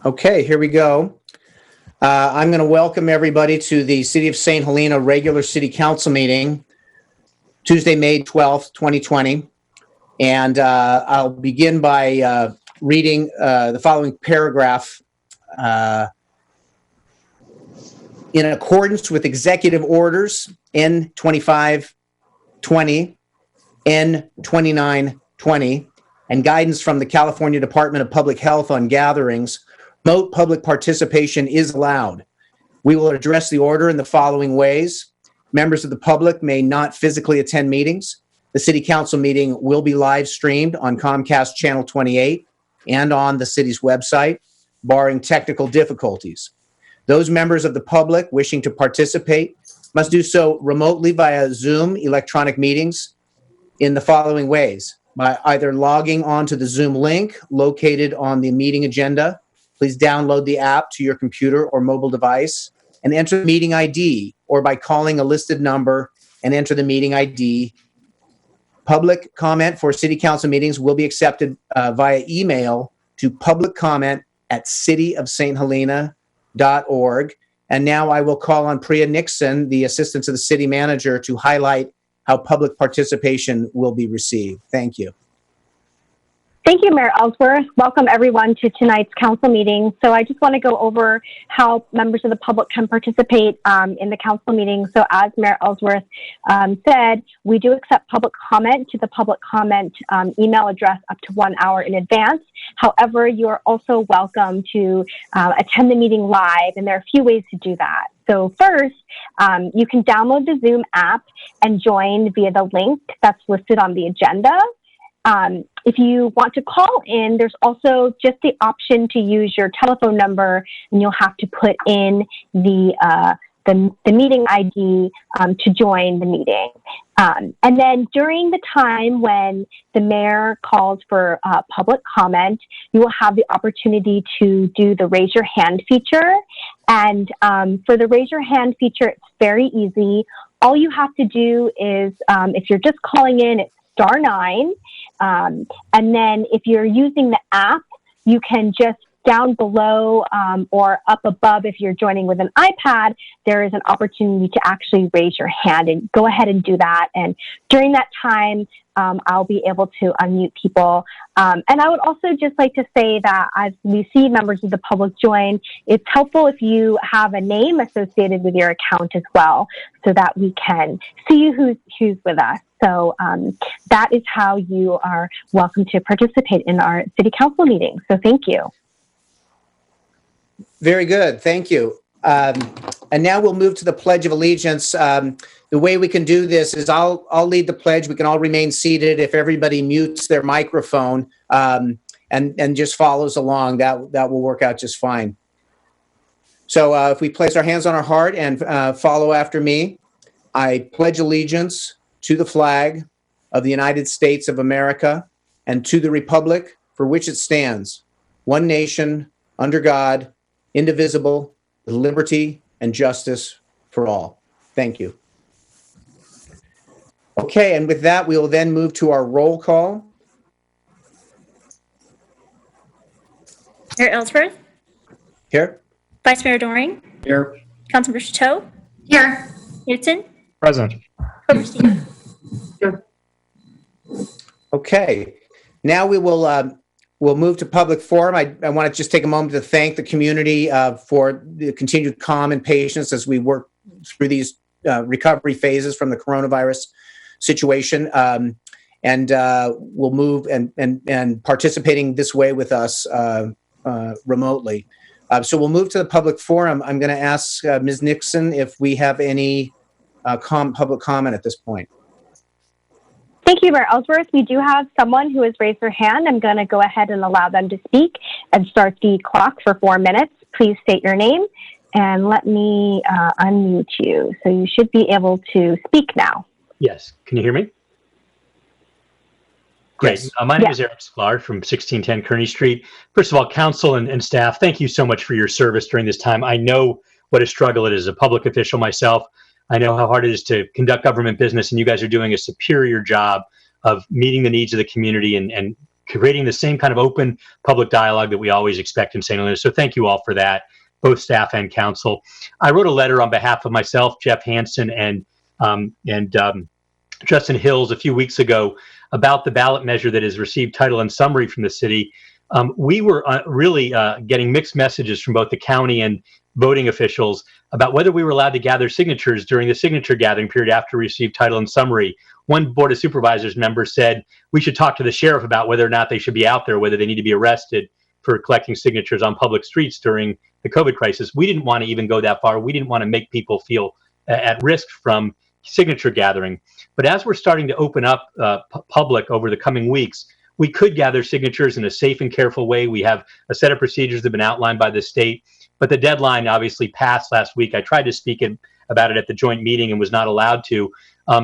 Okay, here we go. I'm going to welcome everybody to the City of St. Helena regular City Council meeting, Tuesday, May 12th, 2020. And I'll begin by reading the following paragraph. In accordance with Executive Orders N2520, N2920, and guidance from the California Department of Public Health on gatherings, remote public participation is allowed. We will address the order in the following ways. Members of the public may not physically attend meetings. The City Council meeting will be live streamed on Comcast Channel 28 and on the city's website, barring technical difficulties. Those members of the public wishing to participate must do so remotely via Zoom electronic meetings in the following ways. By either logging onto the Zoom link located on the meeting agenda. Please download the app to your computer or mobile device and enter the meeting ID, or by calling a listed number and enter the meeting ID. Public comment for City Council meetings will be accepted via email to publiccomment@cityofsthelena.org. And now I will call on Priya Nixon, the Assistant to the City Manager, to highlight how public participation will be received. Thank you. Thank you, Mayor Ellsworth. Welcome everyone to tonight's council meeting. So I just want to go over how members of the public can participate in the council meeting. So as Mayor Ellsworth said, we do accept public comment to the public comment email address up to 1 hour in advance. However, you're also welcome to attend the meeting live, and there are a few ways to do that. So first, you can download the Zoom app and join via the link that's listed on the agenda. If you want to call in, there's also just the option to use your telephone number, and you'll have to put in the meeting ID to join the meeting. And then during the time when the mayor calls for public comment, you will have the opportunity to do the raise your hand feature. And for the raise your hand feature, it's very easy. All you have to do is, if you're just calling in, it's *9. And then if you're using the app, you can just down below or up above, if you're joining with an iPad, there is an opportunity to actually raise your hand, and go ahead and do that. And during that time, I'll be able to unmute people. And I would also just like to say that as we see members of the public join, it's helpful if you have a name associated with your account as well, so that we can see who's with us. So that is how you are welcome to participate in our City Council meeting. So thank you. Very good. Thank you. And now we'll move to the Pledge of Allegiance. The way we can do this is I'll lead the pledge. We can all remain seated. If everybody mutes their microphone and just follows along, that will work out just fine. So if we place our hands on our heart and follow after me, I pledge allegiance to the flag of the United States of America and to the republic for which it stands, one nation, under God, indivisible, with liberty and justice for all. Thank you. Okay, and with that, we will then move to our roll call. Mayor Ellsworth? Here. Vice Mayor Doring? Here. Councilmember Chateau? Here. Newton? Present. Overseer? Here. Okay, now we will we'll move to public forum. I want to just take a moment to thank the community for the continued calm and patience as we work through these recovery phases from the coronavirus situation. And we'll move and participating this way with us remotely. So we'll move to the public forum. I'm going to ask Ms. Nixon if we have any public comment at this point. Thank you, Mayor Ellsworth. We do have someone who has raised their hand. I'm going to go ahead and allow them to speak and start the clock for 4 minutes. Please state your name and let me unmute you. So you should be able to speak now. Yes. Can you hear me? Great. Yes. My name is Eric Sklar from 1610 Kearney Street. First of all, council and staff, thank you so much for your service during this time. I know what a struggle it is. As a public official myself, I know how hard it is to conduct government business, and you guys are doing a superior job of meeting the needs of the community and creating the same kind of open public dialogue that we always expect in St. Helena. So thank you all for that, both staff and council. I wrote a letter on behalf of myself, Jeff Hansen, and Justin Hills a few weeks ago about the ballot measure that has received title and summary from the city. We were really getting mixed messages from both the county and voting officials about whether we were allowed to gather signatures during the signature gathering period after we received title and summary. One Board of Supervisors member said we should talk to the sheriff about whether or not they should be out there, whether they need to be arrested for collecting signatures on public streets during the COVID crisis. We didn't want to even go that far. We didn't want to make people feel at risk from signature gathering. But as we're starting to open up public over the coming weeks, we could gather signatures in a safe and careful way. We have a set of procedures that have been outlined by the state, but the deadline obviously passed last week. I tried to speak about it at the joint meeting and was not allowed to.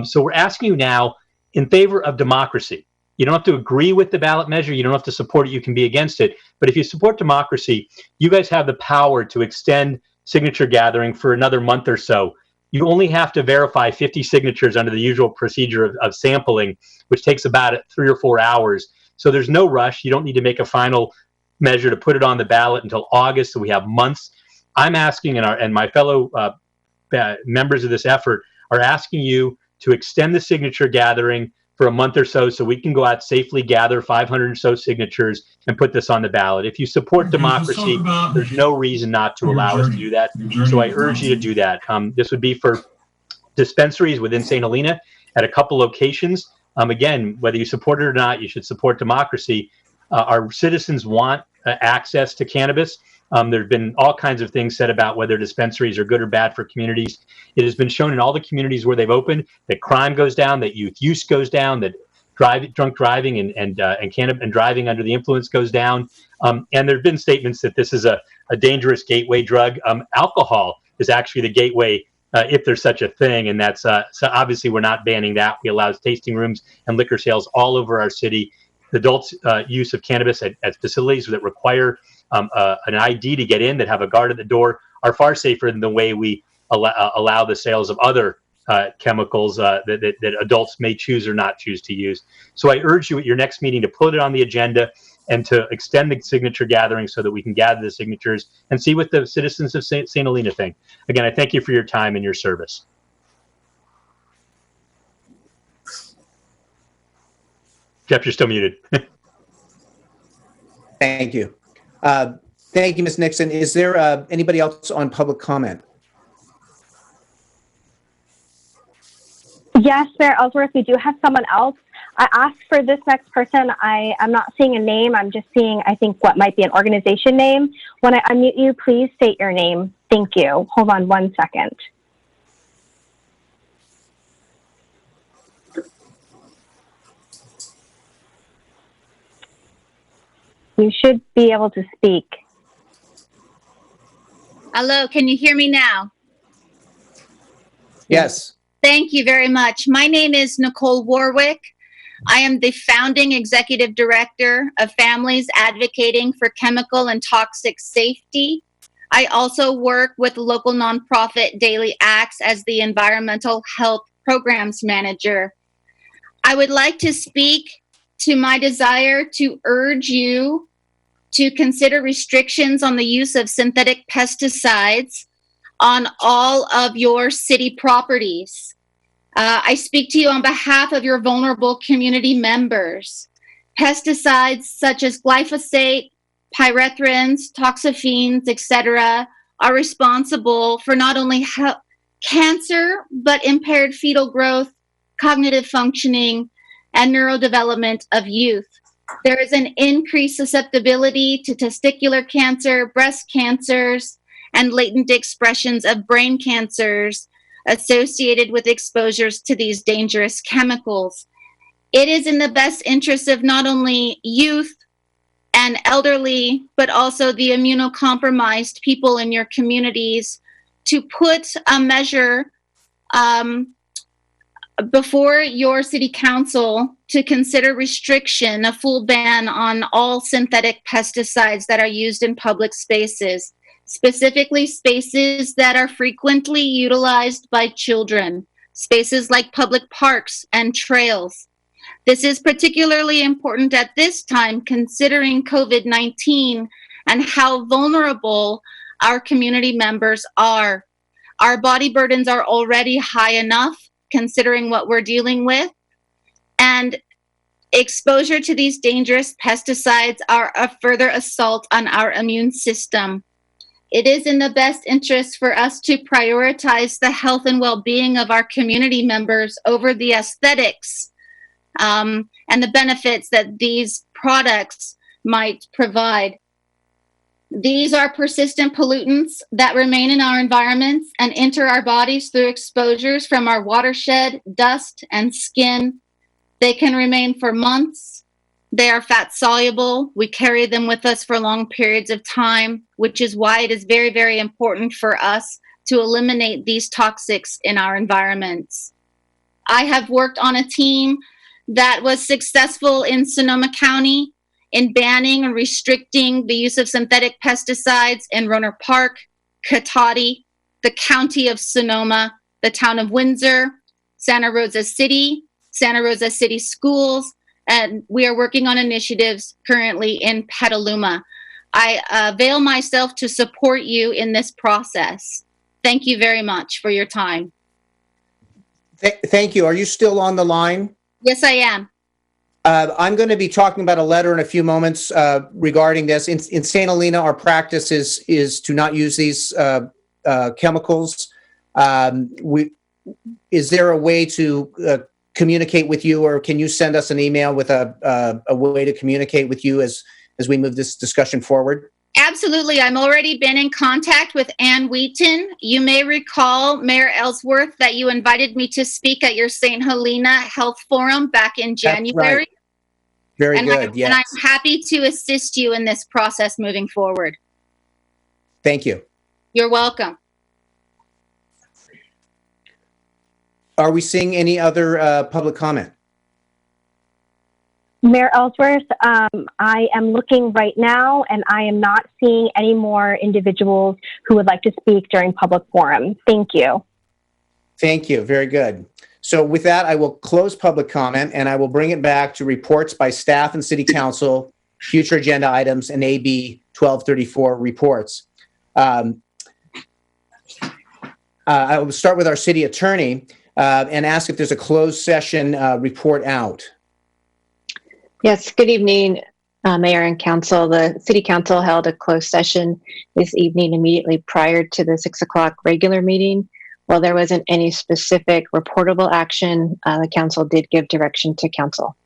So we're asking you now, in favor of democracy. You don't have to agree with the ballot measure. You don't have to support it. You can be against it. But if you support democracy, you guys have the power to extend signature gathering for another month or so. You only have to verify 50 signatures under the usual procedure of sampling, which takes about 3 or 4 hours. So there's no rush. You don't need to make a final measure to put it on the ballot until August, so we have months. I'm asking, and my fellow members of this effort are asking you to extend the signature gathering for a month or so we can go out safely, gather 500 or so signatures, and put this on the ballot. If you support democracy, there's no reason not to allow us to do that. So I urge you to do that. This would be for dispensaries within St. Helena at a couple locations. Again, whether you support it or not, you should support democracy. Our citizens want access to cannabis. There have been all kinds of things said about whether dispensaries are good or bad for communities. It has been shown in all the communities where they've opened that crime goes down, that youth use goes down, that drunk driving and driving under the influence goes down. And there have been statements that this is a dangerous gateway drug. Alcohol is actually the gateway, if there's such a thing, and that's so obviously we're not banning that. We allow tasting rooms and liquor sales all over our city. The adults' use of cannabis at facilities that require an ID to get in, that have a guard at the door, are far safer than the way we allow the sales of other chemicals that adults may choose or not choose to use. So I urge you at your next meeting to put it on the agenda and to extend the signature gathering so that we can gather the signatures and see what the citizens of St. Helena think. Again, I thank you for your time and your service. Jeff, you're still muted. Thank you. Thank you, Ms. Nixon. Is there anybody else on public comment? Yes, Mayor Ellsworth, we do have someone else. I asked for this next person. I'm not seeing a name. I'm just seeing, I think, what might be an organization name. When I unmute you, please state your name. Thank you. Hold on 1 second. You should be able to speak. Hello, can you hear me now? Yes. Thank you very much. My name is Nicole Warwick. I am the founding executive director of Families Advocating for Chemical and Toxic Safety. I also work with the local nonprofit Daily Acts as the environmental health programs manager. I would like to speak to my desire to urge you to consider restrictions on the use of synthetic pesticides on all of your city properties. I speak to you on behalf of your vulnerable community members. Pesticides such as glyphosate, pyrethrins, toxaphene, etc., are responsible for not only cancer, but impaired fetal growth, cognitive functioning, and neurodevelopment of youth. There is an increased susceptibility to testicular cancer, breast cancers, and latent expressions of brain cancers associated with exposures to these dangerous chemicals. It is in the best interest of not only youth and elderly, but also the immunocompromised people in your communities to put a measure before your city council to consider restriction, a full ban on all synthetic pesticides that are used in public spaces. specifically spaces that are frequently utilized by children, spaces like public parks and trails. This is particularly important at this time considering COVID-19 and how vulnerable our community members are. Our body burdens are already high enough considering what we're dealing with, and exposure to these dangerous pesticides are a further assault on our immune system. It is in the best interest for us to prioritize the health and well-being of our community members over the aesthetics and the benefits that these products might provide. These are persistent pollutants that remain in our environments and enter our bodies through exposures from our watershed, dust, and skin. They can remain for months. They are fat soluble. We carry them with us for long periods of time, which is why it is very, very important for us to eliminate these toxics in our environments. I have worked on a team that was successful in Sonoma County in banning and restricting the use of synthetic pesticides in Rohnert Park, Cotati, the county of Sonoma, the town of Windsor, Santa Rosa City schools, and we are working on initiatives currently in Petaluma. I avail myself to support you in this process. Thank you very much for your time. Thank you. Are you still on the line? Yes, I am. I'm going to be talking about a letter in a few moments regarding this. In St. Helena, our practice is to not use these chemicals. Is there a way to communicate with you, or can you send us an email with a way to communicate with you as we move this discussion forward? Absolutely. I'm already been in contact with Ann Wheaton. You may recall, Mayor Ellsworth, that you invited me to speak at your St. Helena Health Forum back in January. That's right. Very good, yes. And I'm happy to assist you in this process moving forward. Thank you. You're welcome. Are we seeing any other public comment? Mayor Ellsworth, I am looking right now, and I am not seeing any more individuals who would like to speak during public forum. Thank you. Thank you. Very good. So with that, I will close public comment, and I will bring it back to reports by staff and city council, future agenda items, and AB 1234 reports. I will start with our city attorney and ask if there's a closed session report out. Yes, good evening, Mayor and Council. The City Council held a closed session this evening immediately prior to the 6 o'clock regular meeting. While there wasn't any specific reportable action, the Council did give direction to Council.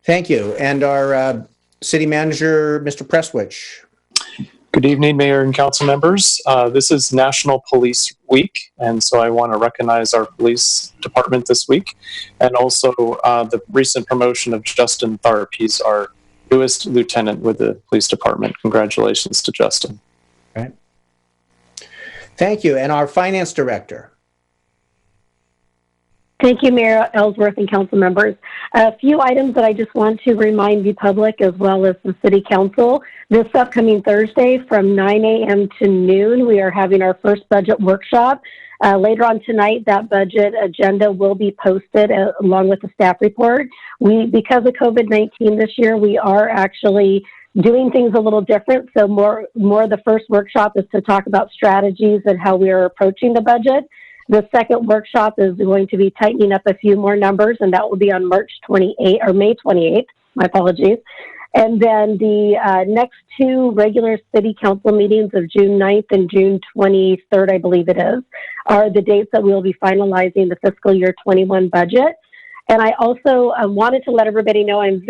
Thank you. And our City Manager, Mr. Prestwich. Good evening, Mayor and Council members. This is National Police Week, and so I want to recognize our police department this week, and also the recent promotion of Justin Tharp. He's our newest lieutenant with the police department. Congratulations to Justin. Right. Thank you. And our Finance Director. Thank you, Mayor Ellsworth and council members. A few items that I just want to remind the public as well as the City Council. This upcoming Thursday from 9 a.m. to noon, we are having our first budget workshop. Later on tonight, that budget agenda will be posted along with the staff report. Because of COVID-19 this year, we are actually doing things a little different. So more of the first workshop is to talk about strategies and how we are approaching the budget. The second workshop is going to be tightening up a few more numbers, and that will be on May 28th. My apologies. And then the next two regular City Council meetings of June 9th and June 23rd, I believe it is, are the dates that we'll be finalizing the fiscal year 21 budget. And I also wanted to let everybody know I was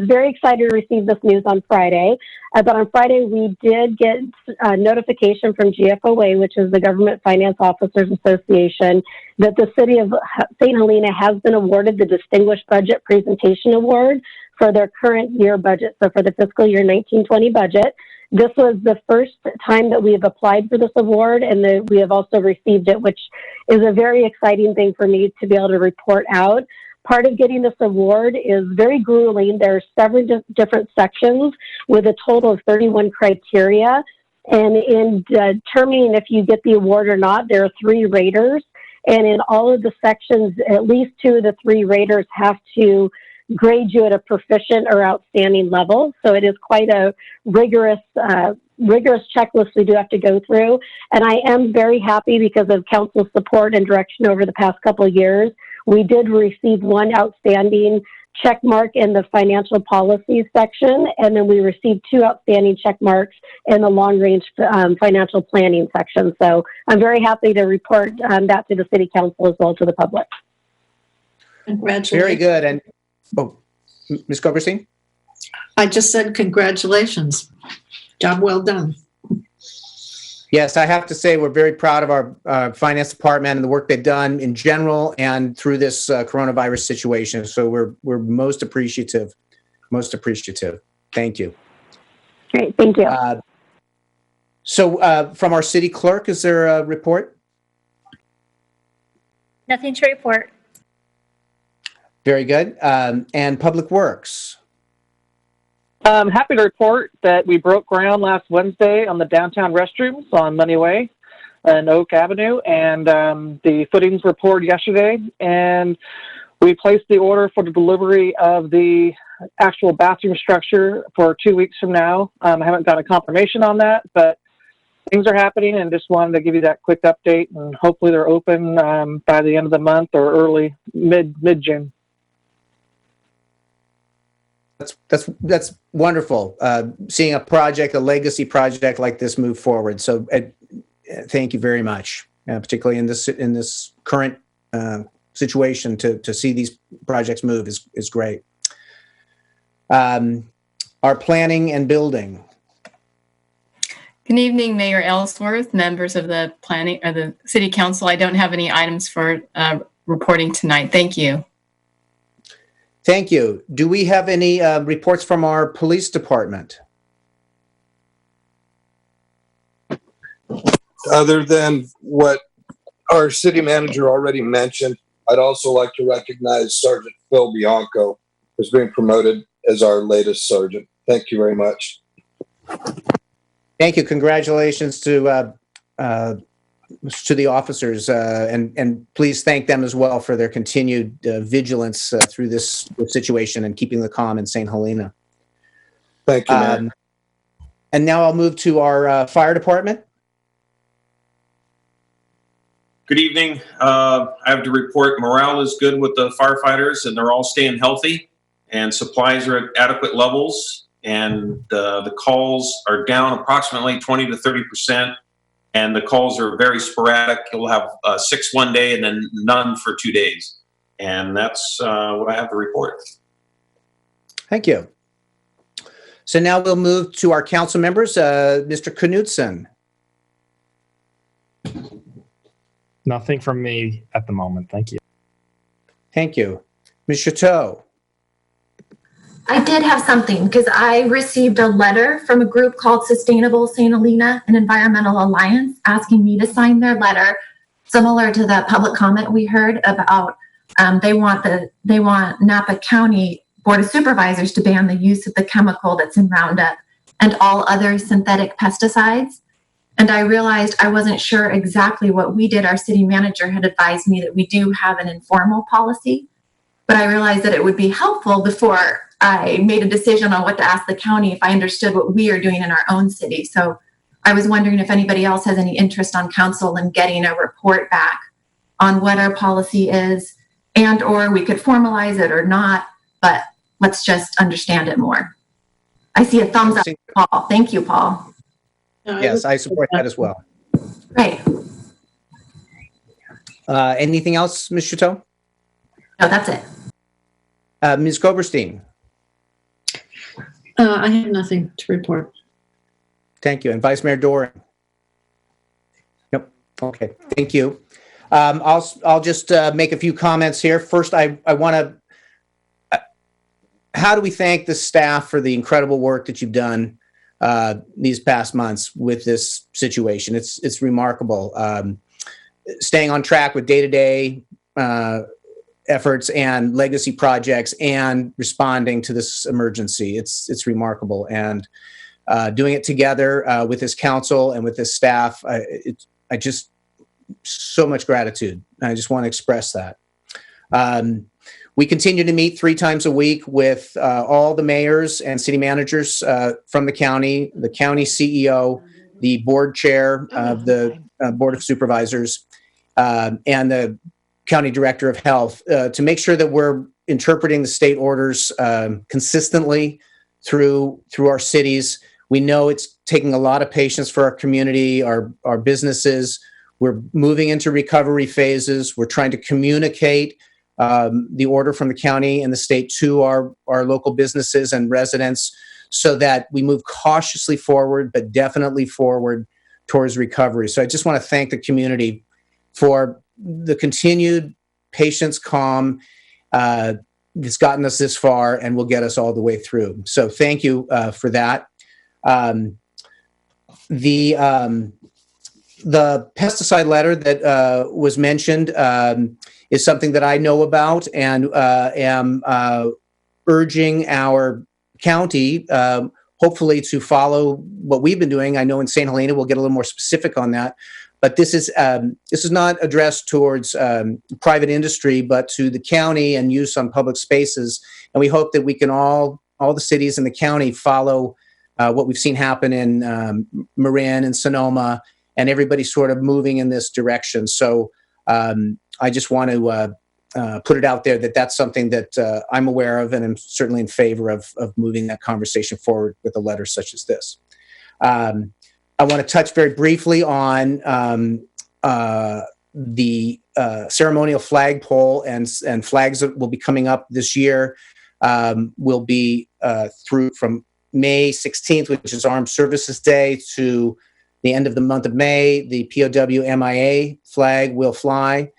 very excited to receive this news on Friday. But on Friday, we did get a notification from GFOA, which is the Government Finance Officers Association, that the City of St. Helena has been awarded the Distinguished Budget Presentation Award for their current year budget, so for the fiscal year 1920 budget. This was the first time that we have applied for this award, and we have also received it, which is a very exciting thing for me to be able to report out. Part of getting this award is very grueling. There are several different sections with a total of 31 criteria. And in determining if you get the award or not, there are 3 raters. And in all of the sections, at least 2 of the 3 raters have to grade you at a proficient or outstanding level. So it is quite a rigorous checklist we do have to go through. And I am very happy because of council's support and direction over the past couple of years. We did receive 1 outstanding check mark in the financial policies section, and then we received 2 outstanding check marks in the long range financial planning section. So I'm very happy to report that to the city council as well to the public. Congratulations. Very good. And Ms. Goberstein? I just said congratulations. Job well done. Yes, I have to say we're very proud of our finance department and the work they've done in general and through this coronavirus situation. So we're most appreciative. Most appreciative. Thank you. Great. Thank you. So from our city clerk, is there a report? Nothing to report. Very good. And Public Works? I'm happy to report that we broke ground last Wednesday on the downtown restrooms on Money Way and Oak Avenue, and the footings were poured yesterday, and we placed the order for the delivery of the actual bathroom structure for 2 weeks from now. I haven't got a confirmation on that, but things are happening, and just wanted to give you that quick update, and hopefully they're open by the end of the month or early mid-June. That's wonderful. Seeing a legacy project like this move forward. So thank you very much, particularly in this current situation to see these projects move is great. Our planning and building. Good evening, Mayor Ellsworth, members of the planning or the City Council. I don't have any items for reporting tonight. Thank you. Thank you. Do we have any reports from our police department? Other than what our city manager already mentioned, I'd also like to recognize Sergeant Phil Bianco as being promoted as our latest sergeant. Thank you very much. Thank you. Congratulations to the officers, and please thank them as well for their continued vigilance through this situation and keeping the calm in St. Helena. Thank you, Mayor. And now I'll move to our fire department. Good evening. I have to report morale is good with the firefighters, and they're all staying healthy, and supplies are at adequate levels, and the calls are down approximately 20 to 30%. And the calls are very sporadic. You'll have 6 one day and then none for 2 days. And that's what I have to report. Thank you. So now we'll move to our council members. Mr. Knudsen. Nothing from me at the moment. Thank you. Thank you. Ms. Chateau. I did have something because I received a letter from a group called Sustainable St. Helena, an environmental alliance, asking me to sign their letter, similar to the public comment we heard about. They want Napa County Board of Supervisors to ban the use of the chemical that's in Roundup and all other synthetic pesticides. And I realized I wasn't sure exactly what we did. Our city manager had advised me that we do have an informal policy, but I realized that it would be helpful before I made a decision on what to ask the county if I understood what we are doing in our own city. So I was wondering if anybody else has any interest on council in getting a report back on what our policy is, and or we could formalize it or not, but let's just understand it more. I see a thumbs up, Paul. Thank you, Paul. Yes, I support that as well. Great. Anything else, Ms. Chateau? No, that's it. Ms. Goberstein. I have nothing to report. Thank you. And Vice Mayor Doran. Yep. Okay. Thank you. I'll just make a few comments here. First, I want to. How do we thank the staff for the incredible work that you've done these past months with this situation? It's remarkable. Staying on track with day-to-day efforts and legacy projects and responding to this emergency. It's remarkable. And doing it together with this council and with this staff, I just, so much gratitude. I just want to express that. We continue to meet 3 times a week with all the mayors and city managers from the county CEO, the board chair of the Board of Supervisors, and the county director of health to make sure that we're interpreting the state orders consistently through our cities. We know it's taking a lot of patience for our community, our businesses. We're moving into recovery phases. We're trying to communicate the order from the county and the state to our local businesses and residents so that we move cautiously forward, but definitely forward towards recovery. So I just want to thank the community for the continued patience, calm that's gotten us this far and will get us all the way through. So thank you for that. The pesticide letter that was mentioned is something that I know about and am urging our county, hopefully, to follow what we've been doing. I know in St. Helena, we'll get a little more specific on that. But this is not addressed towards private industry, but to the county and use on public spaces. And we hope that we can all the cities in the county follow what we've seen happen in Marin and Sonoma, and everybody sort of moving in this direction. So I just want to put it out there that that's something that I'm aware of, and I'm certainly in favor of moving that conversation forward with a letter such as this. I want to touch very briefly on the ceremonial flagpole and flags that will be coming up this year. Will be through from May 16th, which is Armed Services Day, to the end of the month of May. The POW MIA flag will fly.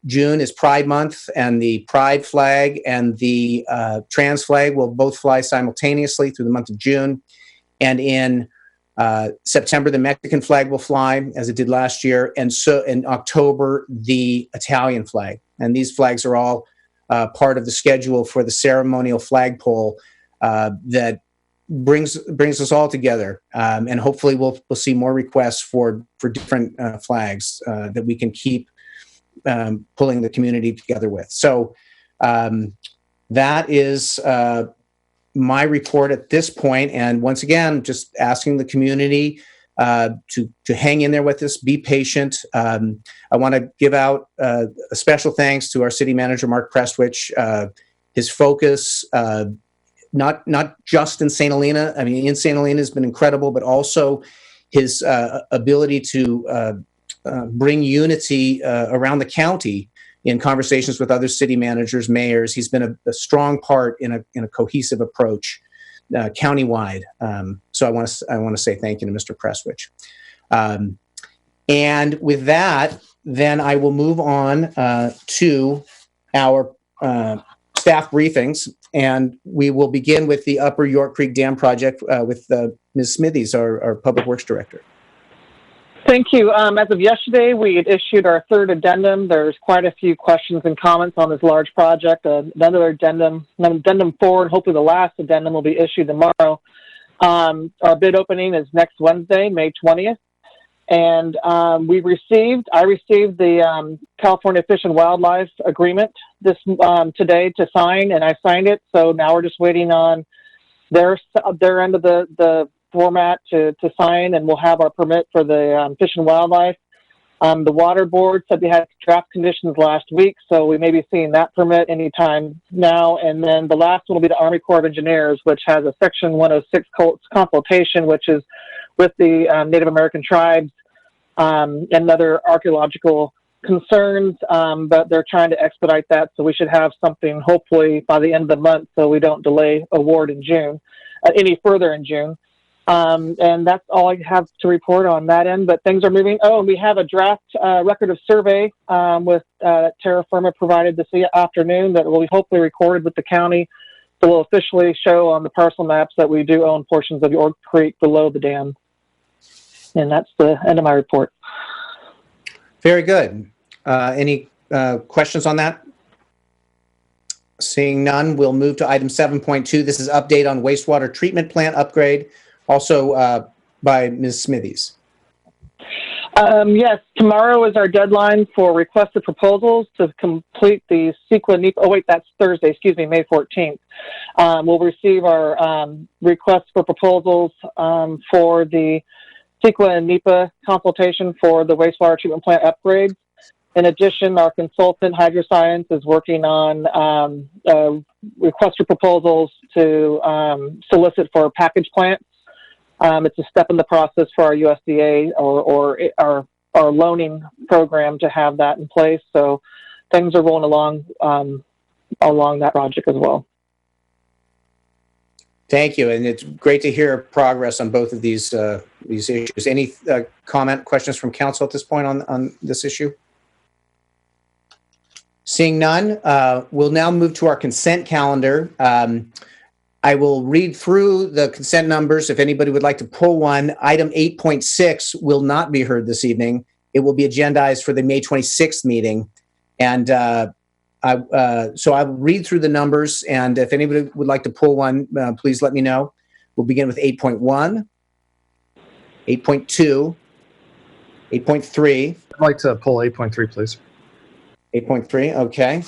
June is Pride Month, and the Pride flag and the trans flag will both fly simultaneously through the month of June. And in September, the Mexican flag will fly, as it did last year. And so in October, the Italian flag. And these flags are all part of the schedule for the ceremonial flagpole that brings us all together. And hopefully we'll see more requests for different flags that we can keep pulling the community together with. So that is my report at this point. And once again, just asking the community to hang in there with us, be patient. I want to give out a special thanks to our city manager, Mark Prestwich. His focus, not just in St. Helena. I mean, in St. Helena has been incredible, but also his ability to bring unity around the county in conversations with other city managers, mayors. He's been a strong part in a cohesive approach countywide. So I want to say thank you to Mr. Prestwich. And with that, then I will move on to our staff briefings, and we will begin with the Upper York Creek Dam project with Ms. Smithies, our Public Works Director. Thank you. As of yesterday, we had issued our third addendum. There's quite a few questions and comments on this large project. Another addendum 4, and hopefully the last addendum will be issued tomorrow. Our bid opening is next Wednesday, May 20th. And I received the California Fish and Wildlife Agreement today to sign, and I signed it. So now we're just waiting on their end of the format to sign, and we'll have our permit for the Fish and Wildlife. The Water Board said they had draft conditions last week, so we may be seeing that permit anytime now. And then the last one will be the Army Corps of Engineers, which has a Section 106 consultation, which is with the Native American tribes and other archaeological concerns, but they're trying to expedite that, so we should have something hopefully by the end of the month, so we don't delay award in June, any further in June. And that's all I have to report on that end, but things are moving. Oh, and we have a draft record of survey with Terra Firma provided this afternoon that will be hopefully recorded with the county. So we'll officially show on the parcel maps that we do own portions of York Creek below the dam. And that's the end of my report. Very good. Any questions on that? Seeing none, we'll move to item 7.2. This is update on wastewater treatment plant upgrade, also by Ms. Smithies. Yes, tomorrow is our deadline for requested proposals to complete the CEQA NEPA. Oh, wait, that's Thursday, excuse me, May 14th. We'll receive our requests for proposals for the CEQA and NEPA consultation for the wastewater treatment plant upgrades. In addition, our consultant, Hydroscience, is working on request for proposals to solicit for package plants. It's a step in the process for our USDA or our loaning program to have that in place. So things are rolling along that project as well. Thank you, and it's great to hear progress on both of these issues. Any questions from council at this point on this issue? Seeing none, we'll now move to our consent calendar. I will read through the consent numbers if anybody would like to pull one. Item 8.6 will not be heard this evening. It will be agendized for the May 26th meeting. And so I'll read through the numbers, and if anybody would like to pull one, please let me know. We'll begin with 8.1, 8.2, 8.3. I'd like to pull 8.3, please. 8.3, okay.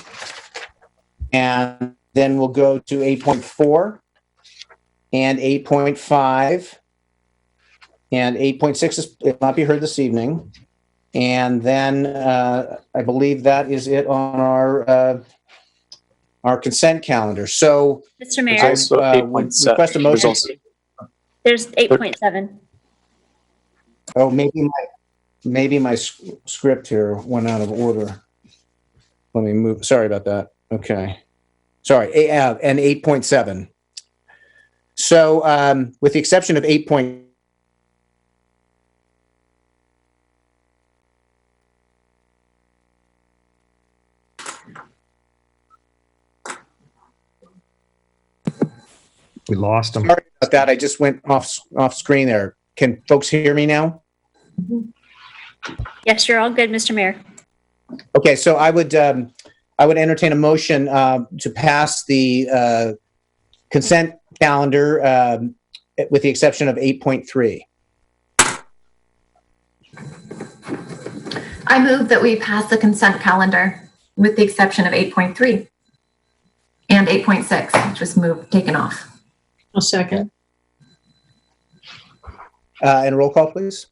And then we'll go to 8.4 and 8.5 and 8.6 will not be heard this evening. And then I believe that is it on our consent calendar. So, Mr. Mayor, request a motion. there's 8.7. Oh, maybe my script here went out of order. Let me move. Sorry about that. Okay. Sorry. And 8.7. So with the exception of 8. We lost him. Sorry about that. I just went off screen there. Can folks hear me now? Yes, you're all good, Mr. Mayor. Okay, so I would entertain a motion to pass the consent calendar with the exception of 8.3. I move that we pass the consent calendar with the exception of 8.3 and 8.6, which was taken off. I'll second. And roll call, please.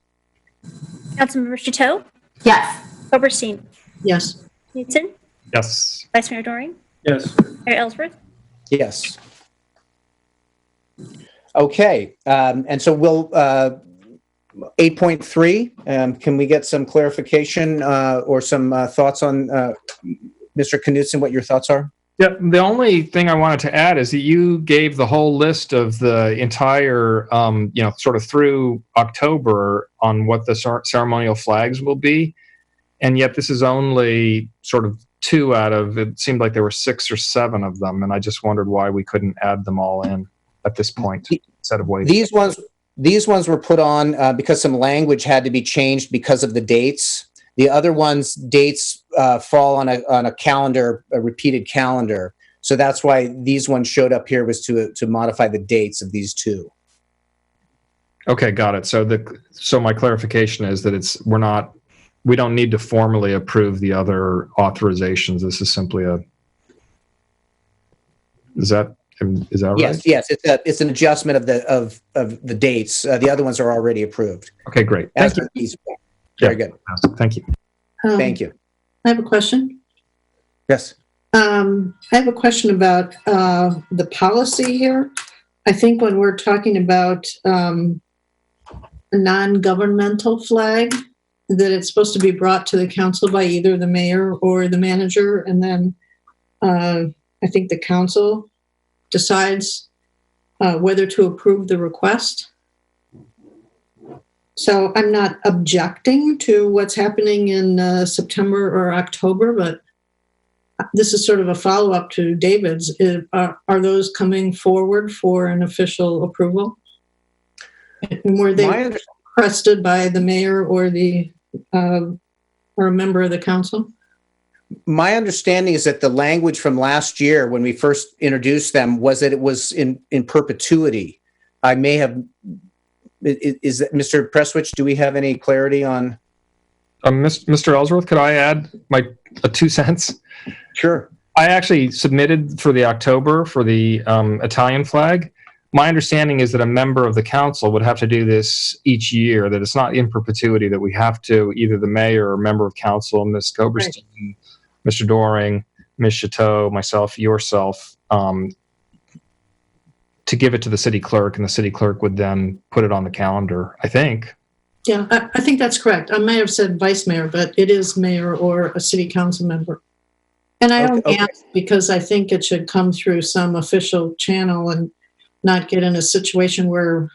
Councilmember Chateau? Yes. Oberstein? Yes. Knudsen? Yes. Vice Mayor Doring? Yes. Mayor Ellsworth? Yes. Okay, and so we'll 8.3. Can we get some clarification or some thoughts on Mr. Knudsen? What your thoughts are? Yeah, the only thing I wanted to add is that you gave the whole list of the entire, sort of through October on what the ceremonial flags will be. And yet this is only sort of 2 out of, it seemed like there were 6 or 7 of them. And I just wondered why we couldn't add them all in at this point instead of waiting. These ones were put on because some language had to be changed because of the dates. The other ones, dates fall on a calendar, a repeated calendar. So that's why these ones showed up here, was to modify the dates of these 2. Okay, got it. So my clarification is that we don't need to formally approve the other authorizations. This is simply is that right? Yes. It's an adjustment of the dates. The other ones are already approved. Okay, great. Thank you. Very good. Thank you. Thank you. I have a question. Yes. I have a question about the policy here. I think when we're talking about a non-governmental flag, that it's supposed to be brought to the council by either the mayor or the manager, and then I think the council decides whether to approve the request. So I'm not objecting to what's happening in September or October, but this is sort of a follow-up to David's. Are those coming forward for an official approval? And were they requested by the mayor or or a member of the council? My understanding is that the language from last year when we first introduced them was that it was in perpetuity. I may have, is that Mr. Presswich, do we have any clarity on? Mr. Ellsworth, could I add my 2 cents? Sure. I actually submitted for the October for the Italian flag. My understanding is that a member of the council would have to do this each year, that it's not in perpetuity, that we have to, either the mayor or member of council, Ms. Koberstein, right, Mr. Doring, Ms. Chateau, myself, yourself, to give it to the city clerk, and the city clerk would then put it on the calendar, I think. Yeah, I think that's correct. I may have said vice mayor, but it is mayor or a city council member. And I only ask because I think it should come through some official channel and not get in a situation where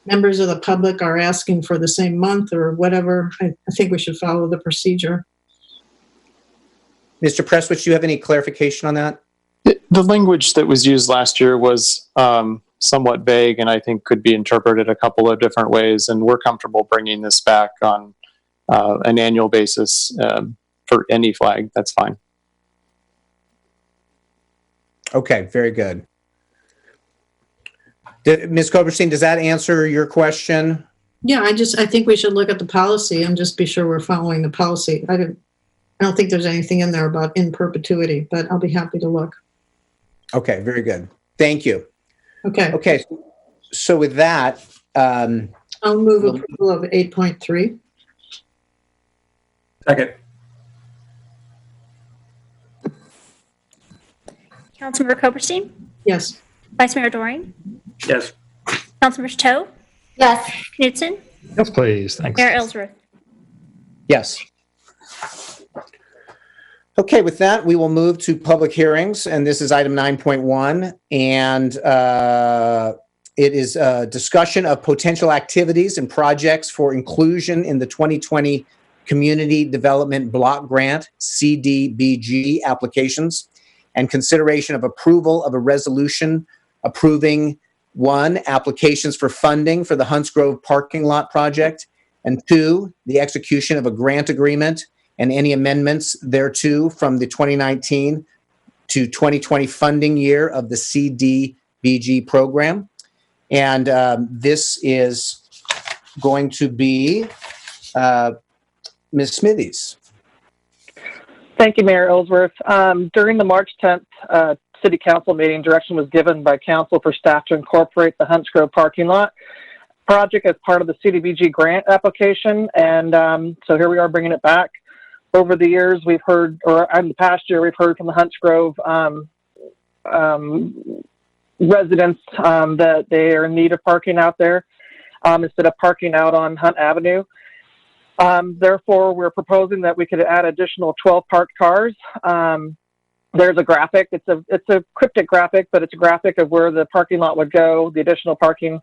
members of the public are asking for the same month or whatever. I think we should follow the procedure. Mr. Presswich, do you have any clarification on that? The language that was used last year was somewhat vague and I think could be interpreted a couple of different ways. And we're comfortable bringing this back on an annual basis for any flag. That's fine. Okay, very good. Ms. Koberstein, does that answer your question? Yeah, I think we should look at the policy and just be sure we're following the policy. I don't think there's anything in there about in perpetuity, but I'll be happy to look. Okay, very good. Thank you. Okay. Okay, so with that, I'll move approval of 8.3. Second. Councilmember Koberstein? Yes. Vice Mayor Doring? Yes. Councilmember Chateau? Yes. Knudsen? Yes, please. Thanks. Mayor Ellsworth? Yes. Okay, with that, we will move to public hearings, and this is item 9.1, and it is a discussion of potential activities and projects for inclusion in the 2020 Community Development Block Grant, CDBG applications, and consideration of approval of a resolution approving 1, applications for funding for the Hunts Grove parking lot project, and 2, the execution of a grant agreement and any amendments thereto from the 2019 to 2020 funding year of the CDBG program. And this is going to be Ms. Smithies. Thank you, Mayor Ellsworth. During the March 10th City Council meeting, direction was given by Council for staff to incorporate the Hunts Grove parking lot project as part of the CDBG grant application. And so here we are bringing it back. Over the years, we've heard, or in the past year, we've heard from the Hunts Grove residents that they are in need of parking out there instead of parking out on Hunt Avenue. Therefore, we're proposing that we could add additional 12 parked cars. There's a graphic. It's a cryptic graphic, but it's a graphic of where the parking lot would go, the additional parking.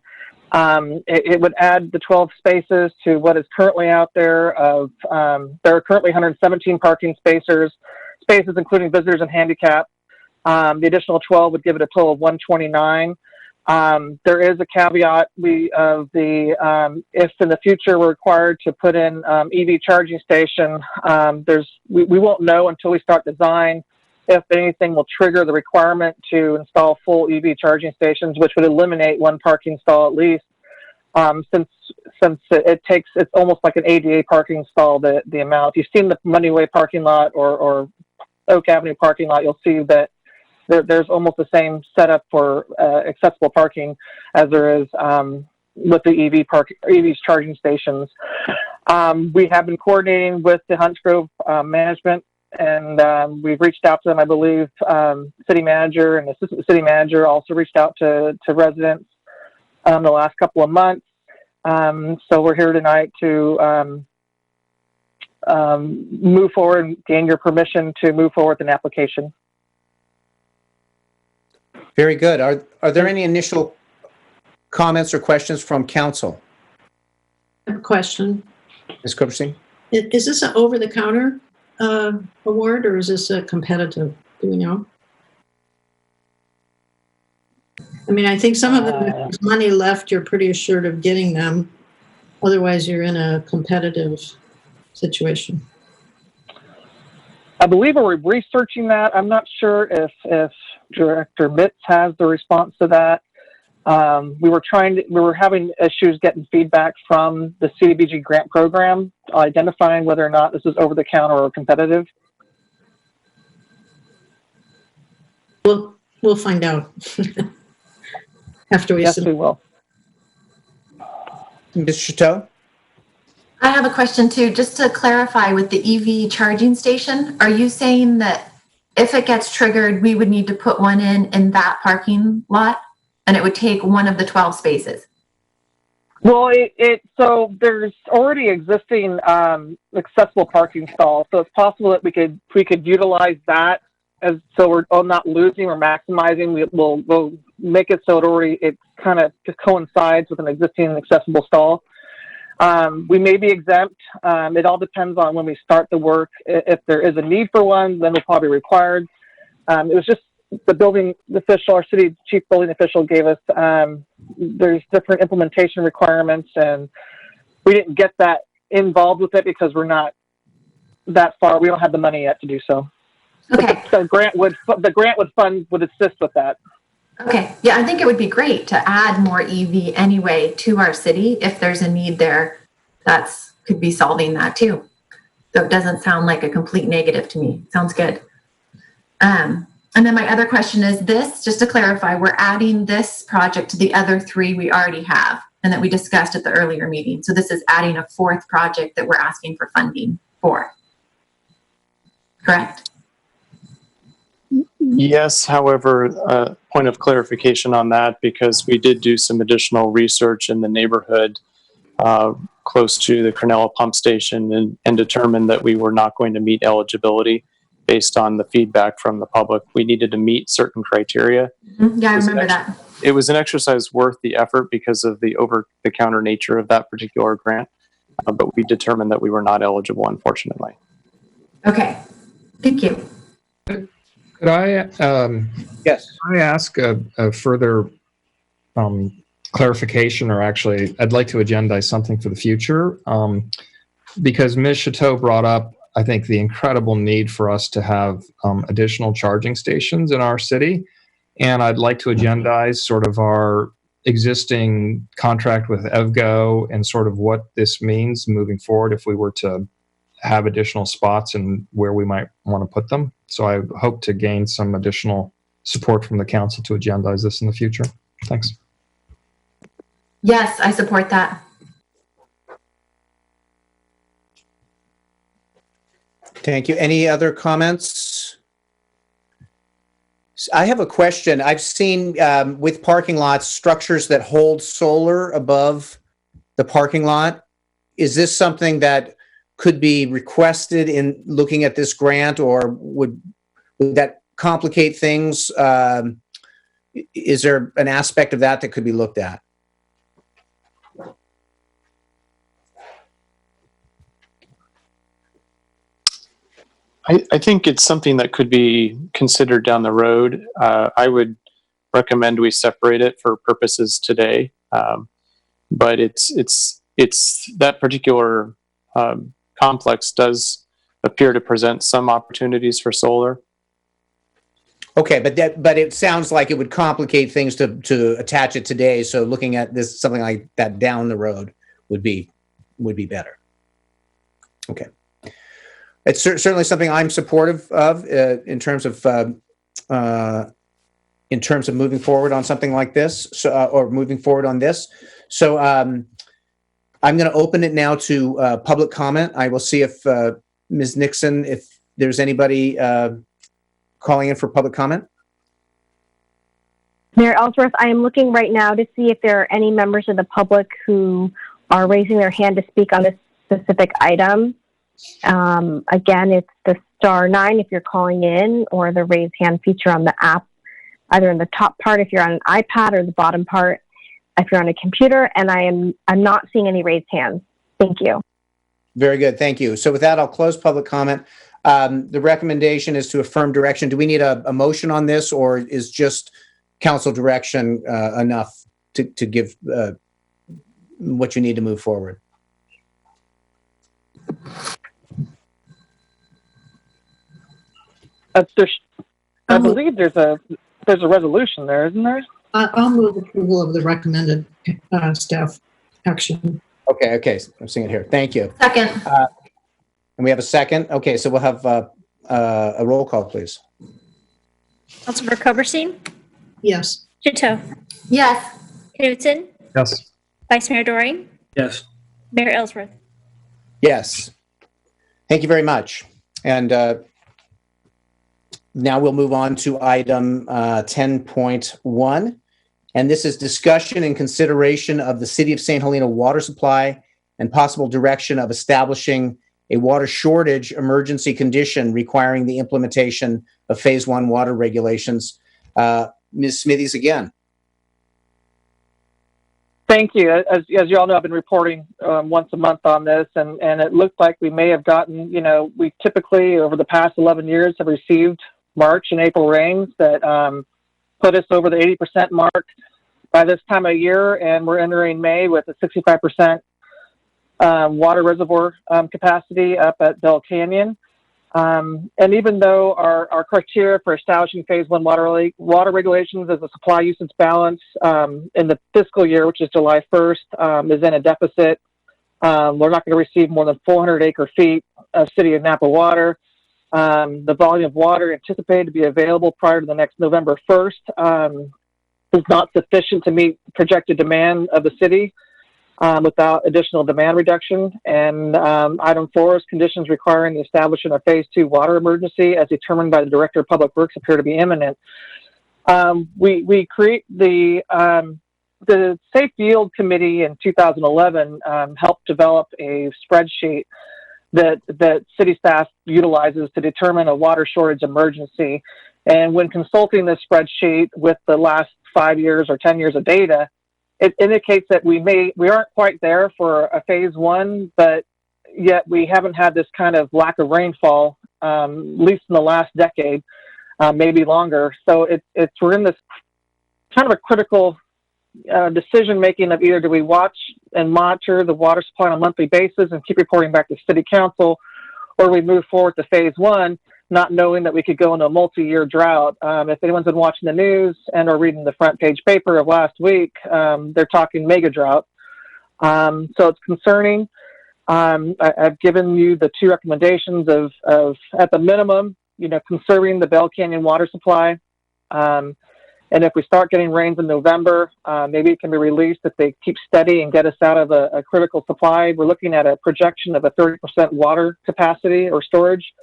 It would add the 12 spaces to what is currently out there. There are currently 117 parking spaces, including visitors and handicap. The additional 12 would give it a total of 129. There is a caveat if in the to we're required to put in EV charging station, we won't know until we start design if anything will trigger the requirement to install full EV charging stations, which would eliminate one parking stall at least. Since it's almost like an ADA parking stall, the amount. If you've seen the Moneyway parking lot or Oak Avenue parking lot, you'll see that there's almost the same setup for accessible parking as there is with the EV charging stations. We have been coordinating with the Hunts Grove management, and we've reached out to them. I believe city manager and assistant city manager also reached out to residents the last couple of months. So we're here tonight to move forward and gain your permission to move forward with an application. Very good. Are there any initial comments or questions from council? I have a question. Ms. Koberstein? Is this an over-the-counter award, or is this a competitive? Do we know? I mean, I think some of them, if there's money left, you're pretty assured of getting them. Otherwise, you're in a competitive situation. I believe we're researching that. I'm not sure if Director Mitz has the response to that. We were having issues getting feedback from the CDBG grant program, identifying whether or not this is over the counter or competitive. We'll find out after we. Yes, we will. Ms. Chateau? I have a question too, just to clarify with the EV charging station. Are you saying that if it gets triggered, we would need to put one in that parking lot and it would take one of the 12 spaces? Well, so there's already existing accessible parking stalls, so it's possible that we could utilize that so we're not losing or maximizing. We'll make it so it kind of coincides with an existing accessible stall. We may be exempt. It all depends on when we start the work. If there is a need for one, then we'll probably be required. It was just the building official, our city chief building official gave us, there's different implementation requirements, and we didn't get that involved with it because we're not that far. We don't have the money yet to do so. Okay. The grant would assist with that. Okay. Yeah, I think it would be great to add more EV anyway to our city. If there's a need there, could be solving that too. So it doesn't sound like a complete negative to me. Sounds good. And then my other question is this, just to clarify, we're adding this project to the other three we already have and that we discussed at the earlier meeting. So this is adding a fourth project that we're asking for funding for. Correct? Yes, however, point of clarification on that, because we did do some additional research in the neighborhood close to the Cornell pump station and determined that we were not going to meet eligibility based on the feedback from the public. We needed to meet certain criteria. Mm-hmm. Yeah, I remember that. It was an exercise worth the effort because of the over-the-counter nature of that particular grant, but we determined that we were not eligible, unfortunately. Okay, thank you. Could I, yes, I ask a further clarification, or actually, I'd like to agendize something for the future, because Ms. Chateau brought up, I think, the incredible need for us to have additional charging stations in our city, and I'd like to agendize sort of our existing contract with EVGO and sort of what this means moving forward if we were to have additional spots and where we might want to put them. So I hope to gain some additional support from the council to agendize this in the future. Thanks. Yes, I support that. Thank you. Any other comments? I have a question. I've seen with parking lots, structures that hold solar above the parking lot. Is this something that could be requested in looking at this grant, or would that complicate things? Is there an aspect of that could be looked at? I think it's something that could be considered down the road. I would recommend we separate it for purposes today, but it's that particular complex does appear to present some opportunities for solar. Okay, but it sounds like it would complicate things to attach it today. So looking at this, something like that down the road would be better. Okay, it's certainly something I'm supportive of in terms of moving forward on something like this, or moving forward on this. So I'm going to open it now to public comment. I will see if Ms. Nixon, if there's anybody calling in for public comment. Mayor Ellsworth, I am looking right now to see if there are any members of the public who are raising their hand to speak on this specific item. Again, it's the *9 if you're calling in, or the raise hand feature on the app, either in the top part if you're on an iPad, or the bottom part if you're on a computer. And I'm not seeing any raised hands. Thank you. Very good. Thank you. So with that, I'll close public comment. The recommendation is to affirm direction. Do we need a motion on this, or is just council direction enough to give what you need to move forward? I believe there's a resolution there, isn't there? I'll move approval of the recommended staff action. Okay. I'm seeing it here. Thank you. Second. And we have a second. Okay, so we'll have a roll call, please. Councilmember Koberstein, Yes. Chateau, Yes. Knudsen, Yes. Vice Mayor Doring, Yes. Mayor Ellsworth. Yes. Thank you very much. And now we'll move on to item 10.1. And this is discussion and consideration of the City of St. Helena water supply and possible direction of establishing a water shortage emergency condition requiring the implementation of Phase 1 water regulations. Ms. Smithies again. Thank you. As you all know, I've been reporting once a month on this, and it looked like we may have gotten, we typically over the past 11 years have received March and April rains that put us over the 80% mark by this time of year, and we're entering May with a 65% water reservoir capacity up at Bell Canyon. And even though our criteria for establishing Phase 1 water regulations as a supply usage balance in the fiscal year, which is July 1st, is in a deficit, we're not going to receive more than 400 acre feet of City of Napa water. The volume of water anticipated to be available prior to the next November 1st is not sufficient to meet projected demand of the city without additional demand reduction. And item 4 is conditions requiring the establishment of Phase 2 water emergency as determined by the Director of Public Works appear to be imminent. We create the Safe Yield Committee in 2011 helped develop a spreadsheet that city staff utilizes to determine a water shortage emergency. And when consulting this spreadsheet with the last 5 years or 10 years of data, it indicates that we aren't quite there for a Phase 1, but yet we haven't had this kind of lack of rainfall, at least in the last decade, maybe longer. So we're in this kind of a critical decision making of either do we watch and monitor the water supply on a monthly basis and keep reporting back to City Council, or we move forward to Phase 1, not knowing that we could go into a multi-year drought. If anyone's been watching the news and or reading the front page paper of last week, they're talking mega drought. So it's concerning. I've given you the 2 recommendations of at the minimum, conserving the Bell Canyon water supply. And if we start getting rains in November, maybe it can be released if they keep steady and get us out of a critical supply. We're looking at a projection of a 30% water capacity or storage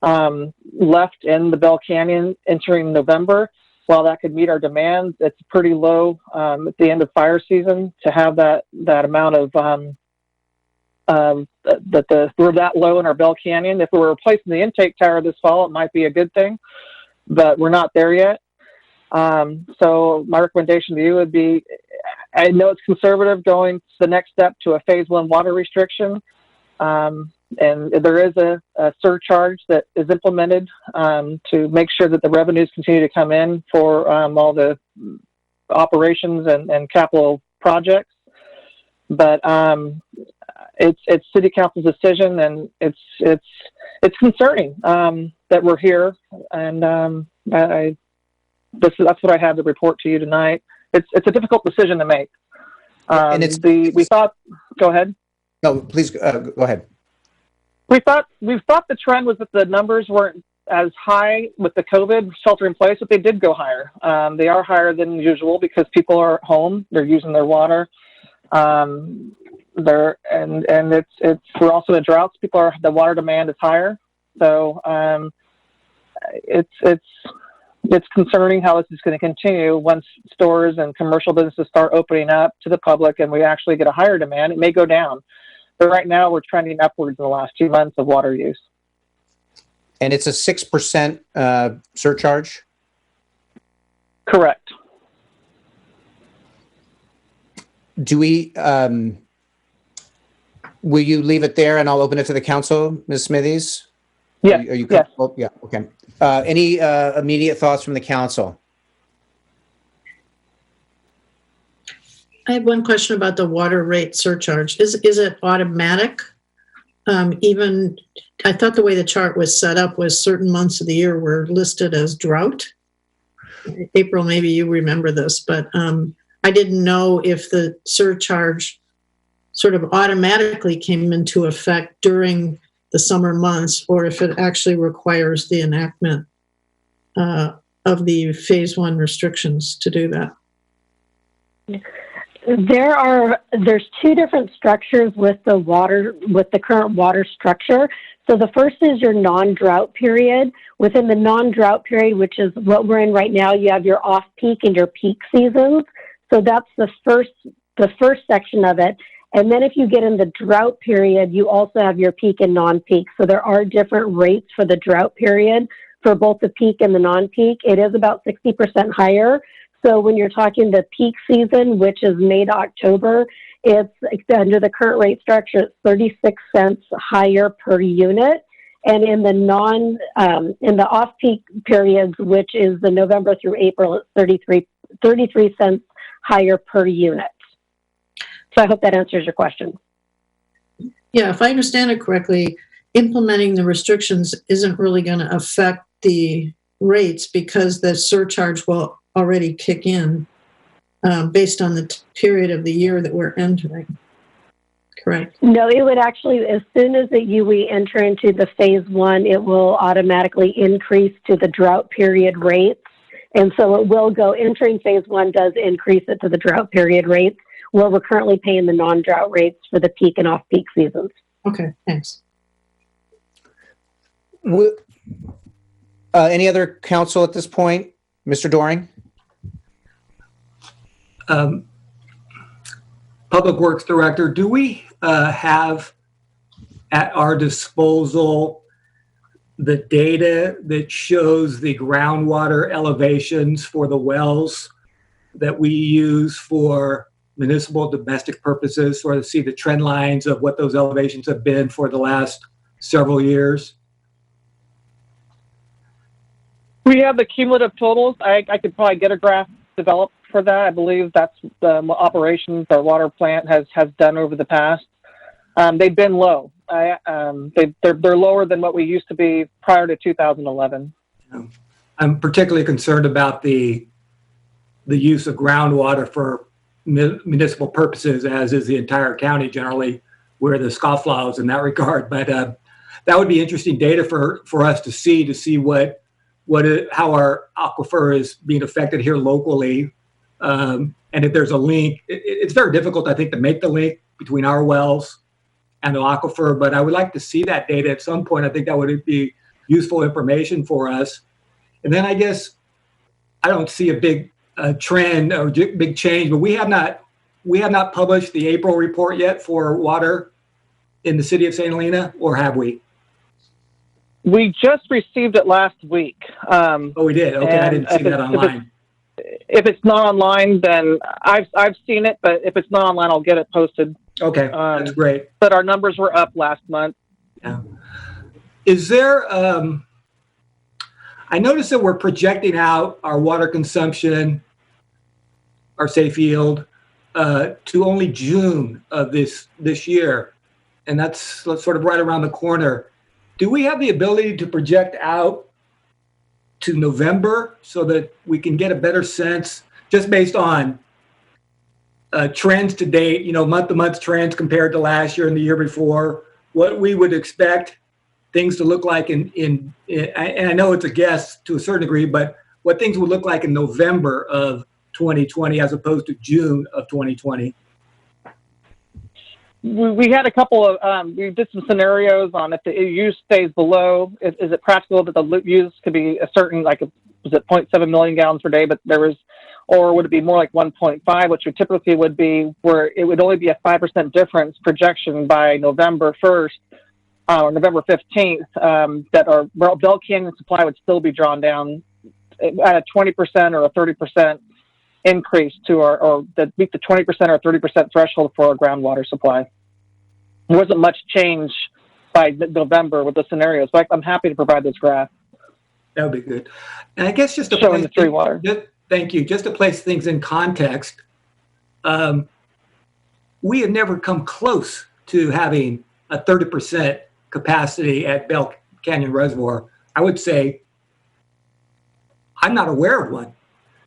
left in the Bell Canyon entering November. While that could meet our demands, it's pretty low at the end of fire season to have that amount of we're that low in our Bell Canyon. If we were replacing the intake tower this fall, it might be a good thing, but we're not there yet. So my recommendation to you would be, I know it's conservative going to the next step to a Phase 1 water restriction. And there is a surcharge that is implemented to make sure that the revenues continue to come in for all the operations and capital projects. But it's City Council's decision, and it's concerning that we're here. And that's what I have to report to you tonight. It's a difficult decision to make. Go ahead. No, please go ahead. We thought the trend was that the numbers weren't as high with the COVID shelter in place, but they did go higher. They are higher than usual because people are at home. They're using their water. We're also in droughts. The water demand is higher. So it's concerning how this is going to continue once stores and commercial businesses start opening up to the public and we actually get a higher demand. It may go down. But right now we're trending upwards in the last 2 months of water use. And it's a 6% surcharge? Correct. Do we, will you leave it there and I'll open it to the council, Ms. Smithies? Yes. Are you comfortable? Yeah, okay. Any immediate thoughts from the council? I have one question about the water rate surcharge. Is it automatic even, I thought the way the chart was set up was certain months of the year were listed as drought. April, maybe you remember this, but I didn't know if the surcharge sort of automatically came into effect during the summer months, or if it actually requires the enactment of the phase one restrictions to do that. There's two different structures with the current water structure. So the first is your non-drought period. Within the non-drought period, which is what we're in right now, you have your off-peak and your peak seasons. So that's the first section of it. And then if you get in the drought period, you also have your peak and non-peak. So there are different rates for the drought period for both the peak and the non-peak. It is about 60% higher. So when you're talking the peak season, which is May to October, it's under the current rate structure, it's 36 cents higher per unit. And in the in the off-peak periods, which is the November through April, it's 33 cents higher per unit. So I hope that answers your question. Yeah, if I understand it correctly, implementing the restrictions isn't really going to affect the rates because the surcharge will already kick in based on the period of the year that we're entering. Correct? No, it would actually, as soon as we enter into the phase one, it will automatically increase to the drought period rates. And so it will go, entering phase one does increase it to the drought period rates, where we're currently paying the non-drought rates for the peak and off-peak seasons. Okay, thanks. Any other council at this point? Mr. Doring? Public Works Director, do we have at our disposal the data that shows the groundwater elevations for the wells that we use for municipal domestic purposes, sort of see the trend lines of what those elevations have been for the last several years? We have the cumulative totals. I could probably get a graph developed for that. I believe that's the operations our water plant has done over the past. They've been low. They're lower than what we used to be prior to 2011. I'm particularly concerned about the use of groundwater for municipal purposes, as is the entire county generally. We're the scofflaws in that regard. But that would be interesting data for us to see how our aquifer is being affected here locally. And if there's a link, it's very difficult, I think, to make the link between our wells and the aquifer, but I would like to see that data at some point. I think that would be useful information for us. And then I guess I don't see a big trend or big change, but we have not published the April report yet for water in the city of St. Helena, or have we? We just received it last week. Oh, we did. Okay, I didn't see that online. If it's not online, then I've seen it, but if it's not online, I'll get it posted. Okay, that's great. But our numbers were up last month. Yeah. Is there? I noticed that we're projecting out our water consumption, our safe yield, to only June of this year, and that's sort of right around the corner. Do we have the ability to project out to November so that we can get a better sense, just based on trends to date, month-to-month trends compared to last year and the year before, what we would expect things to look like and I know it's a guess to a certain degree, but what things would look like in November of 2020 as opposed to June of 2020? We had a couple of, we did some scenarios on if the use stays below, is it practical that the use could be a certain, was it 0.7 million gallons per day, but or would it be more like 1.5, which typically would be where it would only be a 5% difference projection by November 1st or November 15th, that our Bell Canyon supply would still be drawn down at a 20% or a 30% increase to or that meet the 20% or 30% threshold for our groundwater supply. There wasn't much change by November with the scenarios, but I'm happy to provide this graph. That would be good. And I guess just to showing the three water. Thank you. Just to place things in context, we have never come close to having a 30% capacity at Bell Canyon Reservoir, I would say I'm not aware of one.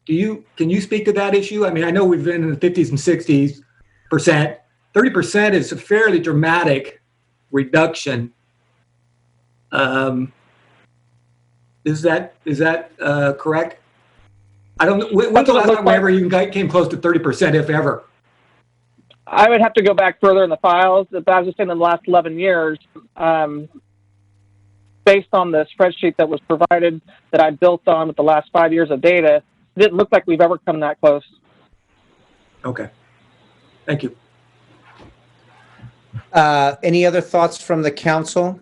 Can you speak to that issue? I mean, I know we've been in the 50s and 60s percent. 30% is a fairly dramatic reduction. Is that correct? I don't know. When's the last time we ever even came close to 30%, if ever? I would have to go back further in the files. But I was just saying in the last 11 years, based on the spreadsheet that was provided that I built on with the last 5 years of data, it didn't look like we've ever come that close. Okay. Thank you. Any other thoughts from the council?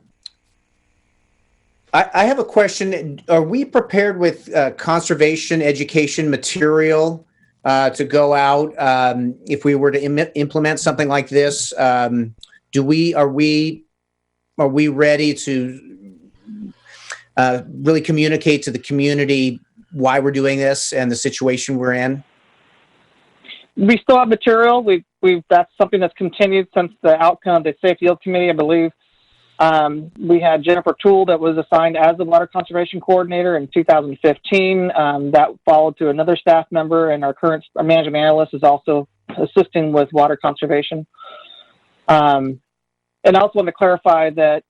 I have a question. Are we prepared with conservation education material to go out if we were to implement something like this? Are we ready to really communicate to the community why we're doing this and the situation we're in? We still have material. That's something that's continued since the outcome of the Safety Yield Committee, I believe. We had Jennifer Toole that was assigned as the Water Conservation Coordinator in 2015. That followed to another staff member, and our management analyst is also assisting with water conservation. And I also want to clarify that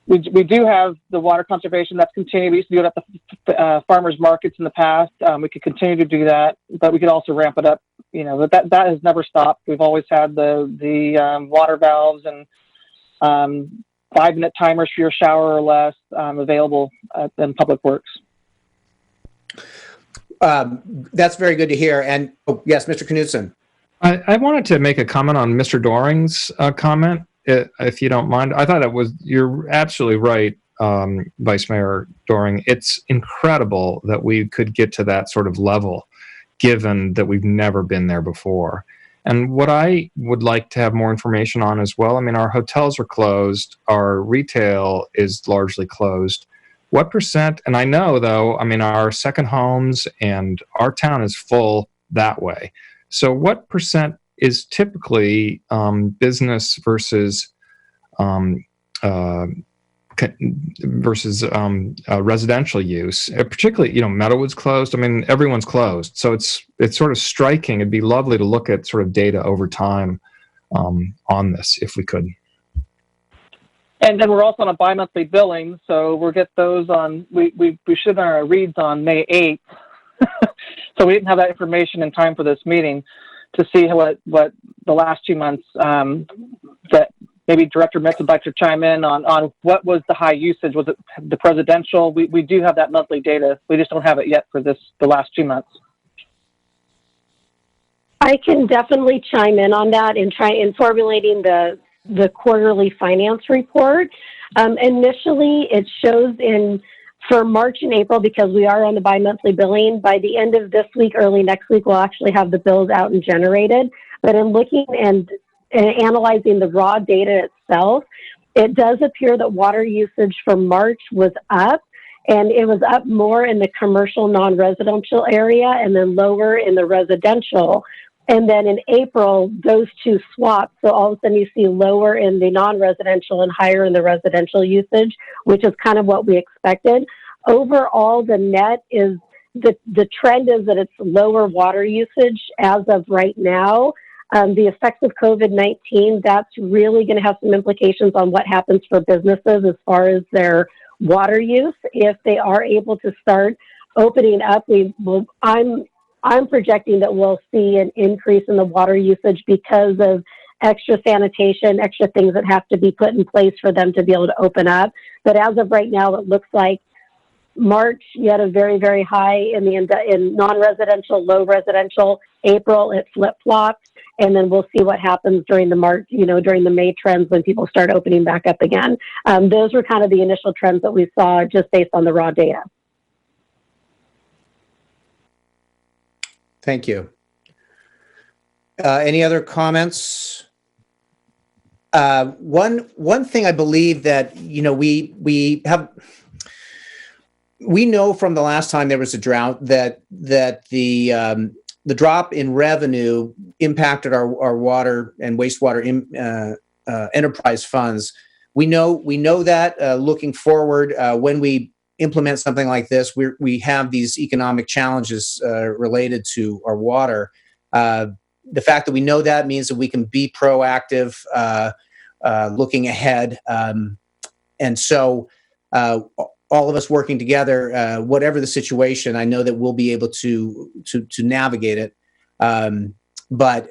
we do have the water conservation that's continued. We used to do it at the farmers markets in the past. We could continue to do that, but we could also ramp it up. You know, that has never stopped. We've always had the water valves and 5-minute timers for your shower or less available in Public Works. That's very good to hear. And yes, Mr. Knudsen. I wanted to make a comment on Mr. Doring's comment, if you don't mind. I thought you're absolutely right, Vice Mayor Doring. It's incredible that we could get to that sort of level, given that we've never been there before. And what I would like to have more information on as well, I mean, our hotels are closed, our retail is largely closed. What percent, and I know though, I mean, our second homes and our town is full that way. So what percent is typically business versus residential use, particularly, you know, Meadowwood's closed. I mean, everyone's closed. So it's sort of striking. It'd be lovely to look at sort of data over time on this, if we could. And then we're also on a bi-monthly billing. So we'll get those on, we should have our reads on May 8th. So we didn't have that information in time for this meeting to see what the last 2 months that maybe Director Metz would like to chime in on what was the high usage. Was it the presidential? We do have that monthly data. We just don't have it yet for the last 2 months. I can definitely chime in on that and try in formulating the quarterly finance report. Initially, it shows for March and April, because we are on the bi-monthly billing. By the end of this week, early next week, we'll actually have the bills out and generated. But in looking and analyzing the raw data itself, it does appear that water usage for March was up, and it was up more in the commercial non-residential area and then lower in the residential. And then in April, those two swapped. So all of a sudden you see lower in the non-residential and higher in the residential usage, which is kind of what we expected. Overall, the net is, the trend is that it's lower water usage as of right now. The effects of COVID-19, that's really going to have some implications on what happens for businesses as far as their water use. If they are able to start opening up, I'm projecting that we'll see an increase in the water usage because of extra sanitation, extra things that have to be put in place for them to be able to open up. But as of right now, it looks like March, you had a very, very high in non-residential, low residential. April, it flip-flopped. And then we'll see what happens during the March, during the May trends when people start opening back up again. Those were kind of the initial trends that we saw just based on the raw data. Thank you. Any other comments? One thing I believe that, we know from the last time there was a drought that the drop in revenue impacted our water and wastewater enterprise funds. We know that looking forward, when we implement something like this, we have these economic challenges related to our water. The fact that we know that means that we can be proactive, looking ahead, and so all of us working together, whatever the situation, I know that we'll be able to navigate it. But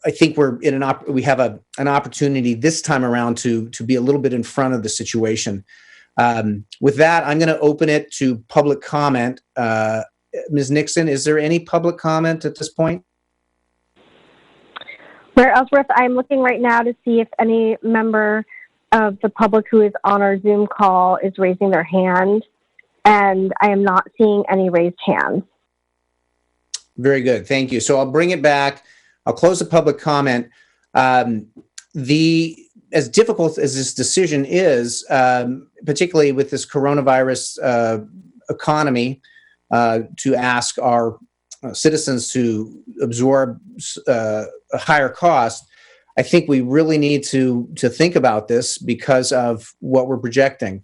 I think we have an opportunity this time around to be a little bit in front of the situation. With that, I'm going to open it to public comment. Ms. Nixon, is there any public comment at this point? Mayor Ellsworth, I'm looking right now to see if any member of the public who is on our Zoom call is raising their hand, and I am not seeing any raised hands. Very good. Thank you. So I'll bring it back. I'll close the public comment. As difficult as this decision is, particularly with this coronavirus economy, to ask our citizens to absorb a higher cost, I think we really need to think about this because of what we're projecting.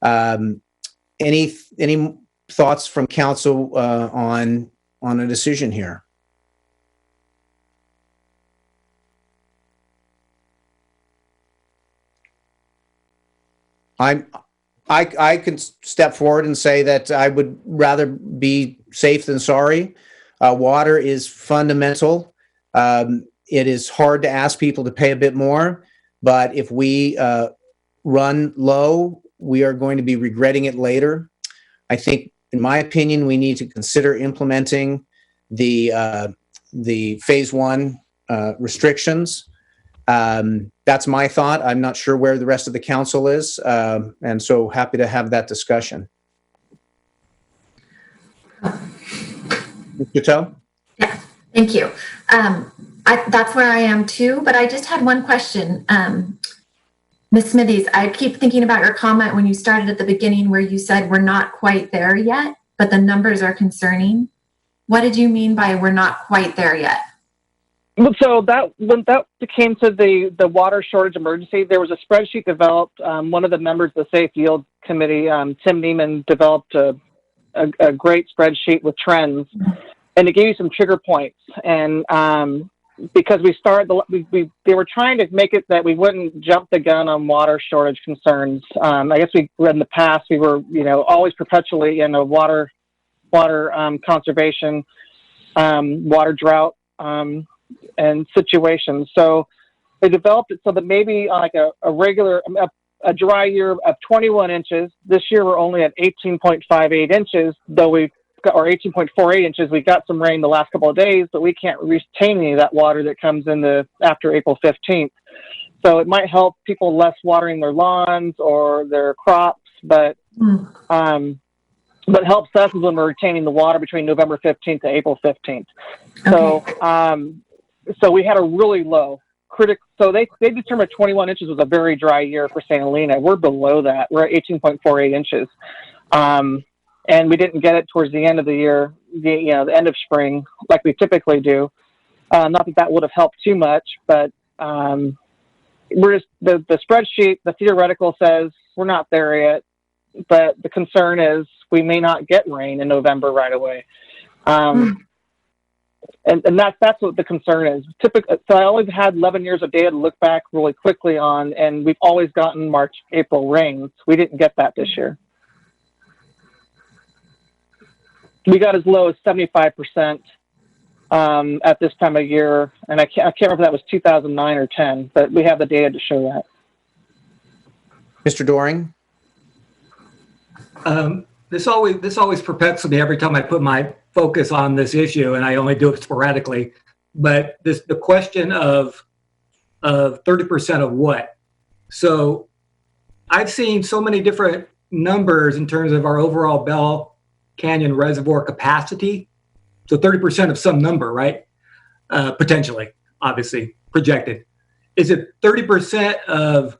Any thoughts from council on a decision here? I could step forward and say that I would rather be safe than sorry. Water is fundamental. It is hard to ask people to pay a bit more, but if we run low, we are going to be regretting it later. I think, in my opinion, we need to consider implementing the phase one restrictions. That's my thought. I'm not sure where the rest of the council is, and so happy to have that discussion. Mr. Toe? Yeah, thank you. That's where I am too, but I just had one question. Ms. Smithies, I keep thinking about your comment when you started at the beginning where you said we're not quite there yet, but the numbers are concerning. What did you mean by we're not quite there yet? So when that came to the water shortage emergency, there was a spreadsheet developed. One of the members of the Safe Yield Committee, Tim Neiman, developed a great spreadsheet with trends, and it gave you some trigger points. And because they were trying to make it that we wouldn't jump the gun on water shortage concerns. I guess in the past we were always perpetually in a water conservation, water drought. And situations. So they developed it so that maybe like a dry year of 21 inches. This year we're only at 18.58 inches, or 18.48 inches. We got some rain the last couple of days, but we can't retain any of that water that comes in after April 15th. So it might help people less watering their lawns or their crops, but what helps us is when we're retaining the water between November 15th and April 15th. Okay. So we had a really low so they determined 21 inches was a very dry year for St. Helena. We're below that. We're at 18.48 inches. And we didn't get it towards the end of the year, the end of spring, like we typically do. Not that would have helped too much, but we're just, the spreadsheet, the theoretical says we're not there yet, but the concern is we may not get rain in November right away. And that's what the concern is. So I always had 11 years of data to look back really quickly on, and we've always gotten March, April rains. We didn't get that this year. We got as low as 75% at this time of year, and I can't remember if that was 2009 or 10, but we have the data to show that. Mr. Doring? This always perplexes me every time I put my focus on this issue, and I only do it sporadically. But the question of 30% of what? So I've seen so many different numbers in terms of our overall Bell Canyon reservoir capacity. So 30% of some number, right? Potentially, obviously, projected. Is it 30% of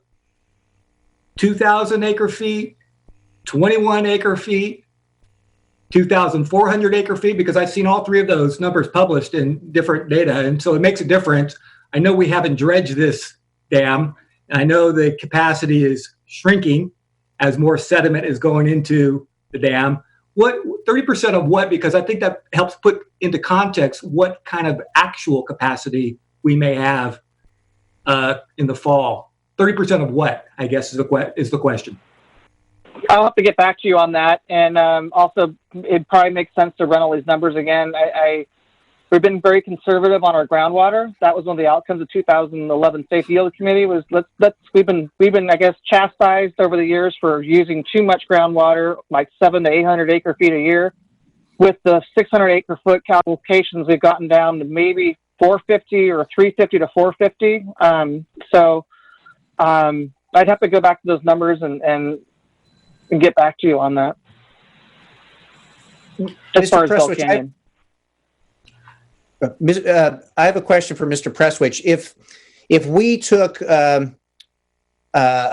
2,000 acre feet, 21 acre feet, 2,400 acre feet? Because I've seen all three of those numbers published in different data, and so it makes a difference. I know we haven't dredged this Dam. And I know the capacity is shrinking as more sediment is going into the dam. What 30% of what? Because I think that helps put into context what kind of actual capacity we may have in the fall. 30% of what, I guess, is the question. I'll have to get back to you on that. And also, it probably makes sense to run all these numbers again. We've been very conservative on our groundwater. That was one of the outcomes of 2011 Safe Yield Committee. Was we've been I guess chastised over the years for using too much groundwater, like 700 to 800 acre feet a year. With the 600 acre foot calculations, we've gotten down to maybe 450 or 350 to 450. I'd have to go back to those numbers and get back to you on that. As far as Bell Canyon. I have a question for Mr. Presswich. If we took a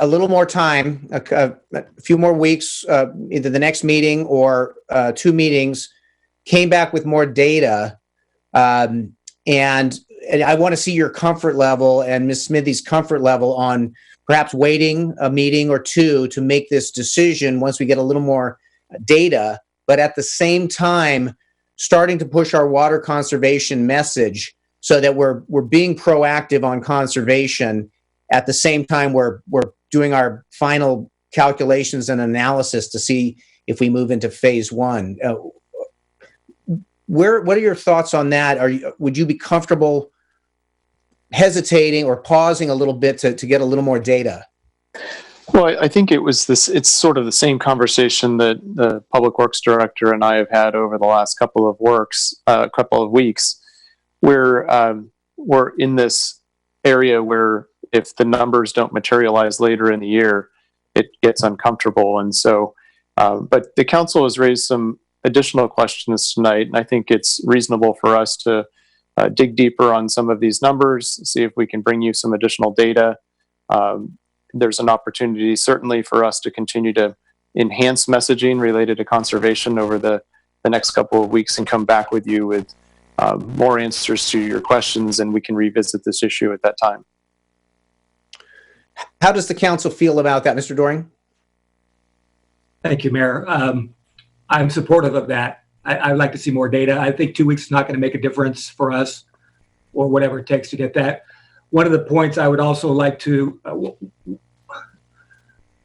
little more time, a few more weeks, either the next meeting or 2 meetings, came back with more data, and I want to see your comfort level and Ms. Smithy's comfort level on perhaps waiting a meeting or 2 to make this decision once we get a little more data, but at the same time, starting to push our water conservation message so that we're being proactive on conservation. At the same time, we're doing our final calculations and analysis to see if we move into phase 1. What are your thoughts on that? Would you be comfortable hesitating or pausing a little bit to get a little more data? Well, I think it's sort of the same conversation that the Public Works Director and I have had over the last couple of weeks, where we're in this area where if the numbers don't materialize later in the year, it gets uncomfortable. And so, but the council has raised some additional questions tonight, and I think it's reasonable for us to dig deeper on some of these numbers, see if we can bring you some additional data. There's an opportunity certainly for us to continue to enhance messaging related to conservation over the next couple of weeks and come back with you with more answers to your questions, and we can revisit this issue at that time. How does the council feel about that, Mr. Doring? Thank you, Mayor. I'm supportive of that. I'd like to see more data. I think 2 weeks is not going to make a difference for us, or whatever it takes to get that. One of the points I would also like to,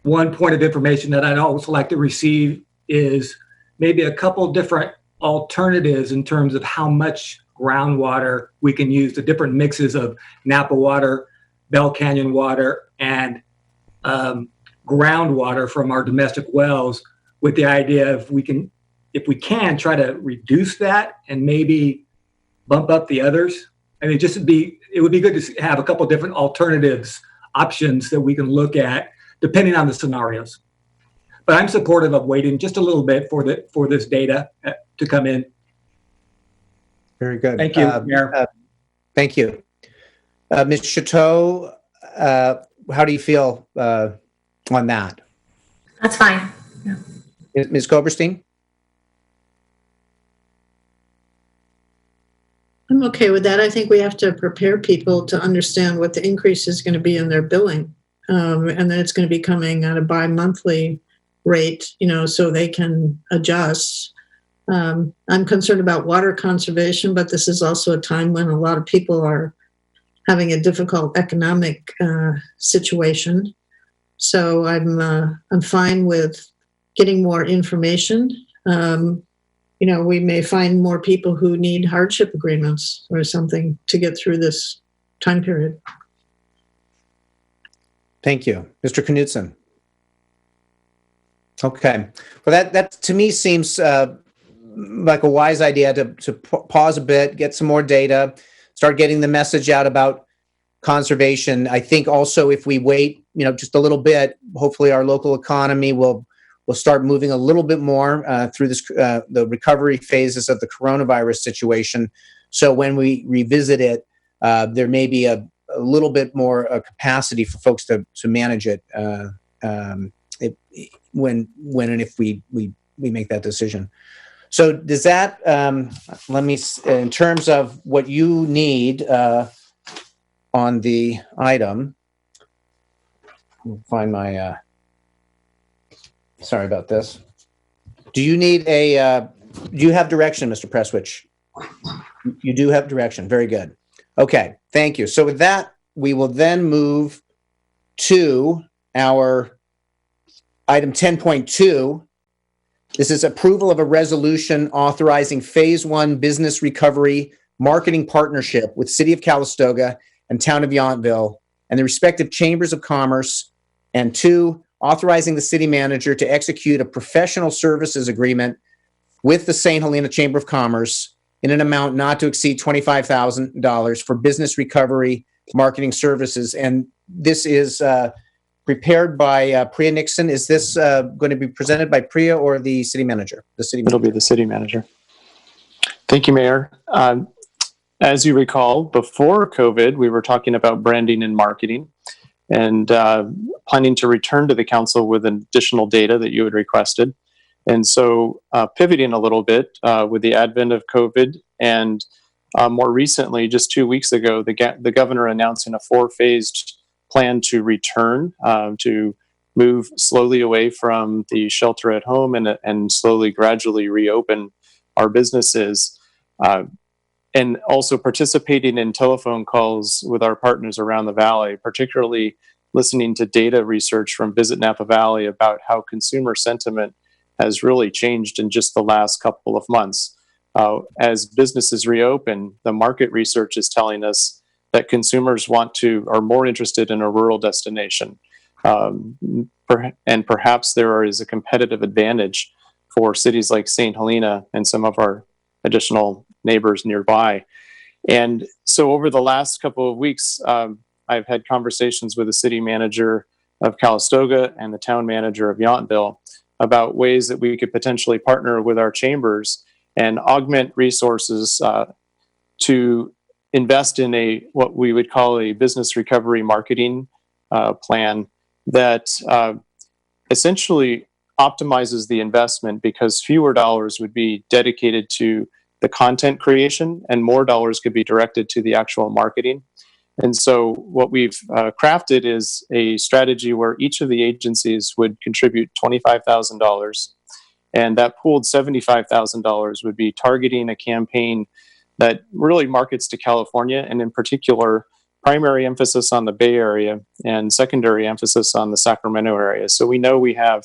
one point of information that I'd also like to receive is maybe a couple different alternatives in terms of how much groundwater we can use, the different mixes of Napa water, Bell Canyon water, and groundwater from our domestic wells, with the idea of if we can try to reduce that and maybe bump up the others. I mean, it would be good to have a couple different alternatives, options that we can look at depending on the scenarios. But I'm supportive of waiting just a little bit for this data to come in. Very good. Thank you, Mayor. Thank you. Ms. Chateau, how do you feel on that? That's fine. Yeah. Ms. Koberstein? I'm okay with that. I think we have to prepare people to understand what the increase is going to be in their billing, and that it's going to be coming at a bi-monthly rate, so they can adjust. I'm concerned about water conservation, but this is also a time when a lot of people are having a difficult economic situation. So I'm fine with getting more information. We may find more people who need hardship agreements or something to get through this time period. Thank you. Mr. Knudsen. Okay. Well, that to me seems like a wise idea to pause a bit, get some more data, start getting the message out about conservation. I think also if we wait, just a little bit, hopefully our local economy will start moving a little bit more through this the recovery phases of the coronavirus situation. So when we revisit it, there may be a little bit more capacity for folks to manage it when and if we make that decision. So does that let me in terms of what you need on the item. find my, sorry about this. Do you need do you have direction, Mr. Presswich? You do have direction. Very good. Okay, thank you. So with that, we will then move to our item 10.2. This is approval of a resolution authorizing Phase 1 business recovery marketing partnership with City of Calistoga and Town of Yountville and the respective chambers of commerce. And 2, authorizing the city manager to execute a professional services agreement with the St. Helena Chamber of Commerce in an amount not to exceed $25,000 for business recovery marketing services. And this is prepared by Priya Nixon. Is this going to be presented by Priya or the city manager? The city manager. It'll be the city manager. Thank you, Mayor. As you recall, before COVID, we were talking about branding and marketing and planning to return to the council with additional data that you had requested. And so pivoting a little bit with the advent of COVID and more recently, just 2 weeks ago, the governor announcing a 4-phased plan to return, to move slowly away from the shelter at home and slowly, gradually reopen our businesses. And also participating in telephone calls with our partners around the valley, particularly listening to data research from Visit Napa Valley about how consumer sentiment has really changed in just the last couple of months. As businesses reopen, the market research is telling us that consumers are more interested in a rural destination. And perhaps there is a competitive advantage for cities like St. Helena and some of our additional neighbors nearby. And so over the last couple of weeks, I've had conversations with the city manager of Calistoga and the town manager of Yountville about ways that we could potentially partner with our chambers and augment resources to invest in what we would call a business recovery marketing plan that essentially optimizes the investment because fewer dollars would be dedicated to the content creation and more dollars could be directed to the actual marketing. And so what we've crafted is a strategy where each of the agencies would contribute $25,000, and that pooled $75,000 would be targeting a campaign that really markets to California, and in particular, primary emphasis on the Bay Area and secondary emphasis on the Sacramento area. So we know we have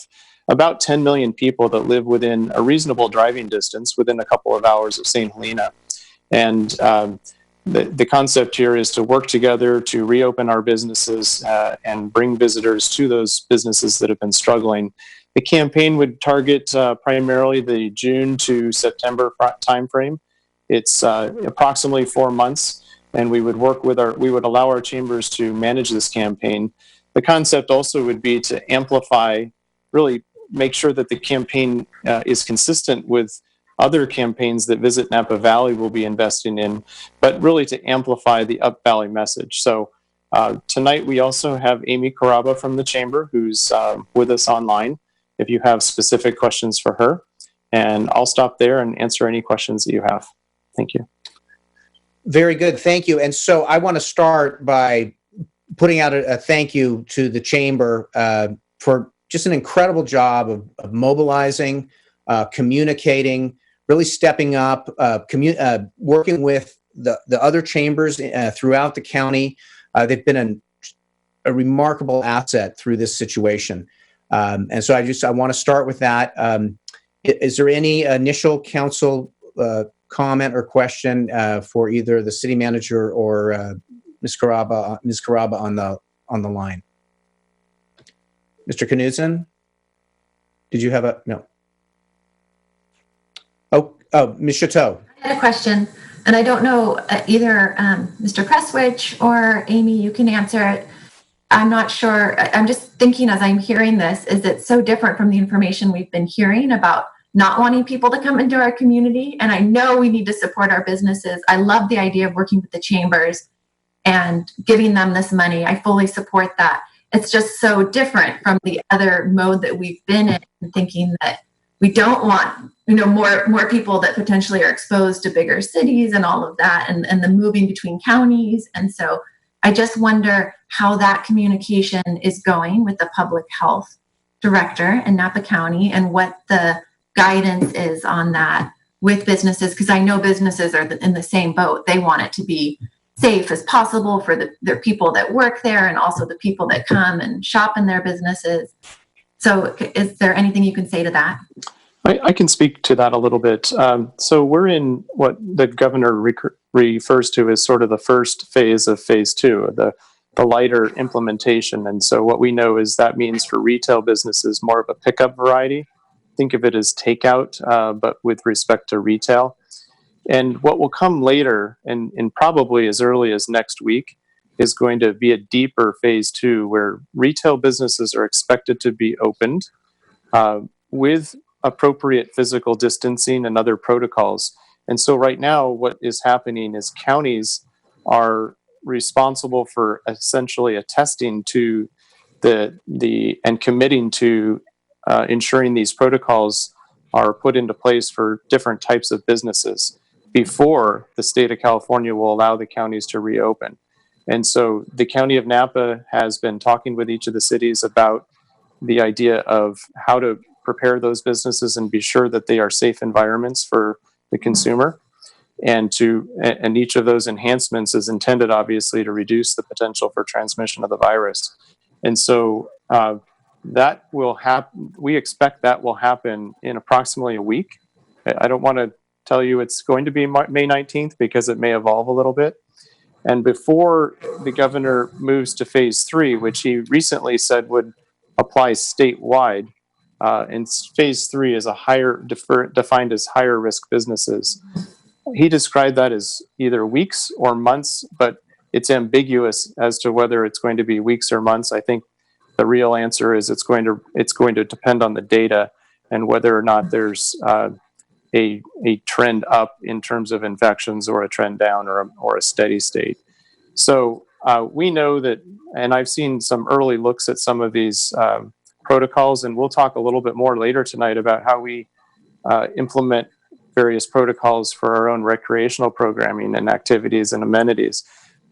about 10 million people that live within a reasonable driving distance within a couple of hours of St. Helena. And the concept here is to work together to reopen our businesses and bring visitors to those businesses that have been struggling. The campaign would target primarily the June to September timeframe. It's approximately 4 months, and we would allow our chambers to manage this campaign. The concept also would be to amplify, really make sure that the campaign is consistent with other campaigns that Visit Napa Valley will be investing in, but really to amplify the Up Valley message. So tonight we also have Amy Caraba from the Chamber who's with us online if you have specific questions for her. And I'll stop there and answer any questions that you have. Thank you. Very good. Thank you. And so I want to start by putting out a thank you to the Chamber for just an incredible job of mobilizing, communicating, really stepping up, working with the other chambers throughout the county. They've been a remarkable asset through this situation. And so I want to start with that. Is there any initial council comment or question for either the city manager or Ms. Caraba on the line? Mr. Knudsen, did you have no? Oh, Ms. Chateau. I had a question, and I don't know either Mr. Presswich or Amy, you can answer it. I'm not sure. I'm just thinking as I'm hearing this, is it so different from the information we've been hearing about not wanting people to come into our community? And I know we need to support our businesses. I love the idea of working with the chambers and giving them this money. I fully support that. It's just so different from the other mode that we've been in, thinking that we don't want, more people that potentially are exposed to bigger cities and all of that, and the moving between counties. And so I just wonder how that communication is going with the public health director in Napa County and what the guidance is on that with businesses, because I know businesses are in the same boat. They want it to be safe as possible for their people that work there and also the people that come and shop in their businesses. So is there anything you can say to that? I can speak to that a little bit. So we're in what the governor refers to as sort of the first phase of phase two, the lighter implementation. And so what we know is that means for retail businesses, more of a pickup variety. Think of it as takeout, but with respect to retail. And what will come later, and probably as early as next week, is going to be a deeper phase two where retail businesses are expected to be opened with appropriate physical distancing and other protocols. And so right now, what is happening is counties are responsible for essentially attesting to and committing to ensuring these protocols are put into place for different types of businesses before the state of California will allow the counties to reopen. And so the county of Napa has been talking with each of the cities about the idea of how to prepare those businesses and be sure that they are safe environments for the consumer. And each of those enhancements is intended, obviously, to reduce the potential for transmission of the virus. And so that will happen. We expect that will happen in approximately a week. I don't want to tell you it's going to be May 19th because it may evolve a little bit. And before the governor moves to phase three, which he recently said would apply statewide, and phase three is defined as higher risk businesses. He described that as either weeks or months, but it's ambiguous as to whether it's going to be weeks or months. I think the real answer is it's going to depend on the data and whether or not there's a trend up in terms of infections or a trend down or a steady state. So we know that, and I've seen some early looks at some of these protocols, and we'll talk a little bit more later tonight about how we implement various protocols for our own recreational programming and activities and amenities.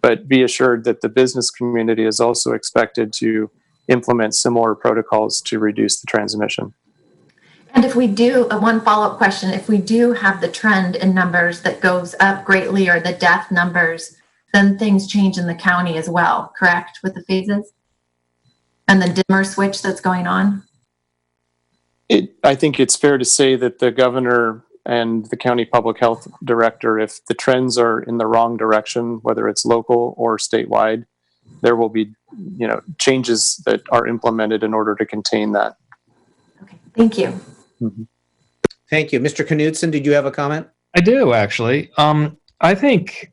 But be assured that the business community is also expected to implement similar protocols to reduce the transmission. And if we do, one follow-up question, if we do have the trend in numbers that goes up greatly or the death numbers, then things change in the county as well, correct, with the phases? And the dimmer switch that's going on? I think it's fair to say that the governor and the county public health director, if the trends are in the wrong direction, whether it's local or statewide, there will be, changes that are implemented in order to contain that. Okay, thank you. Mm-hmm. Thank you. Mr. Knudsen, did you have a comment? I do, actually. I think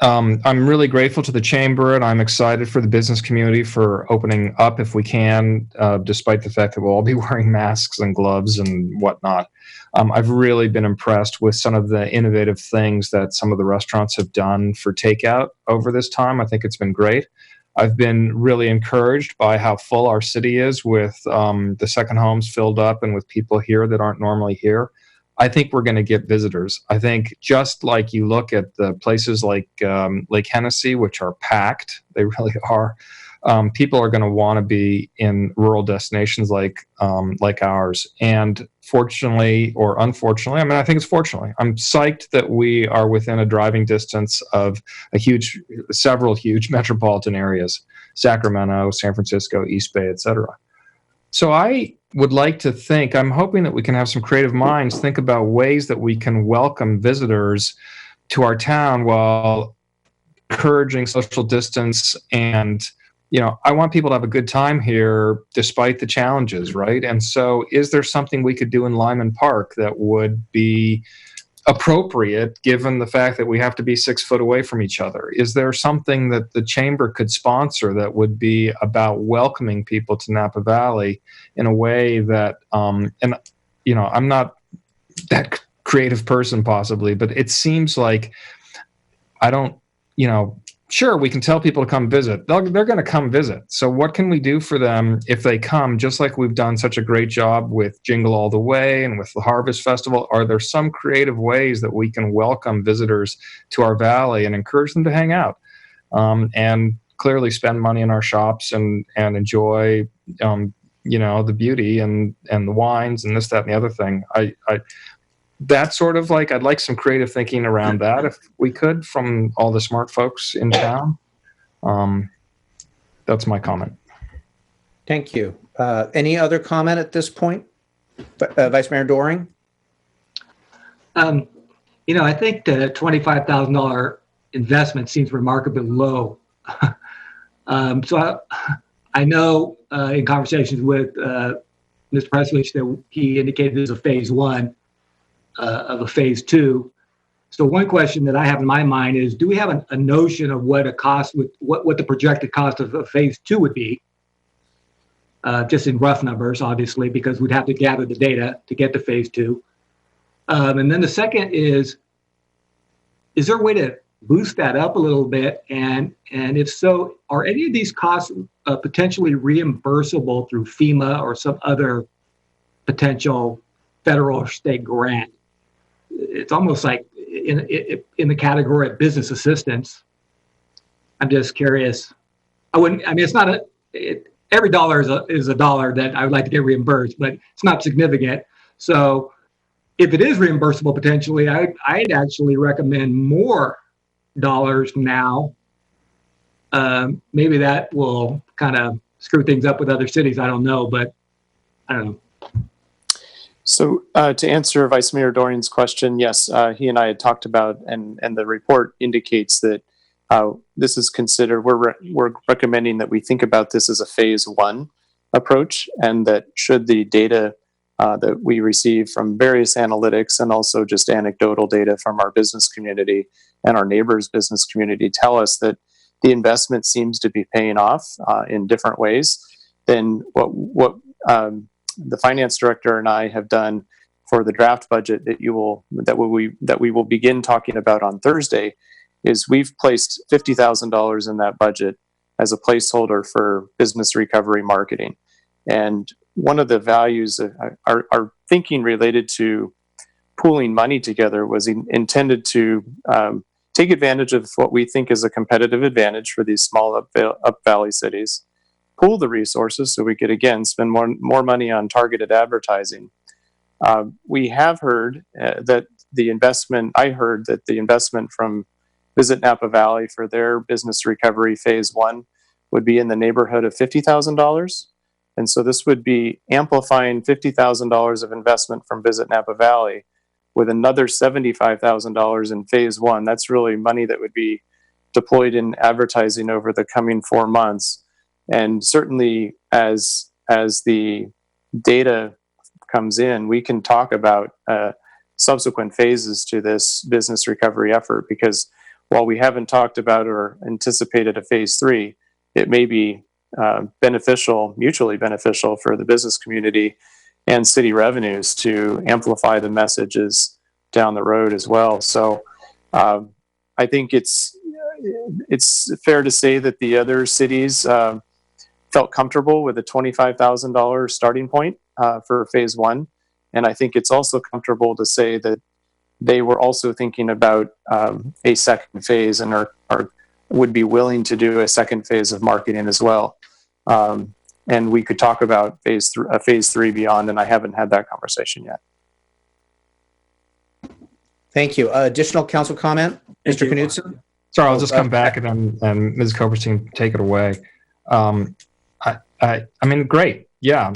I'm really grateful to the chamber, and I'm excited for the business community for opening up if we can, despite the fact that we'll all be wearing masks and gloves and whatnot. I've really been impressed with some of the innovative things that some of the restaurants have done for takeout over this time. I think it's been great. I've been really encouraged by how full our city is with the second homes filled up and with people here that aren't normally here. I think we're going to get visitors. I think just like you look at the places like Lake Hennessy, which are packed, they really are. People are going to want to be in rural destinations like ours. And fortunately or unfortunately, I think it's fortunately, I'm psyched that we are within a driving distance of several huge metropolitan areas, Sacramento, San Francisco, East Bay, etc. So I would like to think, I'm hoping that we can have some creative minds think about ways that we can welcome visitors to our town while encouraging social distance. And, I want people to have a good time here despite the challenges, right? And so is there something we could do in Lyman Park that would be appropriate given the fact that we have to be 6 foot away from each other? Is there something that the chamber could sponsor that would be about welcoming people to Napa Valley in a way that, I'm not that creative person possibly, but it seems like sure, we can tell people to come visit. They're going to come visit. So what can we do for them if they come, just like we've done such a great job with Jingle All the Way and with the Harvest Festival? Are there some creative ways that we can welcome visitors to our valley and encourage them to hang out? And clearly spend money in our shops and enjoy, the beauty and the wines and this, that, and the other thing. That sort of like, I'd like some creative thinking around that if we could from all the smart folks in town. That's my comment. Thank you. Any other comment at this point? Vice Mayor Doring? I think the $25,000 investment seems remarkably low. So I know in conversations with Mr. Presley that he indicated there's a phase one of a phase two. So one question that I have in my mind is, do we have a notion of what what the projected cost of a phase two would be? Just in rough numbers, obviously, because we'd have to gather the data to get to phase two. And then the second is there a way to boost that up a little bit? And if so, are any of these costs potentially reimbursable through FEMA or some other potential federal or state grant? It's almost like in the category of business assistance. I'm just curious. It's not every dollar is a dollar that I would like to get reimbursed, but it's not significant. So if it is reimbursable potentially, I'd actually recommend more dollars now. Maybe that will kind of screw things up with other cities. I don't know, but I don't know. So to answer Vice Mayor Dorian's question, yes, he and I had talked about, and the report indicates that this is considered, we're recommending that we think about this as a phase one approach, and that should the data that we receive from various analytics and also just anecdotal data from our business community and our neighbors' business community tell us that the investment seems to be paying off in different ways, then what the finance director and I have done for the draft budget that we will begin talking about on Thursday is we've placed $50,000 in that budget as a placeholder for business recovery marketing. And one of the values of our thinking related to pooling money together was intended to take advantage of what we think is a competitive advantage for these small up valley cities, pool the resources so we could, again, spend more money on targeted advertising. We have heard that I heard that the investment from Visit Napa Valley for their business recovery phase one would be in the neighborhood of $50,000. And so this would be amplifying $50,000 of investment from Visit Napa Valley with another $75,000 in phase one. That's really money that would be deployed in advertising over the coming 4 months. And certainly as the data comes in, we can talk about subsequent phases to this business recovery effort, because while we haven't talked about or anticipated a phase three, it may be mutually beneficial for the business community and city revenues to amplify the messages down the road as well. So I think it's fair to say that the other cities felt comfortable with a $25,000 starting point for phase one. And I think it's also comfortable to say that they were also thinking about a second phase and would be willing to do a second phase of marketing as well. And we could talk about phase three beyond, and I haven't had that conversation yet. Thank you. Additional council comment, Mr. Knudsen? Sorry, I'll just come back and Ms. Koberstein, take it away. I mean, great. Yeah,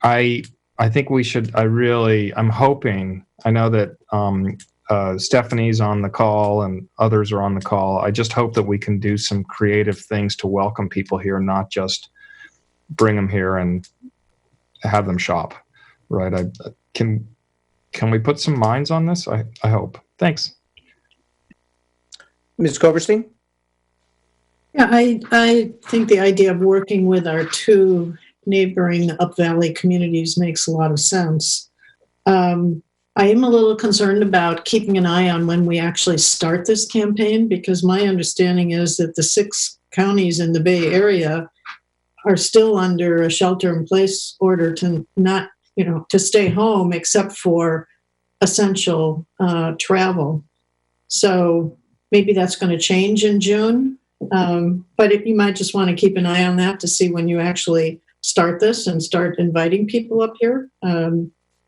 I think we should. I'm hoping. I know that Stephanie's on the call and others are on the call. I just hope that we can do some creative things to welcome people here, not just bring them here and have them shop. Right? Can we put some minds on this? I hope. Thanks. Ms. Koberstein? Yeah, I think the idea of working with our two neighboring Up Valley communities makes a lot of sense. I am a little concerned about keeping an eye on when we actually start this campaign, because my understanding is that the 6 counties in the Bay Area are still under a shelter-in-place order to not, to stay home except for essential travel. So maybe that's going to change in June. But if you might just want to keep an eye on that to see when you actually start this and start inviting people up here,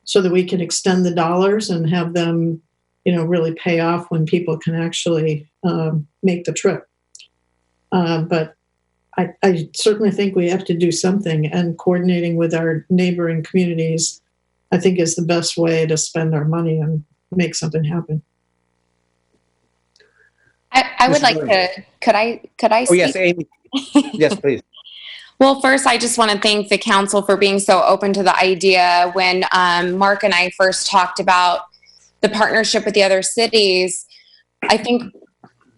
so that we can extend the dollars and have them, really pay off when people can actually make the trip. But I certainly think we have to do something, and coordinating with our neighboring communities, I think, is the best way to spend our money and make something happen. I would like to, could I Oh, speak? yes, Amy. Yes, please. Well, first, I just want to thank the council for being so open to the idea. When Mark and I first talked about the partnership with the other cities, I think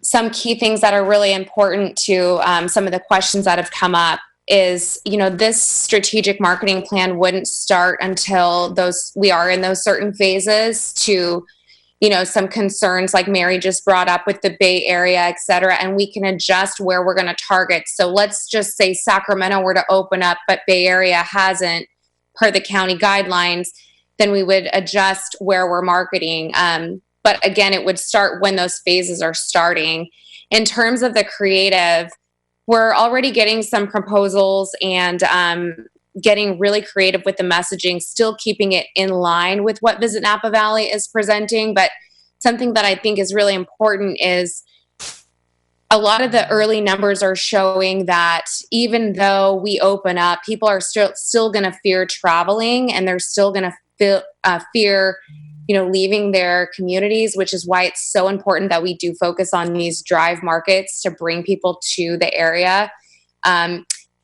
some key things that are really important to some of the questions that have come up is, this strategic marketing plan wouldn't start until we are in those certain phases to, some concerns like Mary just brought up with the Bay Area, et cetera, and we can adjust where we're going to target. So let's just say Sacramento were to open up, but Bay Area hasn't per the county guidelines, then we would adjust where we're marketing. But again, it would start when those phases are starting. In terms of the creative, we're already getting some proposals and getting really creative with the messaging, still keeping it in line with what Visit Napa Valley is presenting. But something that I think is really important is a lot of the early numbers are showing that even though we open up, people are still going to fear traveling, and they're still going to fear leaving their communities, which is why it's so important that we do focus on these drive markets to bring people to the area.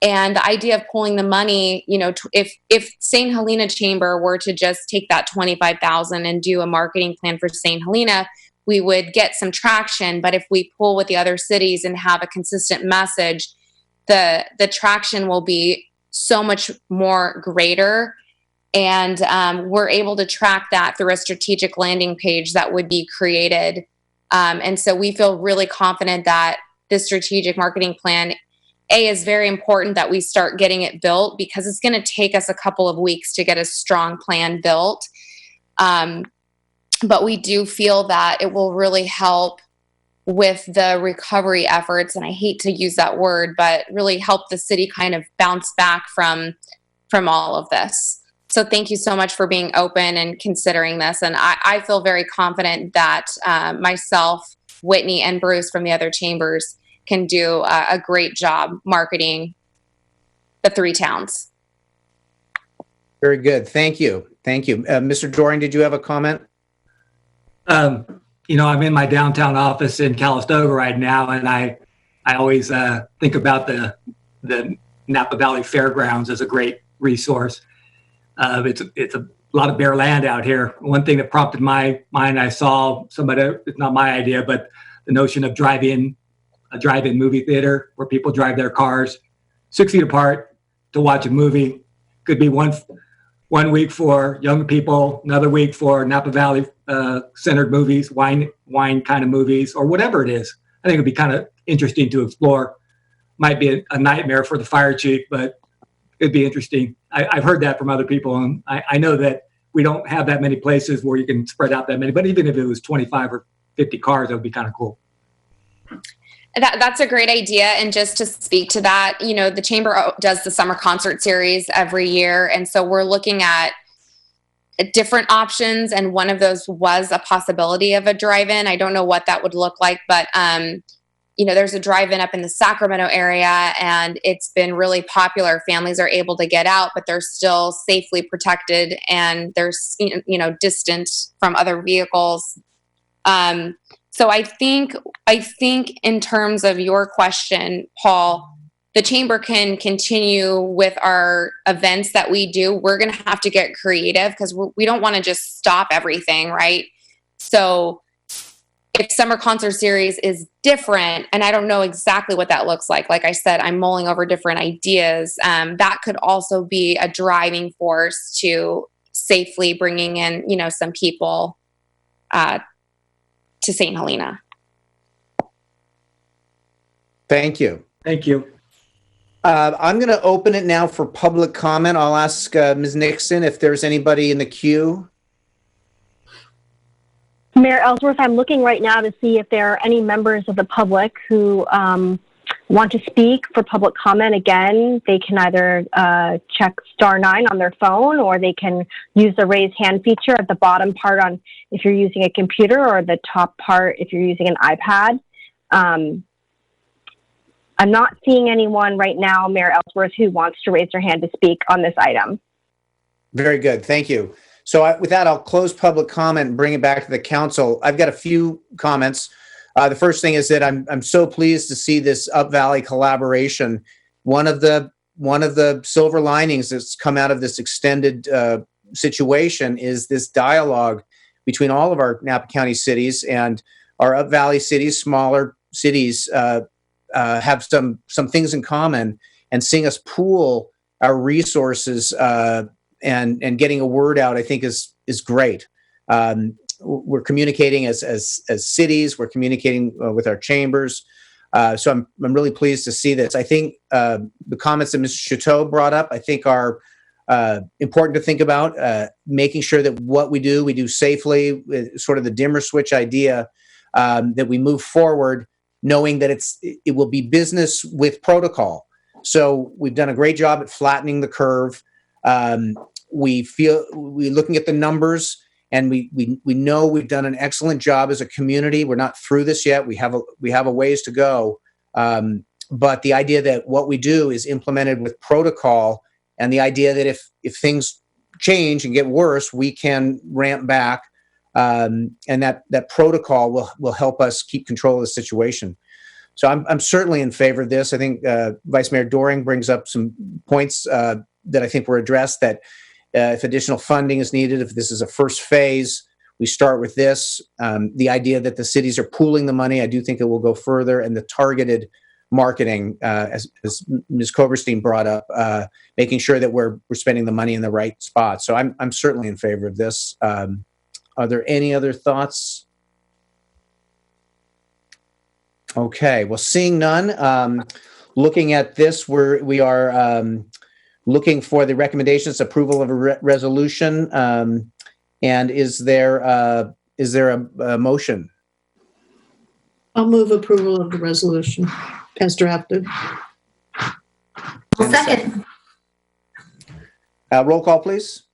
And the idea of pulling the money, if St. Helena Chamber were to just take that $25,000 and do a marketing plan for St. Helena, we would get some traction. But if we pull with the other cities and have a consistent message, the traction will be so much more greater. And we're able to track that through a strategic landing page that would be created. And so we feel really confident that this strategic marketing plan, is very important that we start getting it built, because it's going to take us a couple of weeks to get a strong plan built. But we do feel that it will really help with the recovery efforts. And I hate to use that word, but really help the city kind of bounce back from all of this. So thank you so much for being open and considering this. And I feel very confident that myself, Whitney, and Bruce from the other chambers can do a great job marketing the three towns. Very good. Thank you. Thank you. Mr. Doring, did you have a comment? I'm in my downtown office in Calistoga right now, and I always think about the Napa Valley Fairgrounds as a great resource. It's a lot of bare land out here. One thing that prompted my mind, I saw somebody, it's not my idea, but the notion of a drive-in movie theater where people drive their cars 6 feet apart to watch a movie. Could be one week for young people, another week for Napa Valley centered movies, wine kind of movies, or whatever it is. I think it'd be kind of interesting to explore. Might be a nightmare for the fire chief, but it'd be interesting. I've heard that from other people, and I know that we don't have that many places where you can spread out that many, but even if it was 25 or 50 cars, that would be kind of cool. That's a great idea. And just to speak to that, the Chamber does the summer concert series every year. And so we're looking at different options. And one of those was a possibility of a drive-in. I don't know what that would look like, but, there's a drive-in up in the Sacramento area, and it's been really popular. Families are able to get out, but they're still safely protected, and they're, distant from other vehicles. So I think in terms of your question, Paul, the Chamber can continue with our events that we do. We're going to have to get creative because we don't want to just stop everything, right? So if Summer Concert Series is different, and I don't know exactly what that looks like I said, I'm mulling over different ideas. That could also be a driving force to safely bringing in, some people to St. Helena. Thank you. Thank you. I'm going to open it now for public comment. I'll ask Ms. Nixon if there's anybody in the queue. Mayor Ellsworth, I'm looking right now to see if there are any members of the public who want to speak for public comment, again, they can either check *9 on their phone, or they can use the raise hand feature at the bottom part on if you're using a computer, or the top part if you're using an iPad. I'm not seeing anyone right now, Mayor Ellsworth, who wants to raise their hand to speak on this item. Very good. Thank you. So with that, I'll close public comment and bring it back to the council. I've got a few comments. The first thing is that I'm so pleased to see this Up Valley collaboration. One of the silver linings that's come out of this extended situation is this dialogue between all of our Napa County cities, and our Up Valley cities, smaller cities, have some things in common, and seeing us pool our resources and getting a word out, I think is great. We're communicating as cities. We're communicating with our chambers. So I'm really pleased to see this. I think the comments that Mr. Chateau brought up, I think are important to think about. Making sure that what we do safely. Sort of the dimmer switch idea, that we move forward, knowing that it will be business with protocol. So we've done a great job at flattening the curve. We're looking at the numbers, and we know we've done an excellent job as a community. We're not through this yet. We have a ways to go. But the idea that what we do is implemented with protocol, and the idea that if things change and get worse, we can ramp back, and that protocol will help us keep control of the situation. So I'm certainly in favor of this. I think Vice Mayor Doring brings up some points that I think were addressed, that if additional funding is needed, if this is a first phase, we start with this. The idea that the cities are pooling the money, I do think it will go further, and the targeted marketing, as Ms. Koberstein brought up, making sure that we're spending the money in the right spot. So I'm certainly in favor of this. Are there any other thoughts? Okay, well, seeing none, looking at this, we are looking for the recommendations, approval of a resolution, and is there a motion? I'll move approval of the resolution as drafted. I'll second. Roll call, please.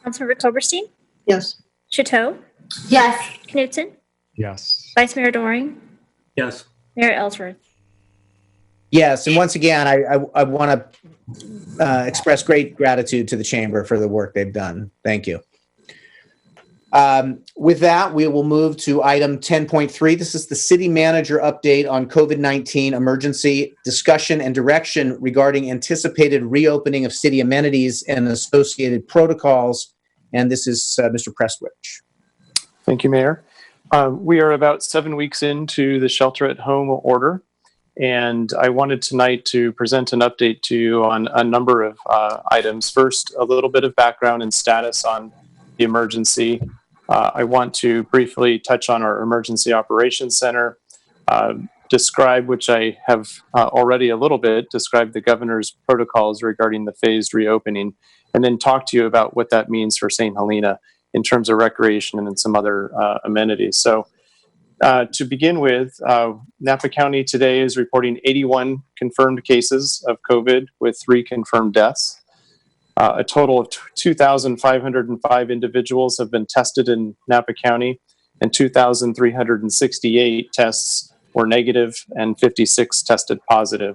Councilmember Koberstein? Yes. Chateau? Yes. Knutson? Yes. Vice Mayor Doring? Yes. Mayor Ellsworth? Yes, and once again, I want to express great gratitude to the Chamber for the work they've done. Thank you. With that, we will move to item 10.3. This is the City Manager update on COVID-19 emergency discussion and direction regarding anticipated reopening of city amenities and associated protocols. And this is Mr. Prestwich. Thank you, Mayor. We are about 7 weeks into the shelter-at-home order, and I wanted tonight to present an update to you on a number of items. First, a little bit of background and status on the emergency. I want to briefly touch on our Emergency Operations Center, describe, which I have already a little bit, describe the governor's protocols regarding the phased reopening, and then talk to you about what that means for St. Helena in terms of recreation and some other amenities. So to begin with, Napa County today is reporting 81 confirmed cases of COVID with 3 confirmed deaths. A total of 2,505 individuals have been tested in Napa County, and 2,368 tests were negative, and 56 tested positive,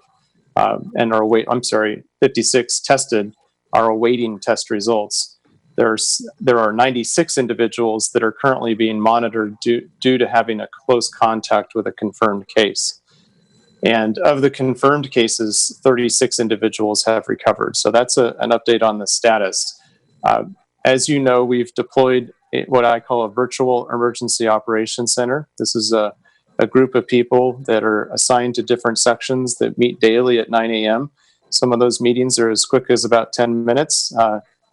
56 tested are awaiting test results. There are 96 individuals that are currently being monitored due to having a close contact with a confirmed case. And of the confirmed cases, 36 individuals have recovered. So that's an update on the status. As you know, we've deployed what I call a virtual emergency operations center. This is a group of people that are assigned to different sections that meet daily at 9 a.m. Some of those meetings are as quick as about 10 minutes.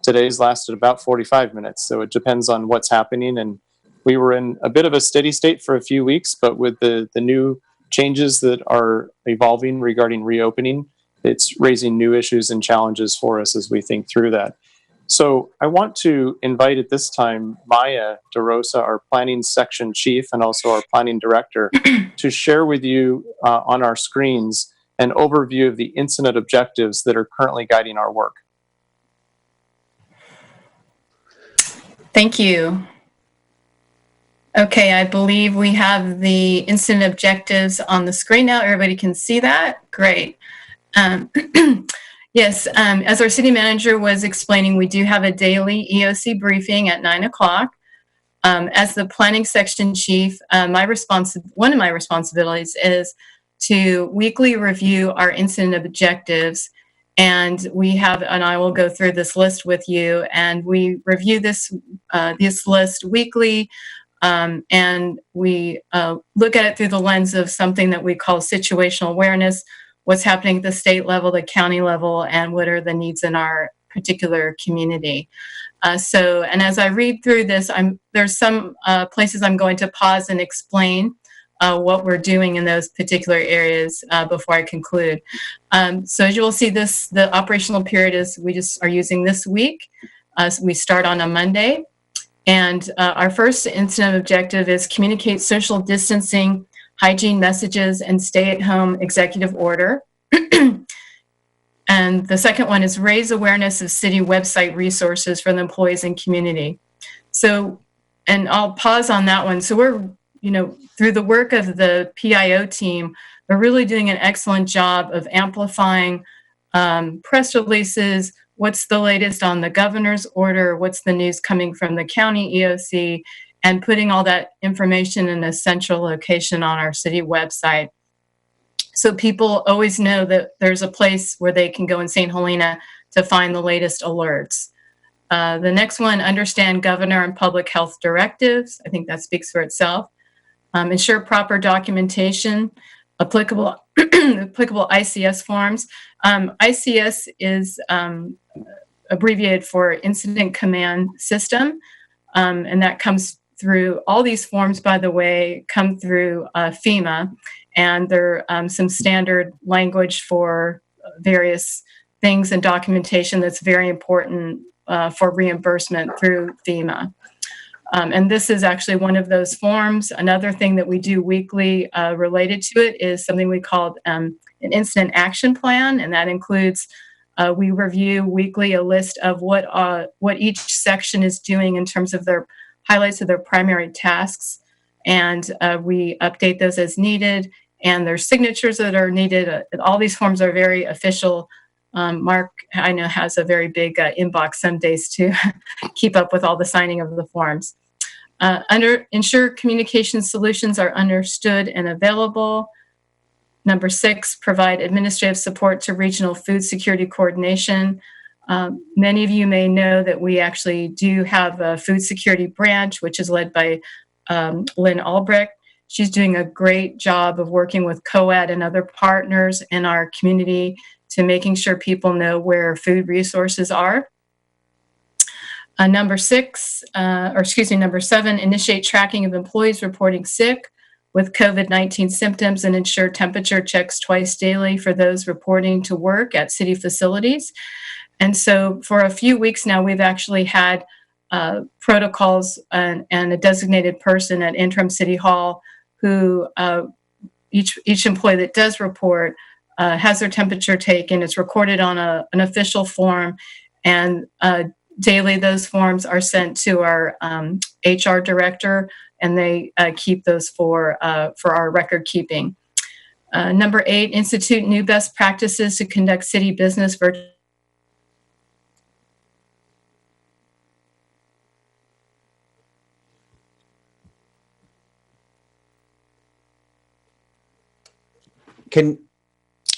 Today's lasted about 45 minutes. So it depends on what's happening. And we were in a bit of a steady state for a few weeks, but with the new changes that are evolving regarding reopening, it's raising new issues and challenges for us as we think through that. So I want to invite at this time Maya DeRosa, our planning section chief and also our planning director, to share with you on our screens an overview of the incident objectives that are currently guiding our work. Thank you. Okay, I believe we have the incident objectives on the screen now. Everybody can see that? Great. Yes, as our city manager was explaining, we do have a daily EOC briefing at 9 o'clock. As the planning section chief, one of my responsibilities is to weekly review our incident objectives. And I will go through this list with you, and we review this list weekly. And we look at it through the lens of something that we call situational awareness, what's happening at the state level, the county level, and what are the needs in our particular community. And as I read through this, there's some places I'm going to pause and explain what we're doing in those particular areas before I conclude. So as you will see, the operational period is we just are using this week. So we start on a Monday. And our first incident objective is communicate social distancing, hygiene messages, and stay-at-home executive order. And the second one is raise awareness of city website resources for the employees and community. So, and I'll pause on that one. So we're, through the work of the PIO team, we're really doing an excellent job of amplifying press releases, what's the latest on the governor's order, what's the news coming from the county EOC, and putting all that information in a central location on our city website. So people always know that there's a place where they can go in St. Helena to find the latest alerts. The next one, understand governor and public health directives. I think that speaks for itself. Ensure proper documentation, applicable ICS forms. ICS is abbreviated for Incident Command System, and that comes through, all these forms, by the way, come through FEMA, and there are some standard language for various things and documentation that's very important for reimbursement through FEMA. And this is actually one of those forms. Another thing that we do weekly related to it is something we call an incident action plan, and that includes we review weekly a list of what each section is doing in terms of their highlights of their primary tasks, and we update those as needed, and there's signatures that are needed. All these forms are very official. Mark, I know, has a very big inbox some days to keep up with all the signing of the forms. Ensure communication solutions are understood and available. Number 6, provide administrative support to regional food security coordination. Many of you may know that we actually do have a food security branch, which is led by Lynn Albrecht. She's doing a great job of working with COAD and other partners in our community to making sure people know where food resources are. Number 7, initiate tracking of employees reporting sick with COVID-19 symptoms and ensure temperature checks twice daily for those reporting to work at city facilities. And so for a few weeks now, we've actually had protocols and a designated person at Interim City Hall who each employee that does report has their temperature taken. It's recorded on an official form, and daily those forms are sent to our HR director, and they keep those for our record keeping. Number 8, institute new best practices to conduct city business virtually.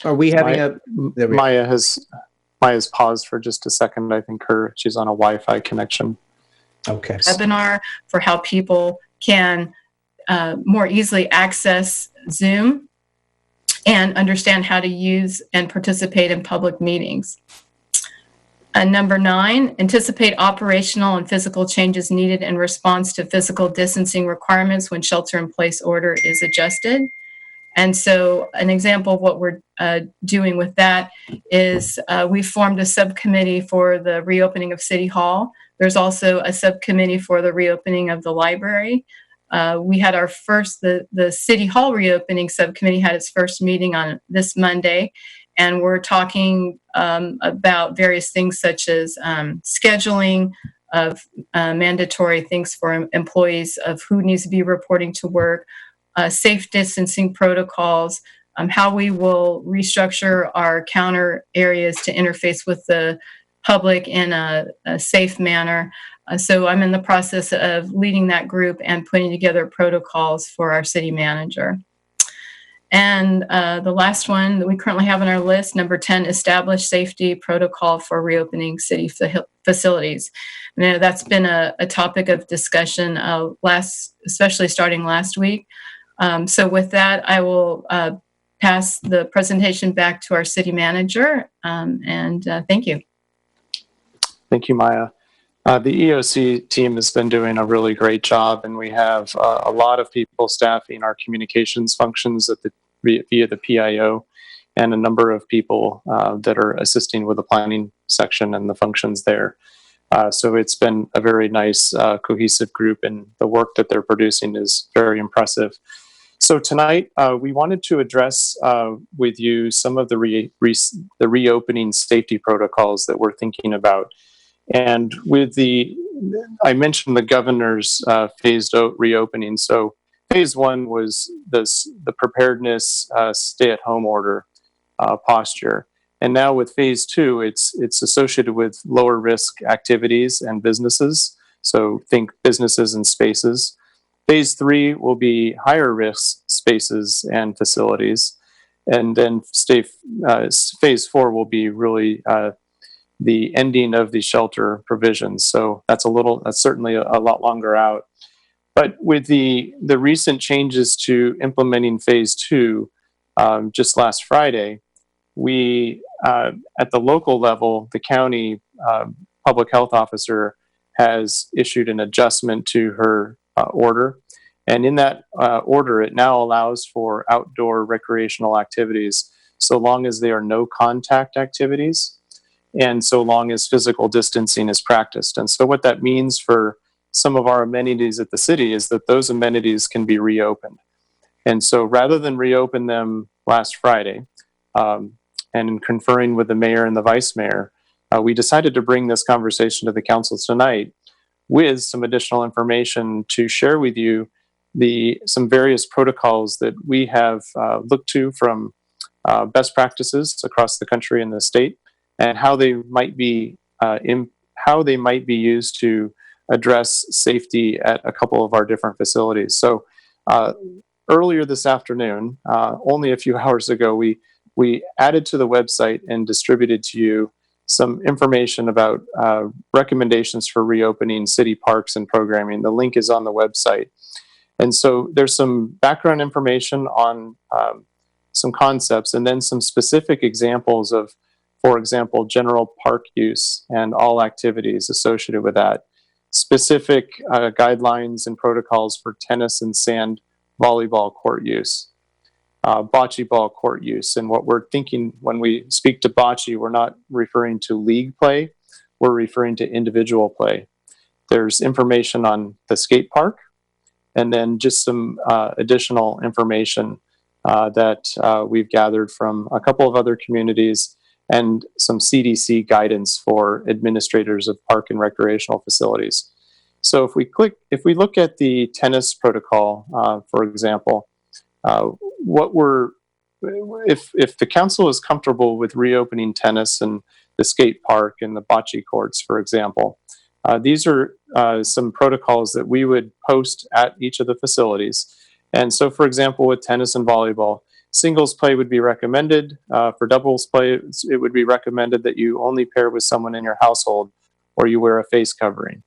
Are we having Maya has paused for just a second. I think she's on a Wi-Fi connection. Okay. Webinar for how people can more easily access Zoom and understand how to use and participate in public meetings. Number 9, anticipate operational and physical changes needed in response to physical distancing requirements when shelter-in-place order is adjusted. And so an example of what we're doing with that is we formed a subcommittee for the reopening of City Hall. There's also a subcommittee for the reopening of the library. We had our first, the City Hall reopening subcommittee had its first meeting on this Monday, and we're talking about various things such as scheduling of mandatory things for employees of who needs to be reporting to work, safe distancing protocols, how we will restructure our counter areas to interface with the public in a safe manner. So I'm in the process of leading that group and putting together protocols for our city manager. And the last one that we currently have on our list, number 10, establish safety protocol for reopening city facilities. Now, that's been a topic of discussion especially starting last week. So with that, I will pass the presentation back to our city manager. Thank you. Thank you, Maya. The EOC team has been doing a really great job, and we have a lot of people staffing our communications functions via the PIO, and a number of people that are assisting with the planning section and the functions there. So it's been a very nice cohesive group, and the work that they're producing is very impressive. So tonight, we wanted to address with you some of the reopening safety protocols that we're thinking about. And I mentioned the governor's phased reopening. So phase one was the preparedness stay-at-home order posture. And now with phase two, it's associated with lower risk activities and businesses. So think businesses and spaces. Phase three will be higher risk spaces and facilities. And then phase four will be really the ending of the shelter provisions. So that's certainly a lot longer out. But with the recent changes to implementing phase two just last Friday, we, at the local level, the county public health officer has issued an adjustment to her order. And in that order, it now allows for outdoor recreational activities so long as they are no contact activities and so long as physical distancing is practiced. And so what that means for some of our amenities at the city is that those amenities can be reopened. And so rather than reopen them last Friday, and in conferring with the mayor and the vice mayor, we decided to bring this conversation to the council tonight with some additional information to share with you some various protocols that we have looked to from best practices across the country and the state, and how they might be used to address safety at a couple of our different facilities. So earlier this afternoon, only a few hours ago, we added to the website and distributed to you some information about recommendations for reopening city parks and programming. The link is on the website. And so there's some background information on some concepts, and then some specific examples of, for example, general park use and all activities associated with that. Specific guidelines and protocols for tennis and sand volleyball court use, bocce ball court use. And what we're thinking when we speak to bocce, we're not referring to league play, we're referring to individual play. There's information on the skate park, and then just some additional information that we've gathered from a couple of other communities, and some CDC guidance for administrators of park and recreational facilities. So if we look at the tennis protocol, for example, if the council is comfortable with reopening tennis and the skate park and the bocce courts, for example, these are some protocols that we would post at each of the facilities. And so, for example, with tennis and volleyball, singles play would be recommended. For doubles play, it would be recommended that you only pair with someone in your household, or you wear a face covering.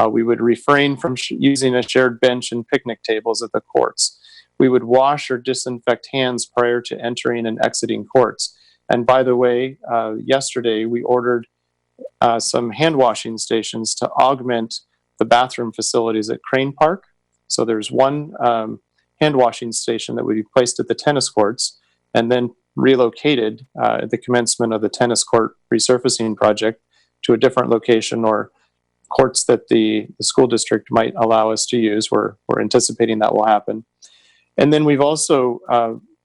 We would refrain from using a shared bench and picnic tables at the courts. We would wash or disinfect hands prior to entering and exiting courts. And by the way, yesterday we ordered some hand washing stations to augment the bathroom facilities at Crane Park. So there's one hand washing station that would be placed at the tennis courts and then relocated at the commencement of the tennis court resurfacing project to a different location, or courts that the school district might allow us to use. We're anticipating that will happen. And then we've also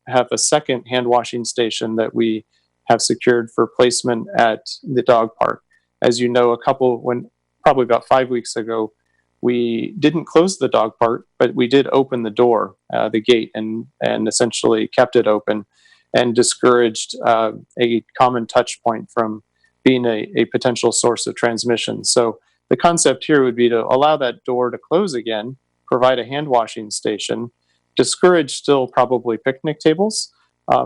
have a second hand washing station that we have secured for placement at the dog park. As you know, probably about 5 weeks ago, we didn't close the dog park, but we did open the door, the gate, and essentially kept it open and discouraged a common touch point from being a potential source of transmission. So the concept here would be to allow that door to close again, provide a hand washing station, discourage still probably picnic tables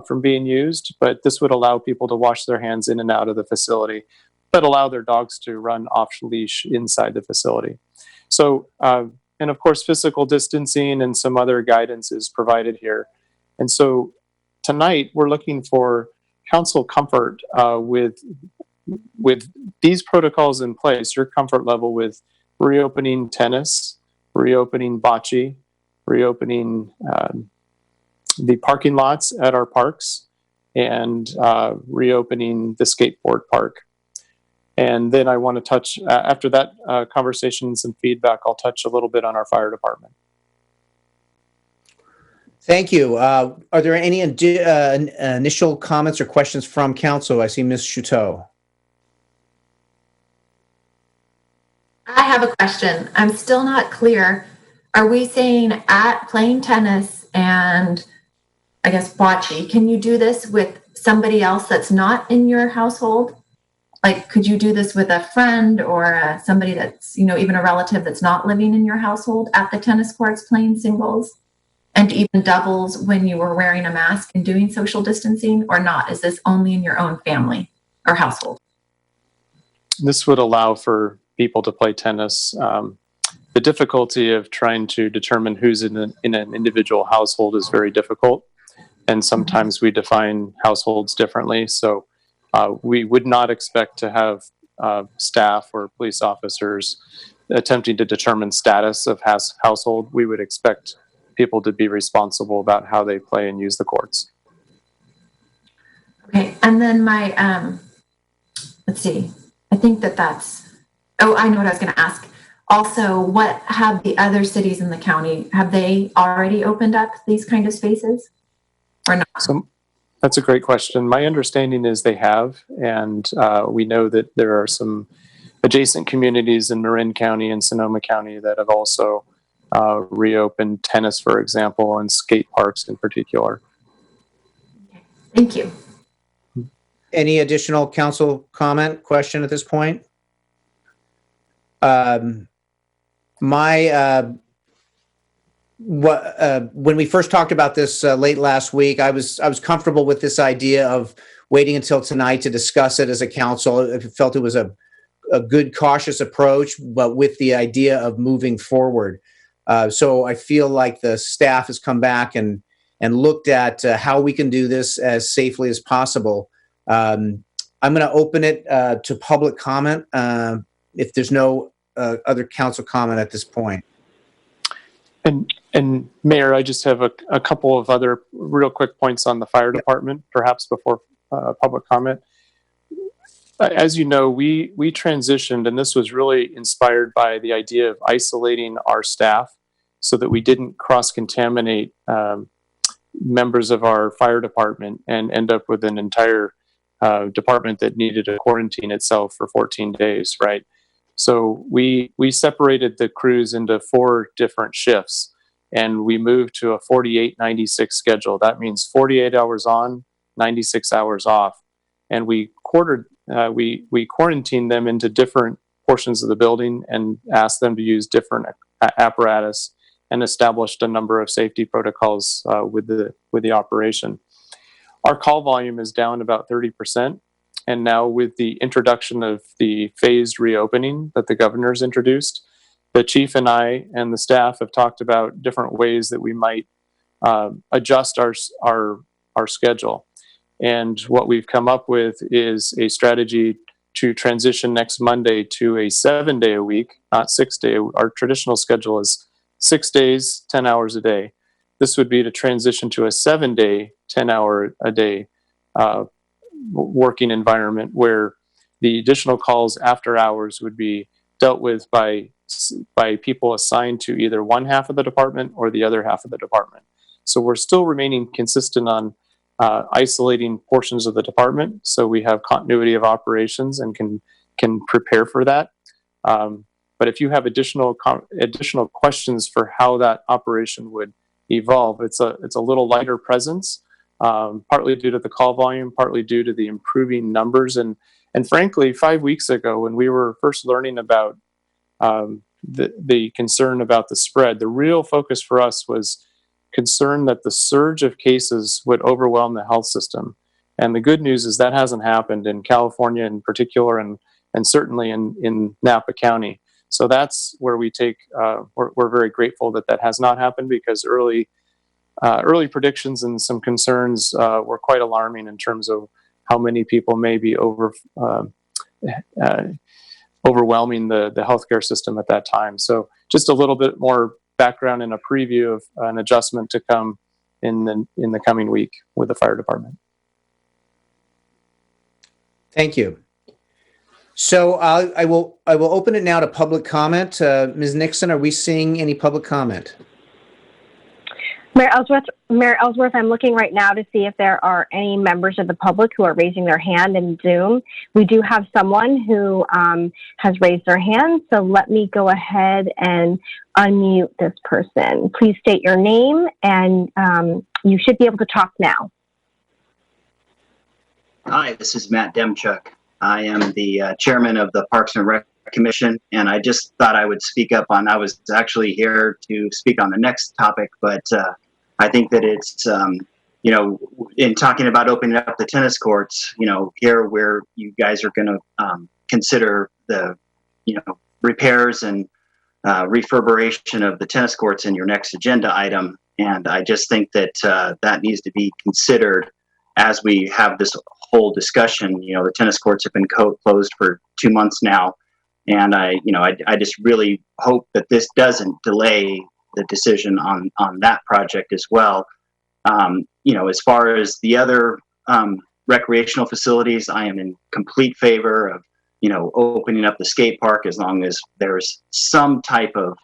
from being used, but this would allow people to wash their hands in and out of the facility, but allow their dogs to run off leash inside the facility. So, and of course, physical distancing and some other guidance is provided here. And so tonight we're looking for council comfort with these protocols in place, your comfort level with reopening tennis, reopening bocce, reopening the parking lots at our parks, and reopening the skateboard park. And then I want to touch, after that conversation and some feedback, I'll touch a little bit on our fire department. Thank you. Are there any initial comments or questions from council? I see Ms. Chouteau. I have a question. I'm still not clear. Are we saying at playing tennis and I guess bocce, can you do this with somebody else that's not in your household? Like, could you do this with a friend or somebody that's, even a relative that's not living in your household at the tennis courts playing singles and even doubles when you were wearing a mask and doing social distancing, or not? Is this only in your own family or household? This would allow for people to play tennis. The difficulty of trying to determine who's in an individual household is very difficult. And sometimes we define households differently. So we would not expect to have staff or police officers attempting to determine status of household. We would expect people to be responsible about how they play and use the courts. Okay, and then my, let's see, I think that's, I know what I was going to ask. Also, what have the other cities in the county, have they already opened up these kind of spaces or not? So that's a great question. My understanding is they have, and we know that there are some adjacent communities in Marin County and Sonoma County that have also reopened tennis, for example, and skate parks in particular. Thank you. Any additional council comment, question at this point? When we first talked about this late last week, I was comfortable with this idea of waiting until tonight to discuss it as a council. I felt it was a good, cautious approach, but with the idea of moving forward. So I feel like the staff has come back and looked at how we can do this as safely as possible. I'm going to open it to public comment if there's no other council comment at this point. And Mayor, I just have a couple of other real quick points on the fire department, perhaps before public comment. As you know, we transitioned, and this was really inspired by the idea of isolating our staff so that we didn't cross-contaminate members of our fire department and end up with an entire department that needed to quarantine itself for 14 days, right? So we separated the crews into 4 different shifts, and we moved to a 48-96 schedule. That means 48 hours on, 96 hours off. And we quarantined them into different portions of the building and asked them to use different apparatus and established a number of safety protocols with the operation. Our call volume is down about 30%. And now with the introduction of the phased reopening that the governor's introduced, the chief and I and the staff have talked about different ways that we might adjust our schedule. And what we've come up with is a strategy to transition next Monday to a 7-day a week, not 6-day. Our traditional schedule is 6 days, 10 hours a day. This would be to transition to a 7-day, 10-hour a day working environment where the additional calls after hours would be dealt with by people assigned to either one half of the department or the other half of the department. So we're still remaining consistent on isolating portions of the department, so we have continuity of operations and can prepare for that. But if you have additional questions for how that operation would evolve, it's a little lighter presence, partly due to the call volume, partly due to the improving numbers, and frankly, 5 weeks ago when we were first learning about the concern about the spread, the real focus for us was concern that the surge of cases would overwhelm the health system. And the good news is that hasn't happened in California in particular, and certainly in Napa County. So that's where we take, we're very grateful that that has not happened, because early predictions and some concerns were quite alarming in terms of how many people may be overwhelming the healthcare system at that time. So just a little bit more background and a preview of an adjustment to come in the coming week with the fire department. Thank you. So I will open it now to public comment. Ms. Nixon, are we seeing any public comment? Mayor Ellsworth, I'm looking right now to see if there are any members of the public who are raising their hand in Zoom. We do have someone who has raised their hand, so let me go ahead and unmute this person. Please state your name, and you should be able to talk now. Hi, this is Matt Demchuk. I am the chairman of the Parks and Rec Commission, and I just thought I would speak up on, I was actually here to speak on the next topic, but I think that it's, you know, in talking about opening up the tennis courts, you know, here where you guys are going to consider the, you know, repairs and refurbishment of the tennis courts in your next agenda item. And I just think that that needs to be considered as we have this whole discussion. You know, the tennis courts have been closed for 2 months now. And I just really hope that this doesn't delay the decision on that project as well. You know, as far as the other recreational facilities, I am in complete favor of, you know, opening up the skate park as long as there's some type of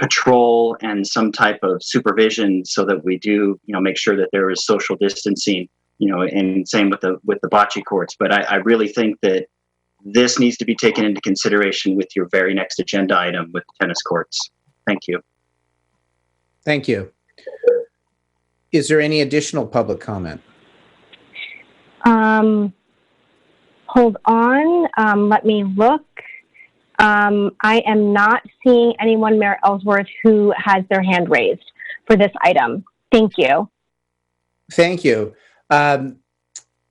patrol and some type of supervision, so that we do, you know, make sure that there is social distancing, you know, and same with the bocce courts. But I really think that this needs to be taken into consideration with your very next agenda item with tennis courts. Thank you. Thank you. Is there any additional public comment? Hold on. Let me look. I am not seeing anyone, Mayor Ellsworth, who has their hand raised for this item. Thank you. Thank you. Mr.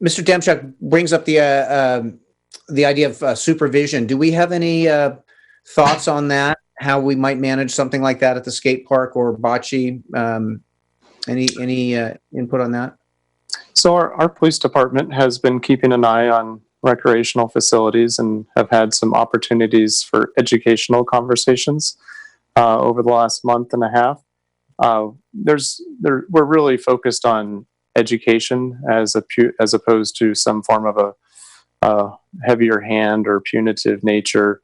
Demchuk brings up the idea of supervision. Do we have any thoughts on that? How we might manage something like that at the skate park or bocce? Any input on that? So our police department has been keeping an eye on recreational facilities and have had some opportunities for educational conversations over the last month and a half. We're really focused on education as opposed to some form of a heavier hand or punitive nature.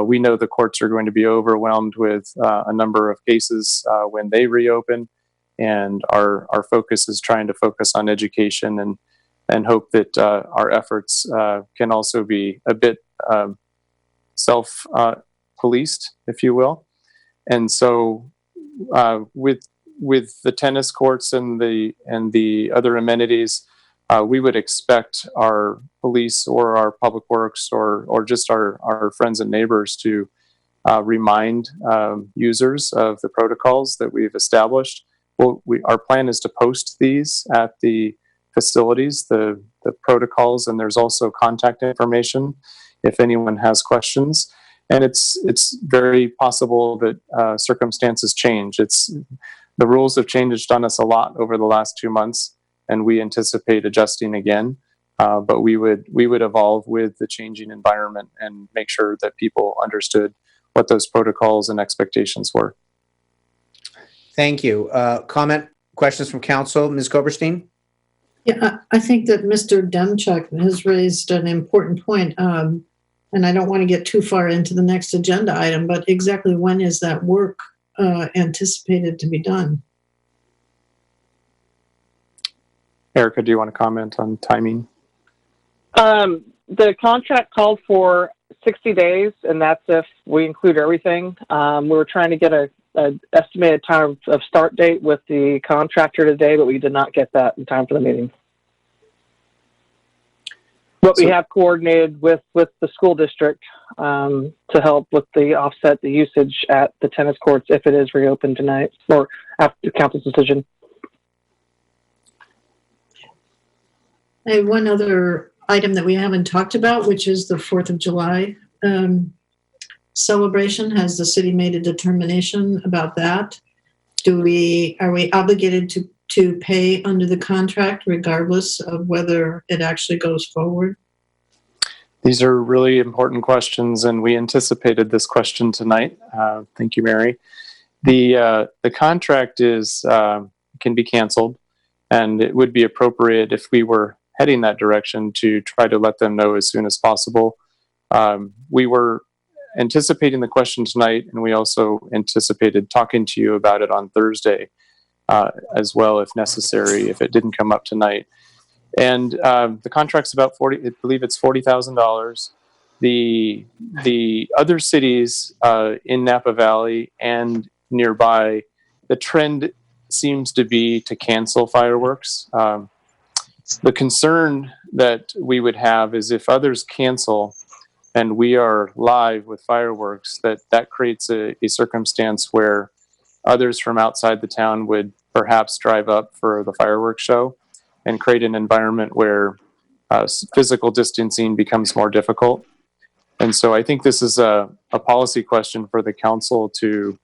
We know the courts are going to be overwhelmed with a number of cases when they reopen, and our focus is trying to focus on education and hope that our efforts can also be a bit self-policed, if you will. And so with the tennis courts and the other amenities, we would expect our police or our public works or just our friends and neighbors to remind users of the protocols that we've established. Well, our plan is to post these at the facilities, the protocols, and there's also contact information if anyone has questions. And it's very possible that circumstances change. The rules have changed on us a lot over the last 2 months, and we anticipate adjusting again. But we would evolve with the changing environment and make sure that people understood what those protocols and expectations were. Thank you. Comment, questions from council, Ms. Koberstein? Yeah, I think that Mr. Demchuk has raised an important point. and I don't want to get too far into the next agenda item, but exactly when is that work anticipated to be done? Erica, do you want to comment on timing? The contract called for 60 days, and that's if we include everything. We were trying to get an estimated time of start date with the contractor today, but we did not get that in time for the meeting. But we have coordinated with the school district to help with the offset the usage at the tennis courts if it is reopened tonight or after the council's decision. I have one other item that we haven't talked about, which is the 4th of July celebration. Has the city made a determination about that? Are we obligated to pay under the contract regardless of whether it actually goes forward? These are really important questions, and we anticipated this question tonight. Thank you, Mary. The contract can be canceled, and it would be appropriate if we were heading that direction to try to let them know as soon as possible. We were anticipating the question tonight, and we also anticipated talking to you about it on Thursday as well, if necessary, if it didn't come up tonight. And the contract's about I believe it's $40,000. The other cities in Napa Valley and nearby, the trend seems to be to cancel fireworks. The concern that we would have is if others cancel and we are live with fireworks, that creates a circumstance where others from outside the town would perhaps drive up for the fireworks show and create an environment where physical distancing becomes more difficult. And so I think this is a policy question for the council to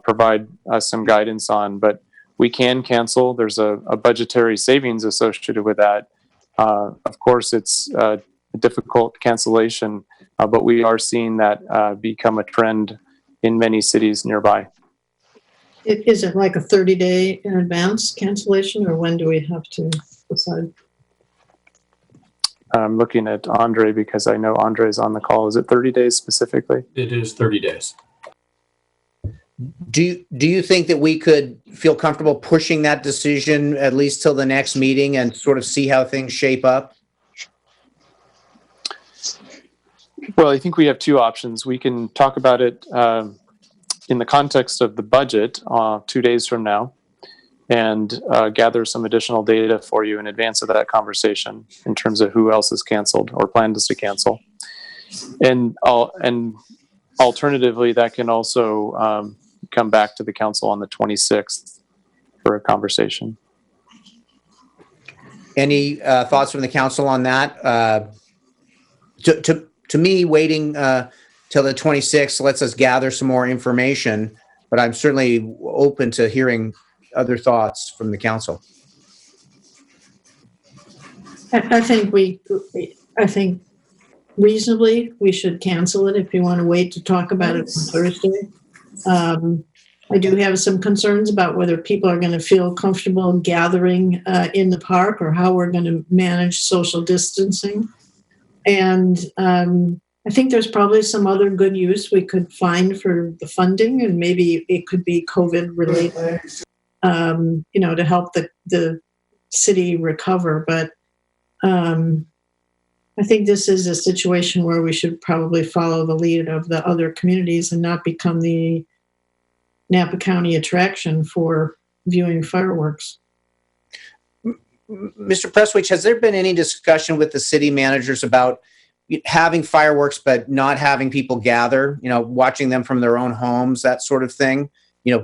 provide us some guidance on, but we can cancel. There's a budgetary savings associated with that. Of course, it's a difficult cancellation, but we are seeing that become a trend in many cities nearby. Is it like a 30-day in advance cancellation, or when do we have to decide? I'm looking at Andre because I know Andre is on the call. Is it 30 days specifically? It is 30 days. Do you think that we could feel comfortable pushing that decision at least till the next meeting and sort of see how things shape up? Well, I think we have two options. We can talk about it in the context of the budget 2 days from now and gather some additional data for you in advance of that conversation in terms of who else is canceled or plans to cancel. And alternatively, that can also come back to the council on the 26th for a conversation. Any thoughts from the council on that? To me, waiting till the 26th lets us gather some more information, but I'm certainly open to hearing other thoughts from the council. I think reasonably we should cancel it if you want to wait to talk about it on Thursday. I do have some concerns about whether people are going to feel comfortable gathering in the park or how we're going to manage social distancing. And I think there's probably some other good use we could find for the funding, and maybe it could be COVID related, to help the city recover. But I think this is a situation where we should probably follow the lead of the other communities and not become the Napa County attraction for viewing fireworks. Mr. Presswich, has there been any discussion with the city managers about having fireworks but not having people gather, watching them from their own homes, that sort of thing,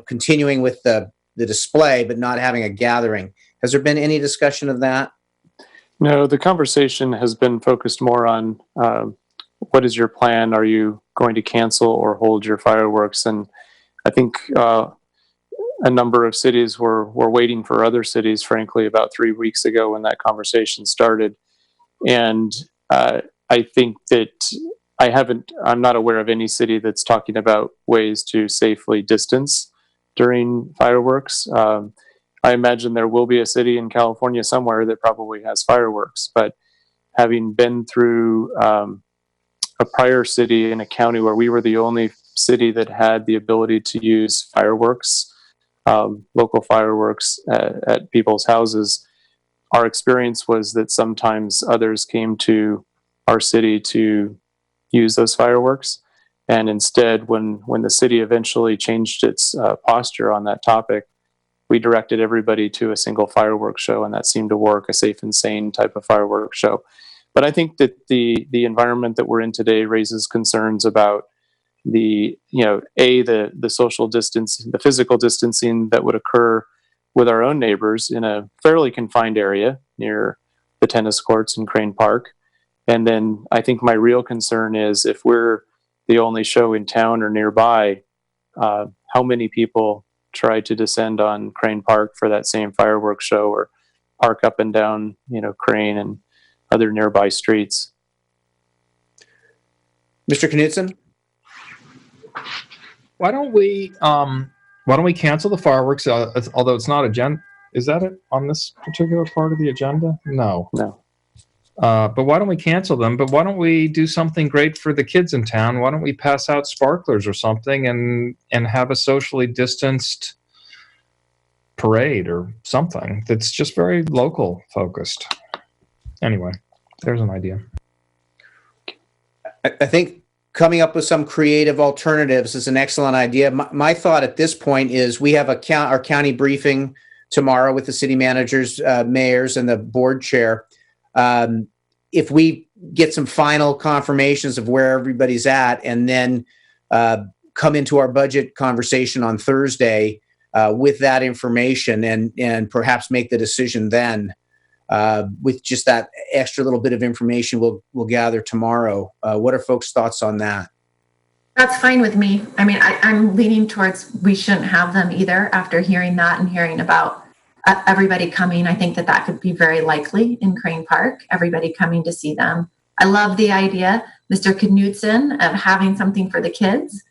continuing with the display but not having a gathering? Has there been any discussion of that? No, the conversation has been focused more on what is your plan? Are you going to cancel or hold your fireworks? And I think a number of cities were waiting for other cities, frankly, about 3 weeks ago when that conversation started. And I think that I'm not aware of any city that's talking about ways to safely distance during fireworks. I imagine there will be a city in California somewhere that probably has fireworks, but having been through a prior city in a county where we were the only city that had the ability to use fireworks, local fireworks at people's houses. Our experience was that sometimes others came to our city to use those fireworks. And instead, when the city eventually changed its posture on that topic, we directed everybody to a single fireworks show, and that seemed to work, a safe and sane type of fireworks show. But I think that the environment that we're in today raises concerns about the social distance, the physical distancing that would occur with our own neighbors in a fairly confined area near the tennis courts in Crane Park. And then I think my real concern is if we're the only show in town or nearby, how many people try to descend on Crane Park for that same fireworks show or park up and down, Crane and other nearby streets. Mr. Knudsen? Why don't we cancel the fireworks? Although it's not agenda, is that it on this particular part of the agenda? No. But why don't we cancel them? But why don't we do something great for the kids in town? Why don't we pass out sparklers or something and have a socially distanced parade or something that's just very local focused? Anyway, there's an idea. I think coming up with some creative alternatives is an excellent idea. My thought at this point is we have our county briefing tomorrow with the city managers, mayors, and the board chair. If we get some final confirmations of where everybody's at and then come into our budget conversation on Thursday with that information and perhaps make the decision then with just that extra little bit of information we'll gather tomorrow. What are folks' thoughts on that? That's fine with me. I mean, I'm leaning towards we shouldn't have them either after hearing that and hearing about everybody coming. I think that could be very likely in Crane Park, everybody coming to see them. I love the idea, Mr. Knudsen, of having something for the kids.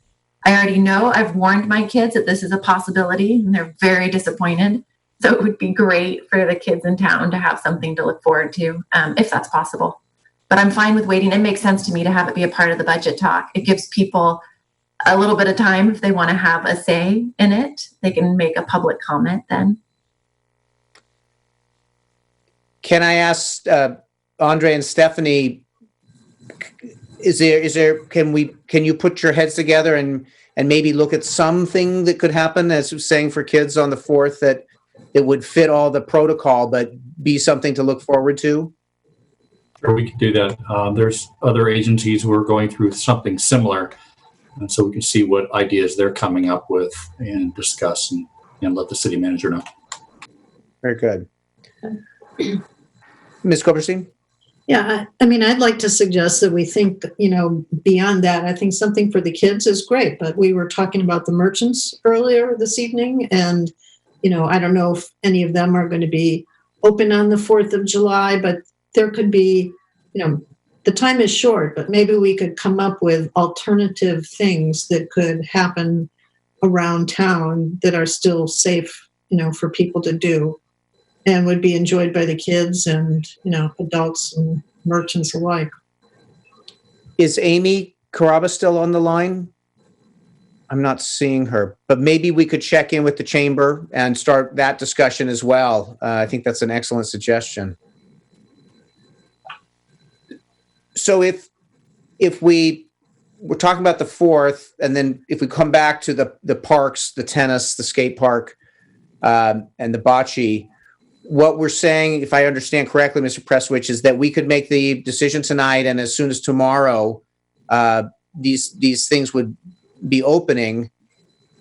I already know I've warned my kids that this is a possibility and they're very disappointed. So it would be great for the kids in town to have something to look forward to, if that's possible. But I'm fine with waiting. It makes sense to me to have it be a part of the budget talk. It gives people a little bit of time if they want to have a say in it. They can make a public comment then. Can I ask Andre and Stephanie, can you put your heads together and maybe look at something that could happen, as I was saying, for kids on the 4th that would fit all the protocol, but be something to look forward to? Sure, we can do that. There's other agencies who are going through something similar, and so we can see what ideas they're coming up with and discuss and let the city manager know. Very good. Ms. Koberstein? Yeah, I mean, I'd like to suggest that we think, beyond that. I think something for the kids is great, but we were talking about the merchants earlier this evening, and, I don't know if any of them are going to be open on the 4th of July, but there could be, the time is short, but maybe we could come up with alternative things that could happen around town that are still safe, for people to do and would be enjoyed by the kids and, adults and merchants alike. Is Amy Caraba still on the line? I'm not seeing her, but maybe we could check in with the chamber and start that discussion as well. I think that's an excellent suggestion. So if we're talking about the 4th, and then if we come back to the parks, the tennis, the skate park, and the bocce, what we're saying, if I understand correctly, Mr. Presswich, is that we could make the decision tonight, and as soon as tomorrow, these things would be opening.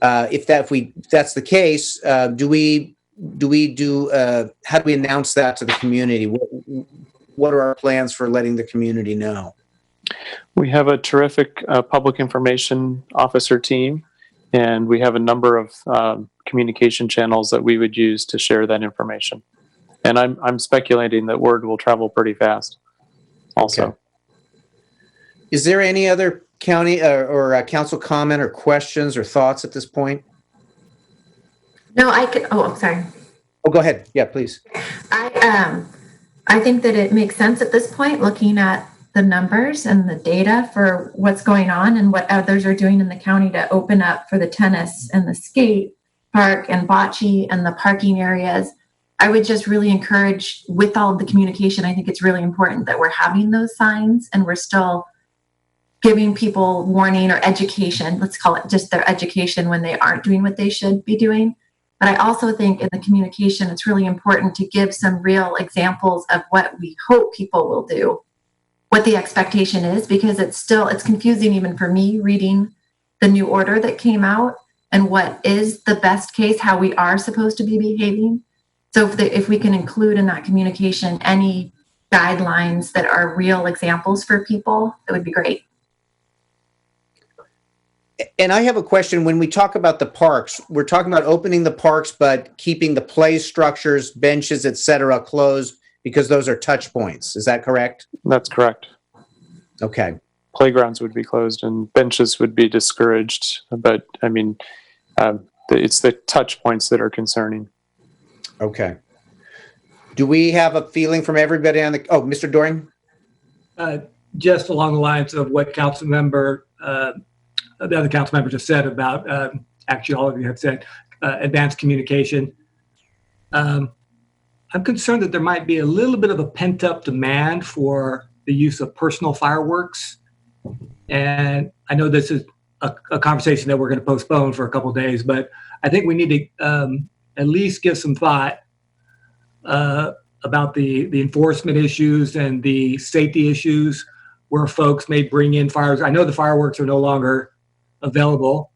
If that's the case, how do we announce that to the community? What are our plans for letting the community know? We have a terrific public information officer team, and we have a number of communication channels that we would use to share that information. And I'm speculating that word will travel pretty fast also. Okay. Is there any other county or council comment or questions or thoughts at this point? No, I'm sorry. Oh, go ahead. Yeah, please. I think that it makes sense at this point, looking at the numbers and the data for what's going on and what others are doing in the county to open up for the tennis and the skate park and bocce and the parking areas. I would just really encourage, with all of the communication, I think it's really important that we're having those signs and we're still giving people warning or education. Let's call it just their education when they aren't doing what they should be doing. But I also think in the communication, it's really important to give some real examples of what we hope people will do, what the expectation is, because it's confusing even for me reading the new order that came out and what is the best case, how we are supposed to be behaving. So if we can include in that communication any guidelines that are real examples for people, it would be great. And I have a question. When we talk about the parks, we're talking about opening the parks, but keeping the play structures, benches, et cetera, closed because those are touch points. Is that correct? That's correct. Okay. Playgrounds would be closed and benches would be discouraged. But I mean, it's the touch points that are concerning. Okay. Do we have a feeling from everybody on the, Mr. Doring? Just along the lines of what the other council members have said about, actually all of you have said, advanced communication. I'm concerned that there might be a little bit of a pent-up demand for the use of personal fireworks. And I know this is a conversation that we're going to postpone for a couple of days, but I think we need to at least give some thought about the enforcement issues and the safety issues where folks may bring in fireworks. I know the fireworks are no longer available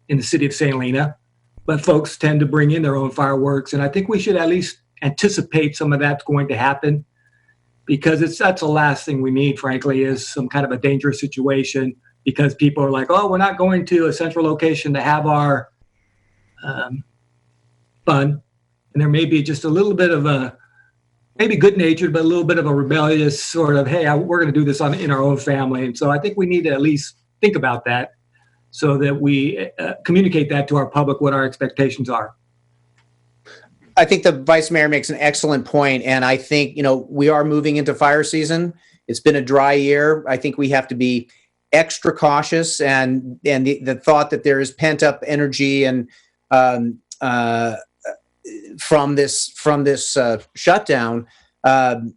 in the city of St. Helena, but folks tend to bring in their own fireworks. And I think we should at least anticipate some of that's going to happen, because that's the last thing we need, frankly, is some kind of a dangerous situation because people are like, oh, we're not going to a central location to have our fun. And there may be just a little bit of a, maybe good-natured, but a little bit of a rebellious sort of, hey, we're going to do this in our own family. And so I think we need to at least think about that so that we communicate that to our public, what our expectations are. I think the Vice Mayor makes an excellent point, and I think, we are moving into fire season. It's been a dry year. I think we have to be extra cautious, and the thought that there is pent up energy and from this shutdown, and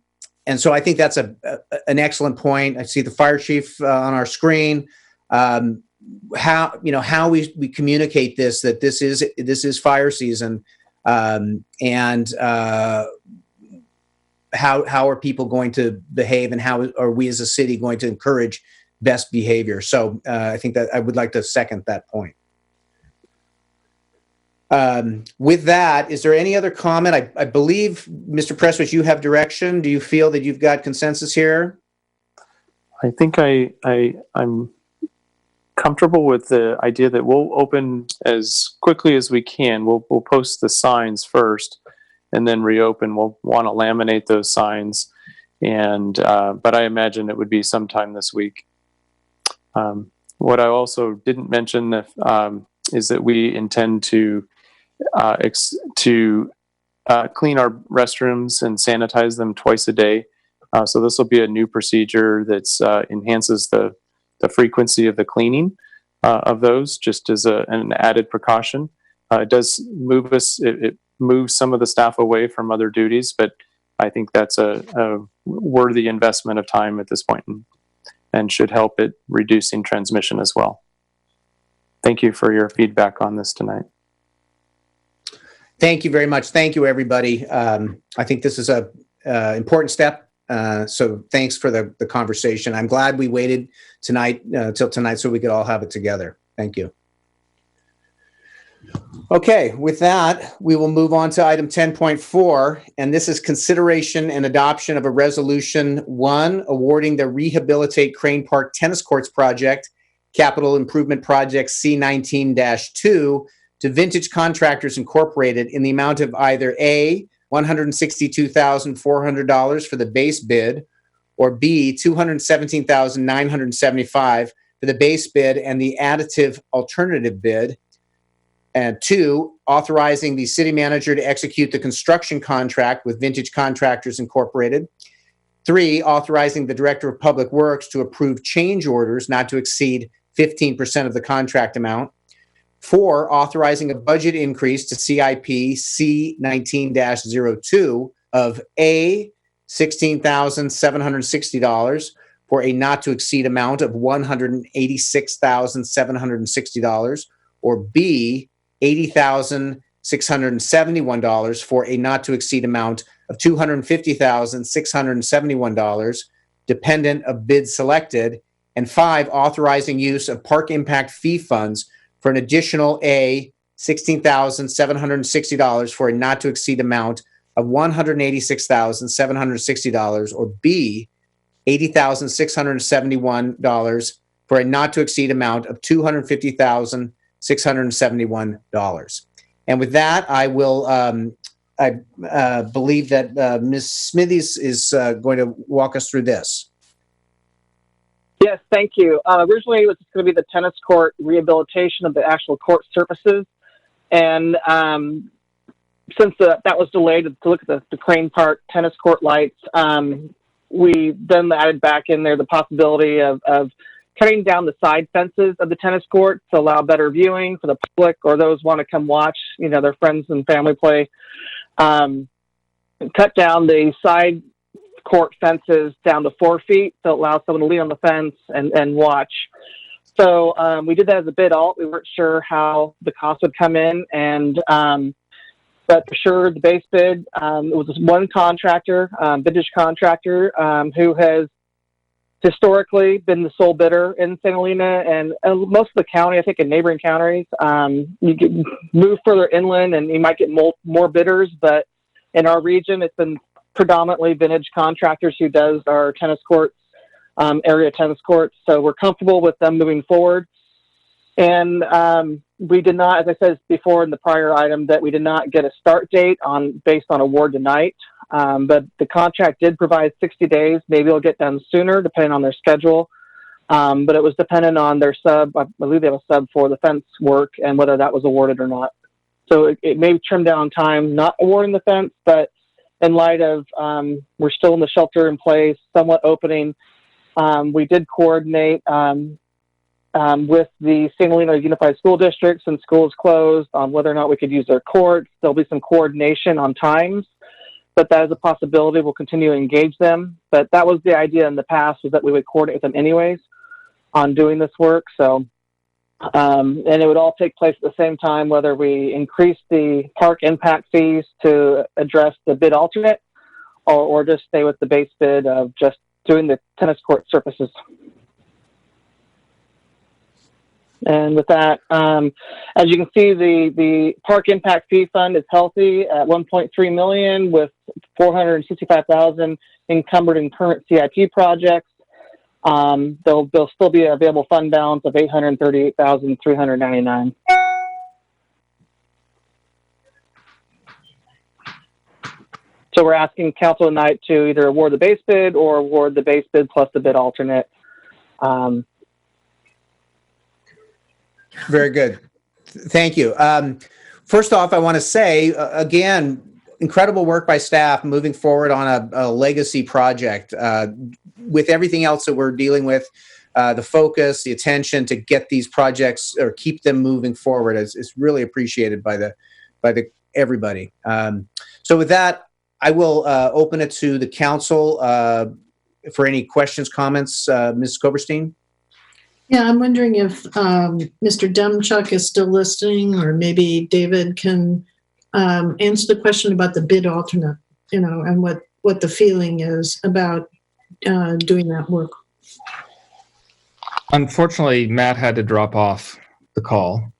so I think that's an excellent point. I see the fire chief on our screen. How we communicate this, that this is fire season. And how are people going to behave, and how are we as a city going to encourage best behavior? So I think that I would like to second that point. With that, is there any other comment? I believe, Mr. Prestwich, you have direction. Do you feel that you've got consensus here? I think I'm comfortable with the idea that we'll open as quickly as we can. We'll post the signs first and then reopen. We'll want to laminate those signs, and but I imagine it would be sometime this week. What I also didn't mention is that we intend to clean our restrooms and sanitize them twice a day. So this will be a new procedure that enhances the frequency of the cleaning of those, just as an added precaution. It does move it moves some of the staff away from other duties, but I think that's a worthy investment of time at this point, and should help it reducing transmission as well. Thank you for your feedback on this tonight. Thank you very much. Thank you, everybody. I think this is a important step. So thanks for the conversation. I'm glad we waited till tonight so we could all have it together. Thank you. Okay, with that, we will move on to item 10.4, and this is consideration and adoption of a resolution 1, awarding the Rehabilitate Crane Park Tennis Courts Project, Capital Improvement Project C19-2, to Vintage Contractors Incorporated in the amount of either A, $162,400 for the base bid, or B, $217,975 for the base bid and the additive alternative bid. And 2, authorizing the city manager to execute the construction contract with Vintage Contractors Incorporated. 3, authorizing the Director of Public Works to approve change orders not to exceed 15% of the contract amount. 4, authorizing a budget increase to CIP C19-02 of A, $16,760 for a not to exceed amount of $186,760, or B, $80,671 for a not to exceed amount of $250,671, dependent of bid selected. And 5, authorizing use of park impact fee funds for an additional A, $16,760 for a not to exceed amount of $186,760, or B, $80,671 for a not to exceed amount of $250,671. And with that, I will, I believe that Ms. Smithies is going to walk us through this. Yes, thank you. Originally, it was going to be the tennis court rehabilitation of the actual court surfaces. And since that was delayed to look at the Crane Park tennis court lights, we then added back in there the possibility of cutting down the side fences of the tennis court to allow better viewing for the public or those who want to come watch, their friends and family play. Cut down the side court fences down to 4 feet to allow someone to lean on the fence and watch. So we did that as a bid alt. We weren't sure how the cost would come in, but for sure the base bid, it was just one contractor, vintage contractor, who has historically been the sole bidder in St. Helena and most of the county, I think in neighboring counties. You can move further inland and you might get more bidders, but in our region, it's been predominantly vintage contractors who does our tennis courts, area tennis courts. So we're comfortable with them moving forward. And we did not, as I said before in the prior item, that we did not get a start date based on award tonight. But the contract did provide 60 days. Maybe it'll get done sooner, depending on their schedule. But it was dependent on their sub. I believe they have a sub for the fence work and whether that was awarded or not. So it may trim down time not awarding the fence, but in light of we're still in the shelter in place, somewhat opening, we did coordinate with the St. Helena Unified School District since school is closed on whether or not we could use their courts. There'll be some coordination on times, but that is a possibility. We'll continue to engage them. But that was the idea in the past, was that we would coordinate with them anyways on doing this work. So, and it would all take place at the same time, whether we increase the park impact fees to address the bid alternate or just stay with the base bid of just doing the tennis court surfaces. And with that, as you can see, the park impact fee fund is healthy at $1.3 million with $465,000 encumbered in current CIP projects. There'll still be an available fund balance of $838,399. So we're asking council tonight to either award the base bid or award the base bid plus the bid alternate. Very good. Thank you. First off, I want to say, again, incredible work by staff moving forward on a legacy project. With everything else that we're dealing with, the focus, the attention to get these projects or keep them moving forward is really appreciated by the everybody. So with that, I will open it to the council for any questions, comments. Ms. Koberstein? Yeah, I'm wondering if Mr. Demchuk is still listening, or maybe David can answer the question about the bid alternate, and what the feeling is about doing that work. Unfortunately, Matt had to drop off the call.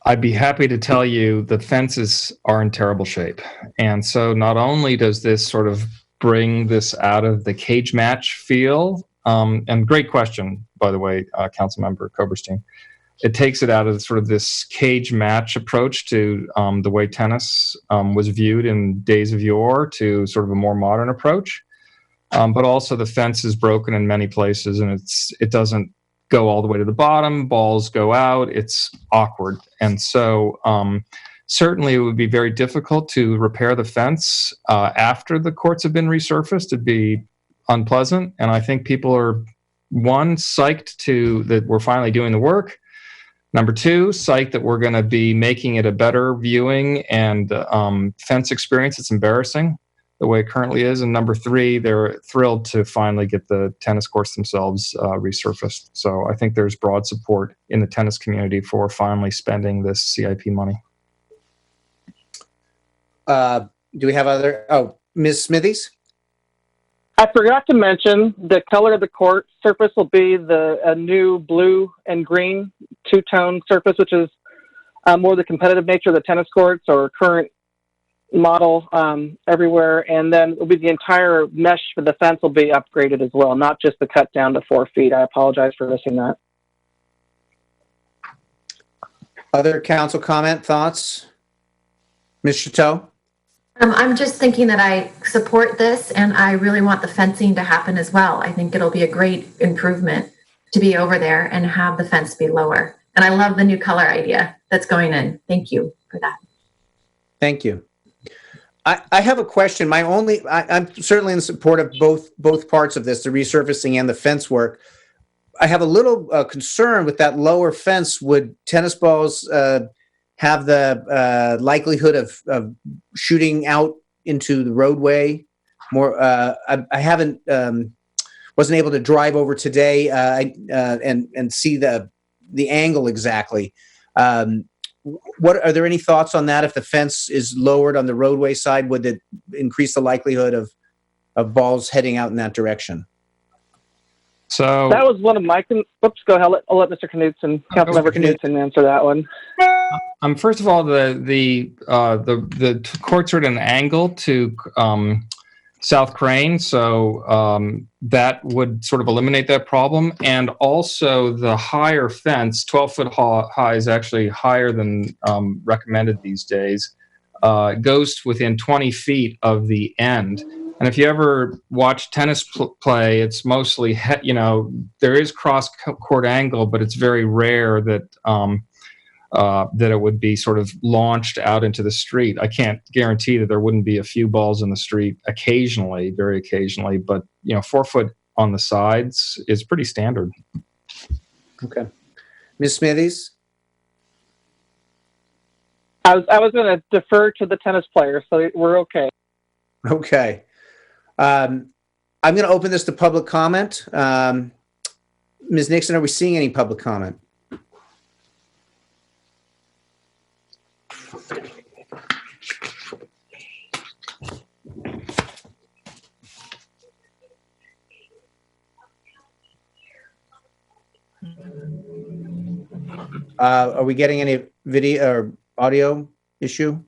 I'd be happy to tell you the fences are in terrible shape. And so not only does this sort of bring this out of the cage match feel, and great question, by the way, Councilmember Koberstein. It takes it out of sort of this cage match approach to the way tennis was viewed in days of yore to sort of a more modern approach. But also the fence is broken in many places and it doesn't go all the way to the bottom, balls go out, it's awkward. And so Certainly, it would be very difficult to repair the fence after the courts have been resurfaced. It'd be unpleasant, and I think people are, one, psyched that we're finally doing the work. Number two, psyched that we're going to be making it a better viewing and fence experience. It's embarrassing the way it currently is. And number three, they're thrilled to finally get the tennis courts themselves resurfaced. So I think there's broad support in the tennis community for finally spending this CIP money. Do we have other? Oh, Ms. Smithies? I forgot to mention the color of the court surface will be a new blue and green two-tone surface, which is more the competitive nature of the tennis courts or current model everywhere. And then it'll be the entire mesh for the fence will be upgraded as well, not just the cut down to 4 feet. I apologize for missing that. Other council comment, thoughts? Ms. Chateau? I'm just thinking that I support this and I really want the fencing to happen as well. I think it'll be a great improvement to be over there and have the fence be lower. And I love the new color idea that's going in. Thank you for that. Thank you. I have a question. I'm certainly in support of both parts of this, the resurfacing and the fence work. I have a little concern with that lower fence. Would tennis balls have the likelihood of shooting out into the roadway more? I haven't wasn't able to drive over today and see the angle exactly. What are there any thoughts on that? If the fence is lowered on the roadway side, would it increase the likelihood of balls heading out in that direction? So that was one of my. Oops, go ahead. I'll let Mr. Knudsen, Councilmember Knudsen, answer that one. First of all, the courts are at an angle to South Crane, so that would sort of eliminate that problem. And also, the higher fence, 12-foot high, is actually higher than recommended these days. Goes within 20 feet of the end. And if you ever watch tennis play, it's mostly, there is cross-court angle, but it's very rare that that it would be sort of launched out into the street. I can't guarantee that there wouldn't be a few balls in the street occasionally, very occasionally, but 4 foot on the sides is pretty standard. Okay. Ms. Smithies? I was going to defer to the tennis player, so we're okay. Okay. I'm going to open this to public comment. Ms. Nixon, are we seeing any public comment? Are we getting any video or audio issue?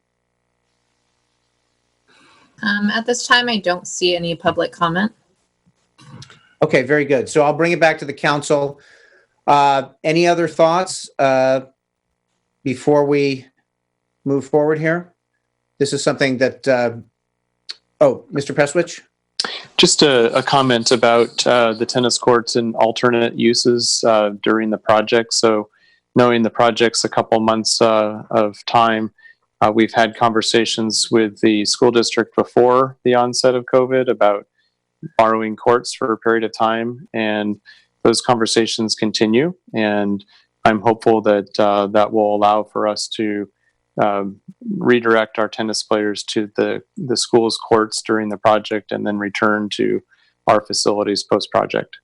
At this time, I don't see any public comment. Okay, very good. So I'll bring it back to the council. Any other thoughts before we move forward here? This is something that, Mr. Prestwich? Just a comment about the tennis courts and alternate uses during the project. So knowing the project's a couple months of time, we've had conversations with the school district before the onset of COVID about borrowing courts for a period of time, and those conversations continue. And I'm hopeful that that will allow for us to redirect our tennis players to the school's courts during the project and then return to our facilities post-project.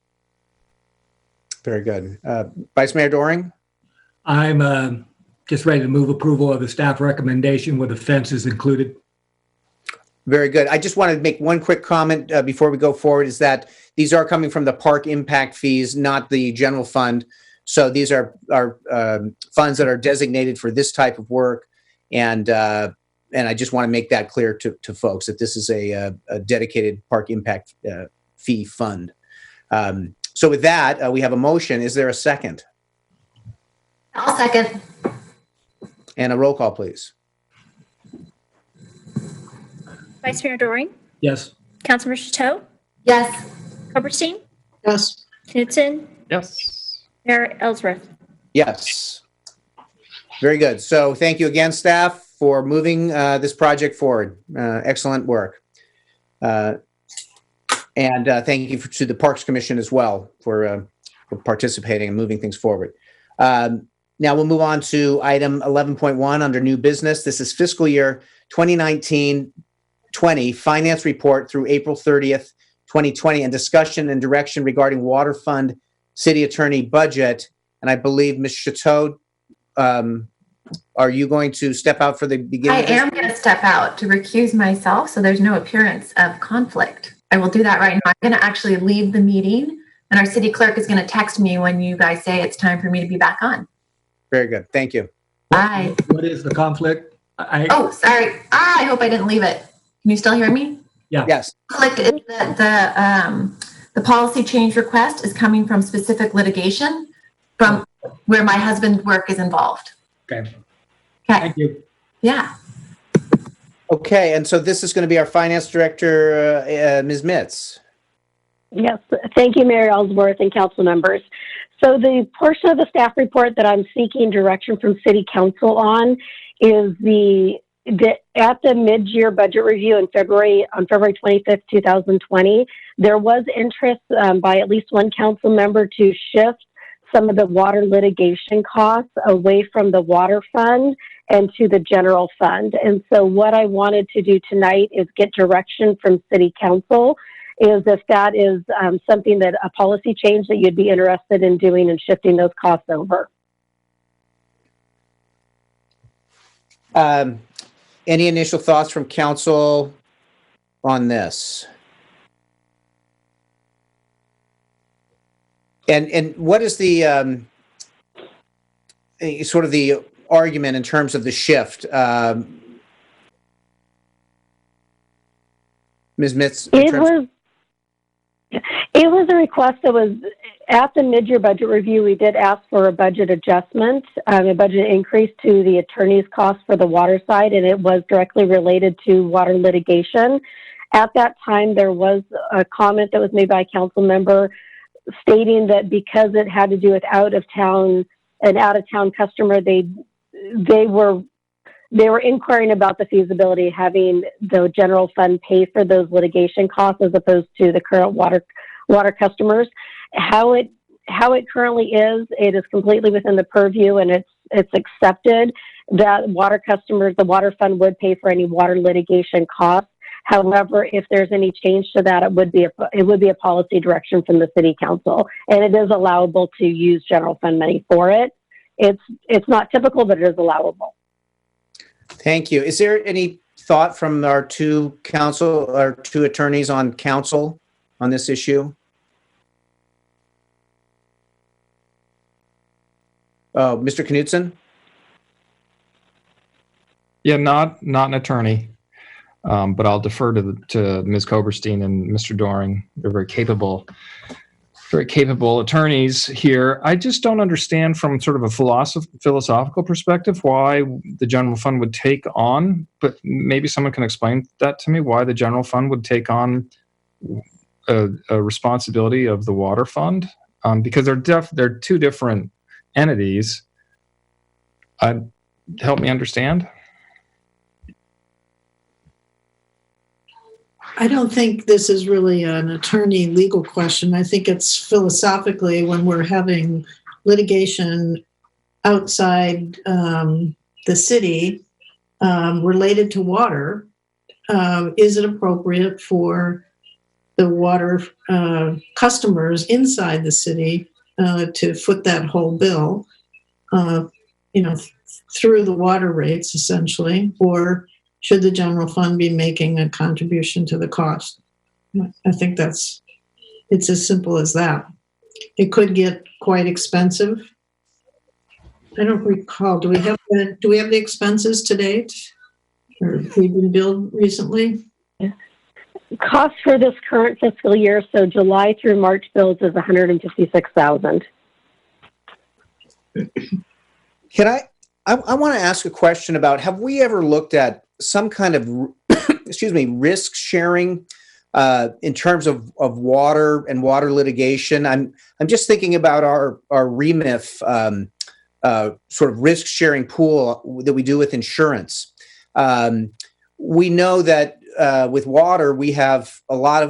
Very good. Vice Mayor Doring? I'm just ready to move approval of the staff recommendation with the fences included. Very good. I just wanted to make one quick comment before we go forward, is that these are coming from the park impact fees, not the general fund. So these are funds that are designated for this type of work. And I just want to make that clear to folks that this is a dedicated park impact fee fund. So with that, we have a motion. Is there a second? I'll second. And a roll call, please. Vice Mayor Doring? Yes. Councilmember Chateau? Yes. Koberstein? Yes. Knudsen? Yes. Mayor Ellsworth? Yes. Very good. So thank you again, staff. for moving this project forward. Excellent work. And thank you to the Parks Commission as well for participating and moving things forward. Now we'll move on to item 11.1 under new business. This is fiscal year 2019-20 finance report through April 30th, 2020, and discussion and direction regarding water fund city attorney budget. And I believe Ms. Chateau, are you going to step out for the beginning? I am going to step out to recuse myself so there's no appearance of conflict. I will do that right now. I'm going to actually leave the meeting, and our city clerk is going to text me when you guys say it's time for me to be back on. Very good. Thank you. Bye. What is the conflict? Oh, sorry. I hope I didn't leave it. Can you still hear me? Yeah. Yes. Conflict is the policy change request is coming from specific litigation from where my husband's work is involved. Okay. Thank you. Yeah. Okay, and so this is going to be our finance director, Ms. Mitz. Yes, thank you, Mayor Ellsworth and council members. So the portion of the staff report that I'm seeking direction from City Council on is at the mid-year budget review on February 25th, 2020, there was interest by at least one council member to shift some of the water litigation costs away from the water fund and to the general fund. And so what I wanted to do tonight is get direction from City Council is if that is something that a policy change that you'd be interested in doing and shifting those costs over. Any initial thoughts from council on this? And what is the sort of the argument in terms of the shift? Ms. Mitz? It was a request that was at the mid-year budget review. We did ask for a budget adjustment, a budget increase to the attorney's costs for the water side, and it was directly related to water litigation. At that time, there was a comment that was made by a council member stating that because it had to do with an out-of-town customer, they were inquiring about the feasibility of having the general fund pay for those litigation costs as opposed to the current water customers. How it currently is, it is completely within the purview, and it's accepted that water customers, the water fund would pay for any water litigation costs. However, if there's any change to that, it would be a policy direction from the City Council, and it is allowable to use general fund money for it. It's not typical, but it is allowable. Thank you. Is there any thought from our two attorneys on council on this issue? Oh, Mr. Knudsen? Yeah, not an attorney, but I'll defer to Ms. Koberstein and Mr. Doring. They're very capable attorneys here. I just don't understand from sort of a philosophical perspective why the general fund would take on, but maybe someone can explain that to me, why the general fund would take on a responsibility of the water fund, because they're two different entities. Help me understand. I don't think this is really an attorney legal question. I think it's philosophically when we're having litigation outside the city related to water, is it appropriate for the water customers inside the city to foot that whole bill, through the water rates essentially, or should the general fund be making a contribution to the cost? I think it's as simple as that. It could get quite expensive. I don't recall. Do we have the expenses to date, or have we been billed recently? Cost for this current fiscal year, so July through March bills, is $156,000. I want to ask a question about, have we ever looked at some kind of, risk sharing in terms of water and water litigation? I'm just thinking about our REMIF sort of risk sharing pool that we do with insurance. We know that with water, we have a lot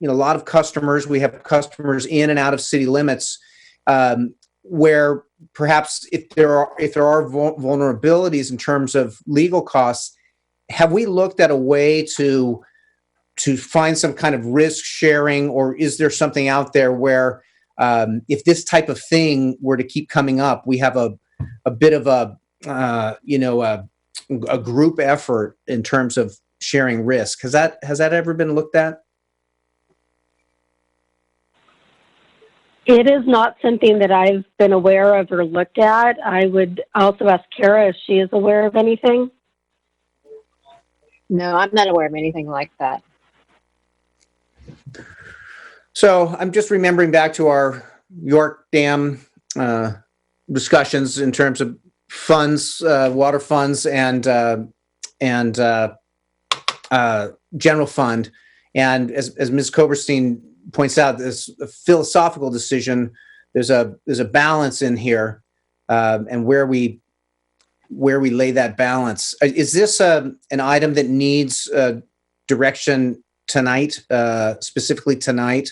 of customers. We have customers in and out of city limits, where perhaps if there are vulnerabilities in terms of legal costs, have we looked at a way to find some kind of risk sharing, or is there something out there where if this type of thing were to keep coming up, we have a bit of a group effort in terms of sharing risk? Has that ever been looked at? It is not something that I've been aware of or looked at. I would also ask Kara if she is aware of anything. No, I'm not aware of anything like that. So I'm just remembering back to our York Dam discussions in terms of funds, water funds, and general fund. And as Ms. Koberstein points out, this a philosophical decision. There's a balance in here, and where we lay that balance. Is this an item that needs direction tonight, specifically tonight?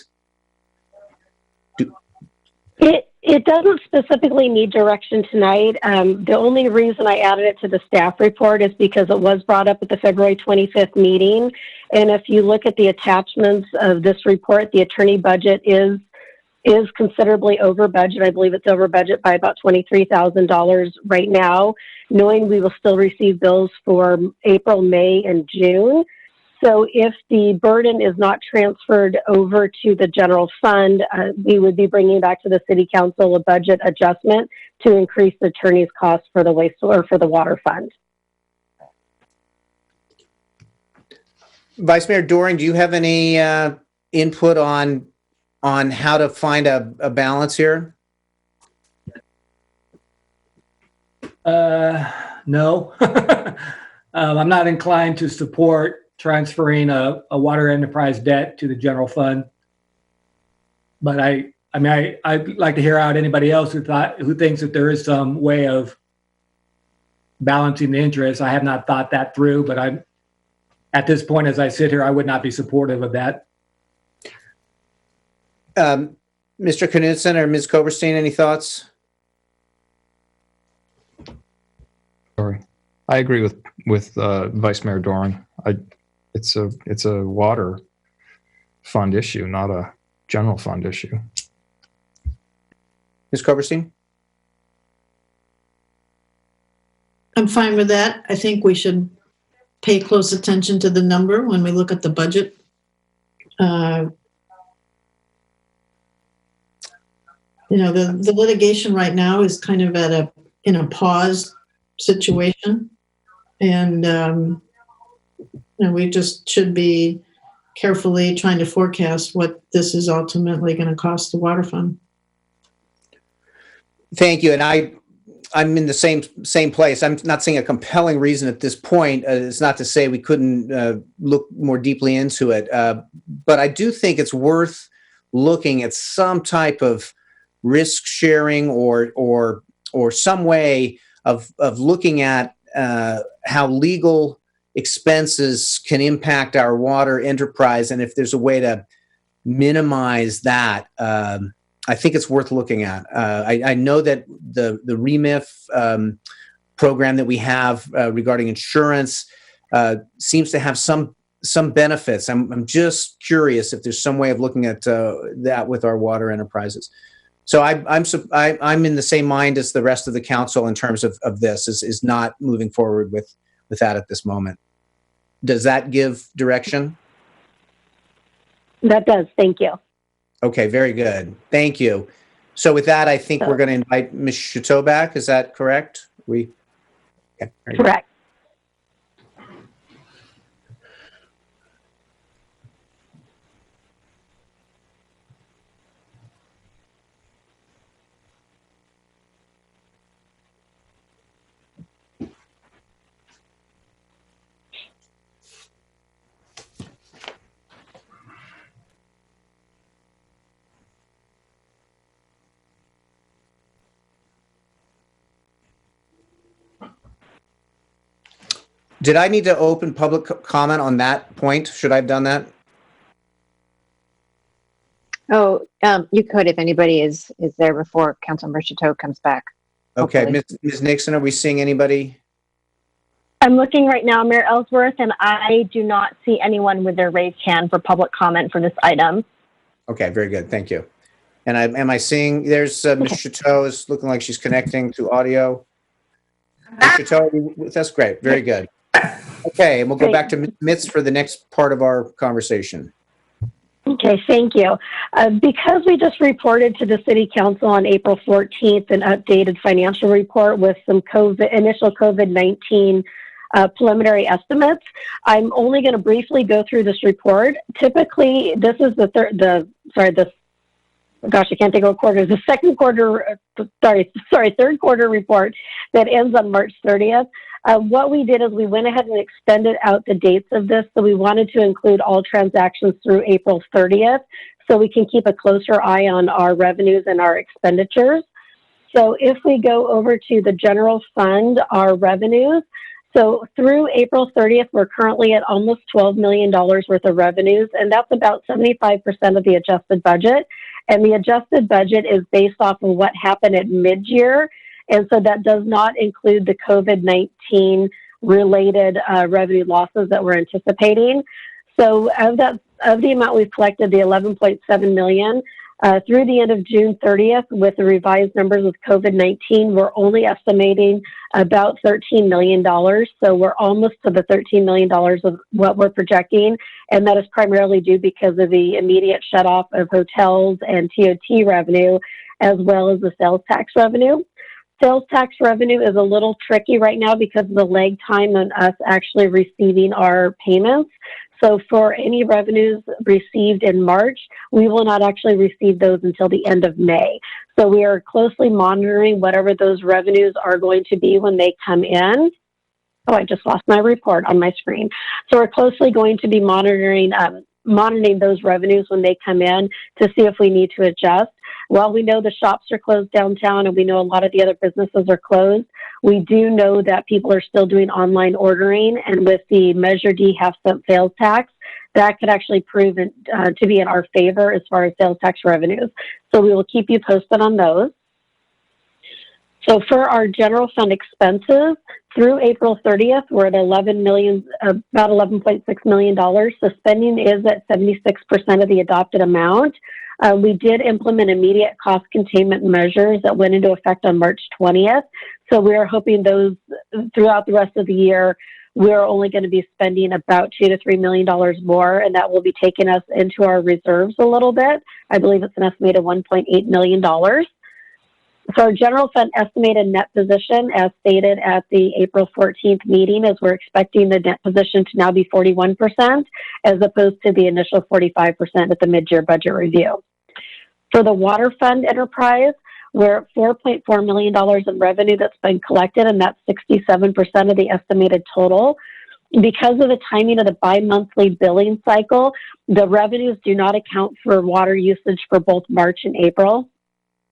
It doesn't specifically need direction tonight. The only reason I added it to the staff report is because it was brought up at the February 25th meeting. And if you look at the attachments of this report, the attorney budget is considerably over budget. I believe it's over budget by about $23,000 right now, knowing we will still receive bills for April, May, and June. So if the burden is not transferred over to the general fund, we would be bringing back to the city council a budget adjustment to increase the attorney's costs for the waste or for the water fund. Vice Mayor Doring, do you have any input on how to find a balance here? No. I'm not inclined to support transferring a water enterprise debt to the general fund. But I'd like to hear out anybody else who thinks that there is some way of balancing the interest. I have not thought that through, but at this point, as I sit here, I would not be supportive of that. Mr. Knudsen or Ms. Koberstein, any thoughts? Sorry, I agree with Vice Mayor Doran. It's a water fund issue, not a general fund issue. Ms. Koberstein? I'm fine with that. I think we should pay close attention to the number when we look at the budget. The litigation right now is kind of in a pause situation, and we just should be carefully trying to forecast what this is ultimately going to cost the water fund. Thank you. And I'm in the same place. I'm not seeing a compelling reason at this point. It's not to say we couldn't look more deeply into it, but I do think it's worth looking at some type of risk sharing or some way of looking at how legal expenses can impact our water enterprise, and if there's a way to minimize that. I think it's worth looking at. I know that the REMIF program that we have regarding insurance seems to have some benefits. I'm just curious if there's some way of looking at that with our water enterprises. So I'm in the same mind as the rest of the council in terms of this is not moving forward with that at this moment. Does that give direction? That does. Thank you. Okay, very good. Thank you. So with that, I think we're going to invite Ms. Chateau back. Is that correct? Okay, correct. Did I need to open public comment on that point? Should I have done that? Oh, you could if anybody is there before Councilmember Chateau comes back. Okay, Hopefully. Ms. Nixon, are we seeing anybody? I'm looking right now, Mayor Ellsworth, and I do not see anyone with their raised hand for public comment for this item. Okay, very good. Thank you. And am I seeing, there's Ms. Chateau is looking like she's connecting to audio. Ms. Chateau, that's great. Very good. Okay, and we'll go back to Ms. Mitz for the next part of our conversation. Okay, thank you. Because we just reported to the City Council on April 14th an updated financial report with some initial COVID-19 preliminary estimates, I'm only going to briefly go through this report. Typically, this is the third quarter report that ends on March 30th. What we did is we went ahead and extended out the dates of this. So we wanted to include all transactions through April 30th so we can keep a closer eye on our revenues and our expenditures. So if we go over to the general fund, our revenues, so through April 30th, we're currently at almost $12 million worth of revenues, and that's about 75% of the adjusted budget. And the adjusted budget is based off of what happened at mid-year. And so that does not include the COVID-19 related revenue losses that we're anticipating. So of the amount we've collected, the 11.7 million, through the end of June 30th, with the revised numbers with COVID-19, we're only estimating about $13 million. So we're almost to the $13 million of what we're projecting. And that is primarily due because of the immediate shut off of hotels and TOT revenue, as well as the sales tax revenue. Sales tax revenue is a little tricky right now because of the lag time on us actually receiving our payments. So for any revenues received in March, we will not actually receive those until the end of May. So we are closely monitoring whatever those revenues are going to be when they come in. Oh, I just lost my report on my screen. So we're closely going to be monitoring those revenues when they come in to see if we need to adjust. While we know the shops are closed downtown and we know a lot of the other businesses are closed, we do know that people are still doing online ordering, and with the Measure D half-cent sales tax, that could actually prove to be in our favor as far as sales tax revenues. So we will keep you posted on those. So for our general fund expenses, through April 30th, we're at about $11.6 million. So spending is at 76% of the adopted amount. We did implement immediate cost containment measures that went into effect on March 20th. So we are hoping those throughout the rest of the year, we're only going to be spending about $2 to $3 million more, and that will be taking us into our reserves a little bit. I believe it's an estimated $1.8 million. So our general fund estimated net position, as stated at the April 14th meeting, is we're expecting the net position to now be 41%, as opposed to the initial 45% at the mid-year budget review. For the water fund enterprise, we're at $4.4 million in revenue that's been collected, and that's 67% of the estimated total. Because of the timing of the bi-monthly billing cycle, the revenues do not account for water usage for both March and April.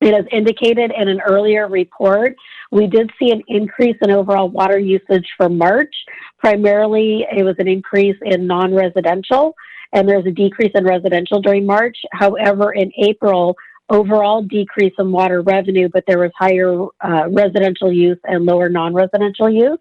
It is indicated in an earlier report, we did see an increase in overall water usage for March. Primarily, it was an increase in non-residential, and there's a decrease in residential during March. However, in April, overall decrease in water revenue, but there was higher residential use and lower non-residential use.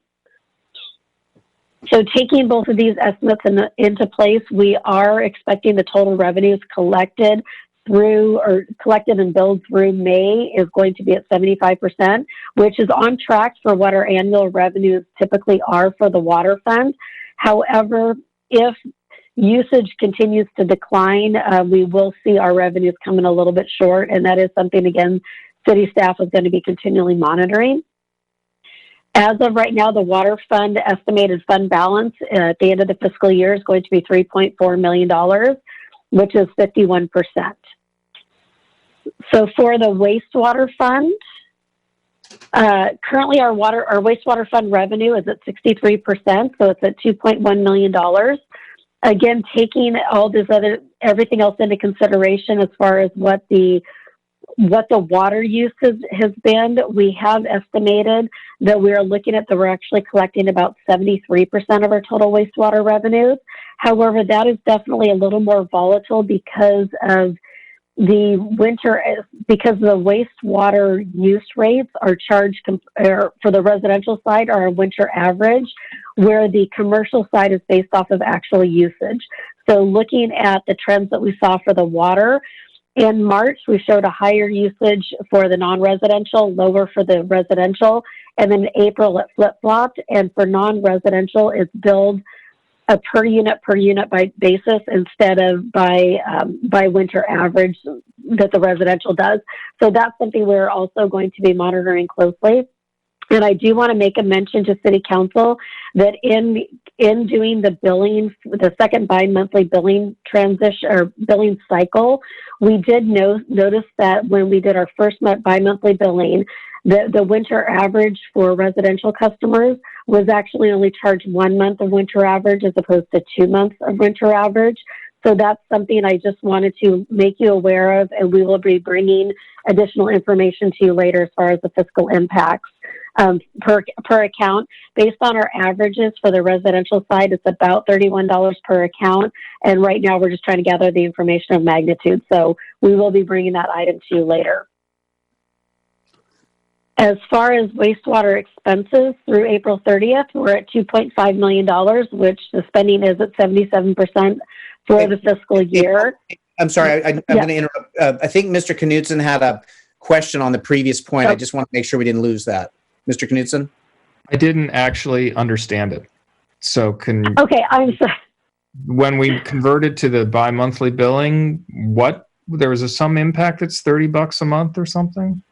So taking both of these estimates into place, we are expecting the total revenues collected and billed through May is going to be at 75%, which is on track for what our annual revenues typically are for the water fund. However, if usage continues to decline, we will see our revenues come in a little bit short, and that is something, again, city staff is going to be continually monitoring. As of right now, the water fund estimated fund balance at the end of the fiscal year is going to be $3.4 million, which is 51%. So for the wastewater fund, currently our wastewater fund revenue is at 63%, so it's at $2.1 million. Again, taking all this everything else into consideration as far as what the what the water use has been, we have estimated that we are looking at that we're actually collecting about 73% of our total wastewater revenues. However, that is definitely a little more volatile because of the winter, because the wastewater use rates are charged for the residential side are a winter average, where the commercial side is based off of actual usage. So looking at the trends that we saw for the water, in March, we showed a higher usage for the non-residential, lower for the residential, and then in April it flip-flopped, and for non-residential, it's billed a per unit by basis instead of by winter average that the residential does. So that's something we're also going to be monitoring closely. And I do want to make a mention to City Council that in doing the billing, the second bi-monthly billing transition or billing cycle, we did notice that when we did our first bi-monthly billing, the winter average for residential customers was actually only charged 1 month of winter average as opposed to 2 months of winter average. So that's something I just wanted to make you aware of, and we will be bringing additional information to you later as far as the fiscal impacts. Per account. Based on our averages for the residential side, it's about $31 per account. And right now we're just trying to gather the information of magnitude. So we will be bringing that item to you later. As far as wastewater expenses through April 30th, we're at $2.5 million, which the spending is at 77% for the fiscal year. I'm sorry, I'm going to interrupt. I think Mr. Knudsen had a question on the previous point. I just want to make sure we didn't lose that. Mr. Knudsen? I didn't actually understand it. So Okay, I'm sorry. When we converted to the bi-monthly billing, there was some impact that's $30 a month or something?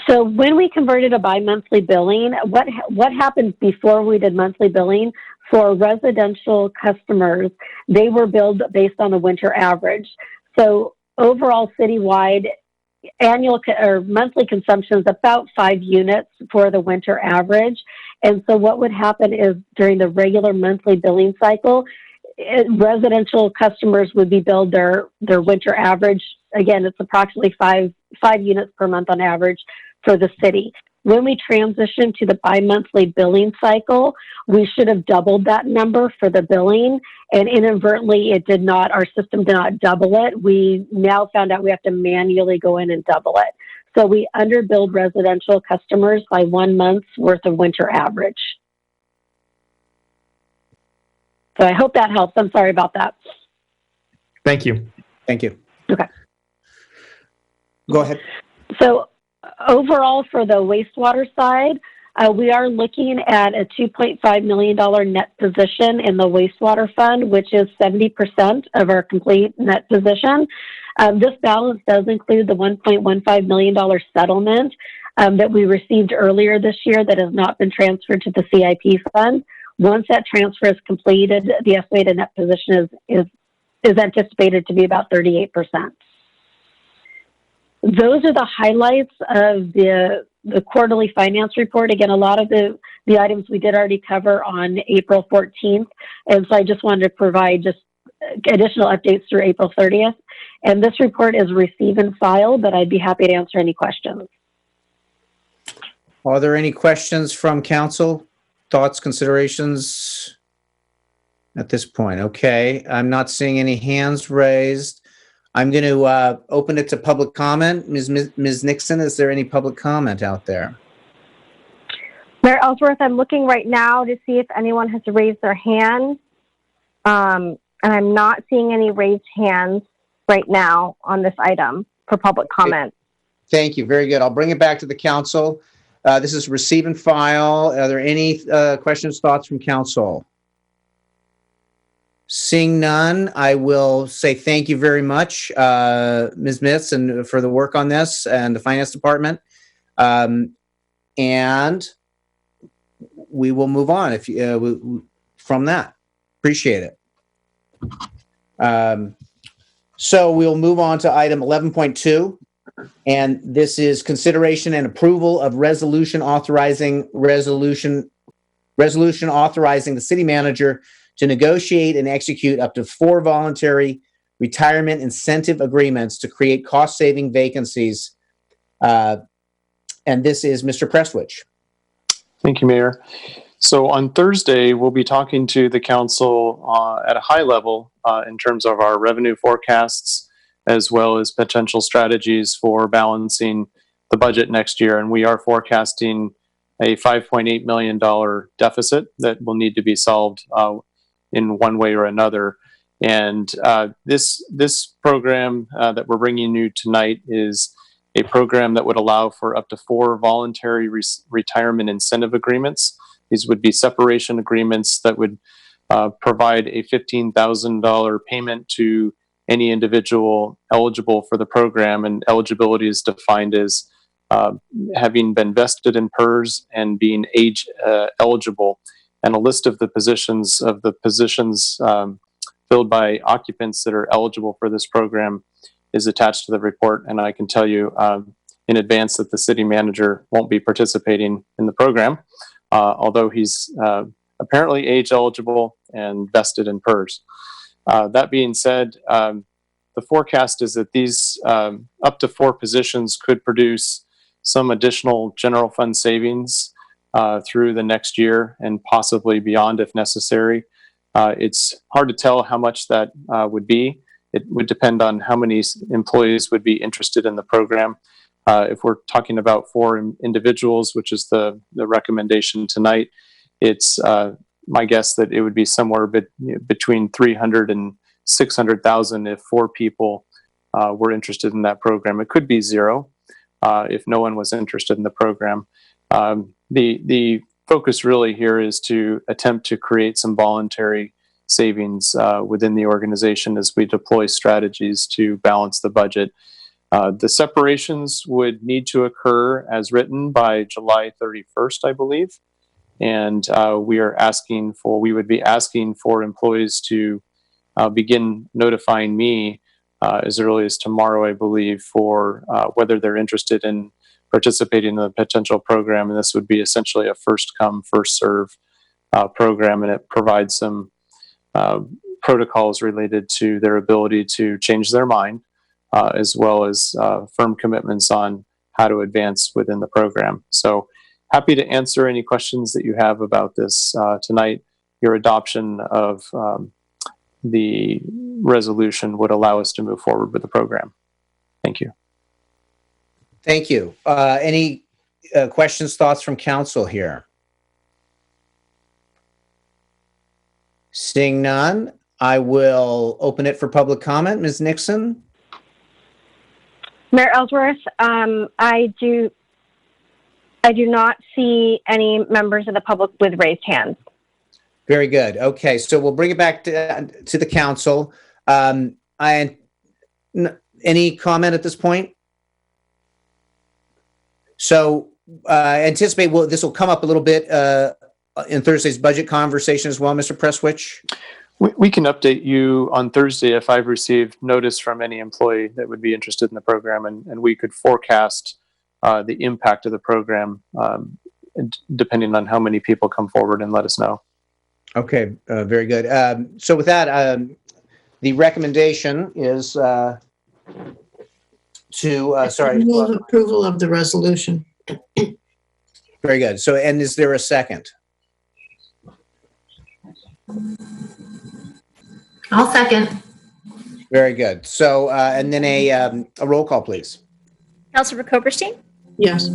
So when we converted a bi-monthly billing, what happened before we did monthly billing for residential customers, they were billed based on the winter average. So overall citywide, annual or monthly consumption is about 5 units for the winter average. And so what would happen is during the regular monthly billing cycle, residential customers would be billed their winter average. Again, it's approximately five units per month on average for the city. When we transitioned to the bi-monthly billing cycle, we should have doubled that number for the billing, and inadvertently it did not, our system did not double it. We now found out we have to manually go in and double it. So we underbilled residential customers by 1 month's worth of winter average. So I hope that helps. I'm sorry about that. Thank you. Thank you. Okay. Go ahead. So overall for the wastewater side, we are looking at a $2.5 million net position in the wastewater fund, which is 70% of our complete net position. This balance does include the $1.15 million settlement that we received earlier this year that has not been transferred to the CIP fund. Once that transfer is completed, the estimated net position is anticipated to be about 38%. Those are the highlights of the quarterly finance report. Again, a lot of the items we did already cover on April 14th. And so I just wanted to provide just additional updates through April 30th. And this report is receive and file, but I'd be happy to answer any questions. Are there any questions from council? Thoughts, considerations at this point? Okay, I'm not seeing any hands raised. I'm going to open it to public comment. Ms. Nixon, is there any public comment out there? Mayor Ellsworth, I'm looking right now to see if anyone has raised their hand. And I'm not seeing any raised hands right now on this item for public comment. Thank you. Very good. I'll bring it back to the council. This is receive and file. Are there any questions, thoughts from council? Seeing none, I will say thank you very much, Ms. Mitz, and for the work on this and the finance department. And we will move on if you, from that. Appreciate it. So we'll move on to item 11.2. And this is consideration and approval of resolution authorizing the city manager to negotiate and execute up to 4 voluntary retirement incentive agreements to create cost-saving vacancies. And this is Mr. Prestwich. Thank you, Mayor. So on Thursday, we'll be talking to the council at a high level in terms of our revenue forecasts, as well as potential strategies for balancing the budget next year. And we are forecasting a $5.8 million deficit that will need to be solved in one way or another. And this program that we're bringing you tonight is a program that would allow for up to 4 voluntary retirement incentive agreements. These would be separation agreements that would provide a $15,000 payment to any individual eligible for the program, and eligibility is defined as having been vested in PERS and being age eligible. And a list of the positions filled by occupants that are eligible for this program is attached to the report. And I can tell you in advance that the city manager won't be participating in the program, although he's apparently age eligible and vested in PERS. That being said, the forecast is that these up to 4 positions could produce some additional general fund savings through the next year and possibly beyond if necessary. It's hard to tell how much that would be. It would depend on how many employees would be interested in the program. If we're talking about 4 individuals, which is the recommendation tonight, it's my guess that it would be somewhere between 300 and 600,000 if 4 people were interested in that program. It could be 0 if no one was interested in the program. The focus really here is to attempt to create some voluntary savings within the organization as we deploy strategies to balance the budget. The separations would need to occur as written by July 31st, I believe. And we would be asking for employees to begin notifying me as early as tomorrow, I believe, for whether they're interested in participating in the potential program. And this would be essentially a first come, first serve program. And it provides some protocols related to their ability to change their mind, as well as firm commitments on how to advance within the program. So happy to answer any questions that you have about this tonight. Your adoption of the resolution would allow us to move forward with the program. Thank you. Thank you. Any questions, thoughts from council here? Seeing none, I will open it for public comment. Ms. Nixon? Mayor Ellsworth, I do not see any members of the public with raised hands. Very good. Okay, so we'll bring it back to the council. Any comment at this point? So anticipate this will come up a little bit in Thursday's budget conversation as well, Mr. Prestwich? We can update you on Thursday if I've received notice from any employee that would be interested in the program, and we could forecast the impact of the program depending on how many people come forward and let us know. Okay, very good. So with that, the recommendation is approval of the resolution. Very good. So, and is there a second? I'll second. Very good. So, and then a roll call, please. Councilor Koberstein? Yes.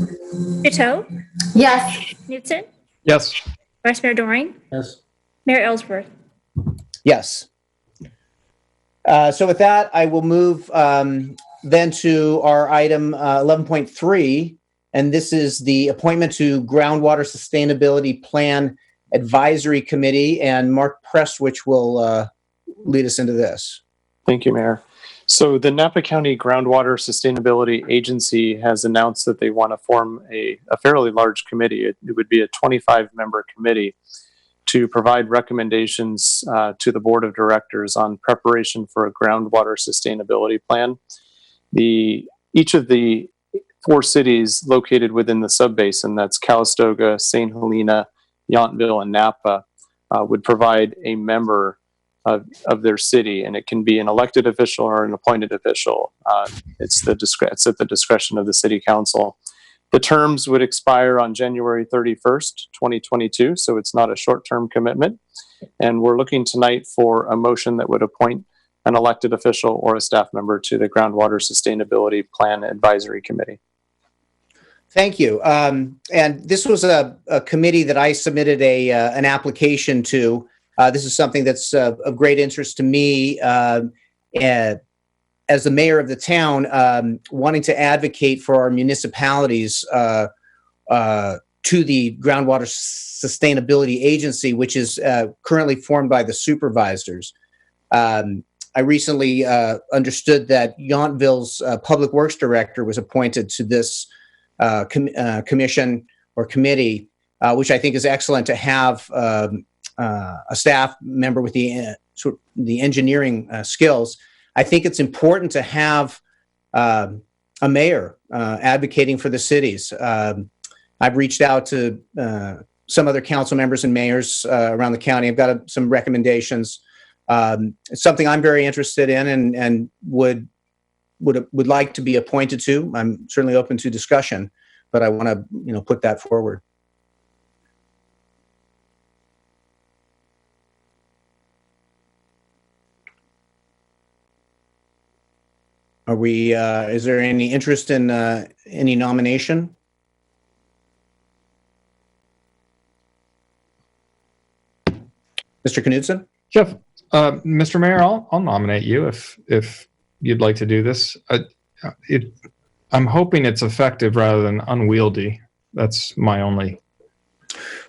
Chateau? Yes. Knudsen? Yes. Vice Mayor Doring? Yes. Mayor Ellsworth? Yes. So with that, I will move then to our item 11.3, and this is the appointment to Groundwater Sustainability Plan Advisory Committee, and Mark Prestwich will lead us into this. Thank you, Mayor. So the Napa County Groundwater Sustainability Agency has announced that they want to form a fairly large committee. It would be a 25-member committee to provide recommendations to the board of directors on preparation for a groundwater sustainability plan. Each of the 4 cities located within the subbasin, that's Calistoga, St. Helena, Yountville, and Napa, would provide a member of their city, and it can be an elected official or an appointed official. It's at the discretion of the city council. The terms would expire on January 31st, 2022, so it's not a short-term commitment. And we're looking tonight for a motion that would appoint an elected official or a staff member to the Groundwater Sustainability Plan Advisory Committee. Thank you. And this was a committee that I submitted an application to. This is something that's of great interest to me as the mayor of the town, wanting to advocate for our municipalities to the Groundwater Sustainability Agency, which is currently formed by the supervisors. I recently understood that Yountville's Public Works Director was appointed to this commission or committee, which I think is excellent to have a staff member with the engineering skills. I think it's important to have a mayor advocating for the cities. I've reached out to some other council members and mayors around the county. I've got some recommendations. It's something I'm very interested in and would like to be appointed to. I'm certainly open to discussion, but I want to put that forward. Are we? Is there any interest in any nomination? Mr. Knudsen? Jeff, Mr. Mayor, I'll nominate you if you'd like to do this. I'm hoping it's effective rather than unwieldy. That's my only.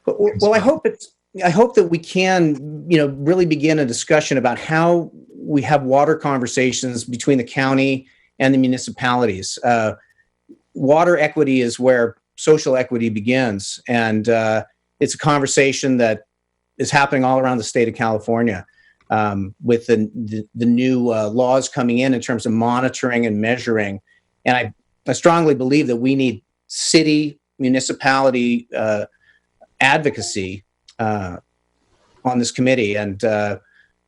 Well, I hope that we can, really begin a discussion about how we have water conversations between the county and the municipalities. Water equity is where social equity begins, and it's a conversation that is happening all around the state of California with the new laws coming in terms of monitoring and measuring. And I strongly believe that we need city, municipality advocacy on this committee. And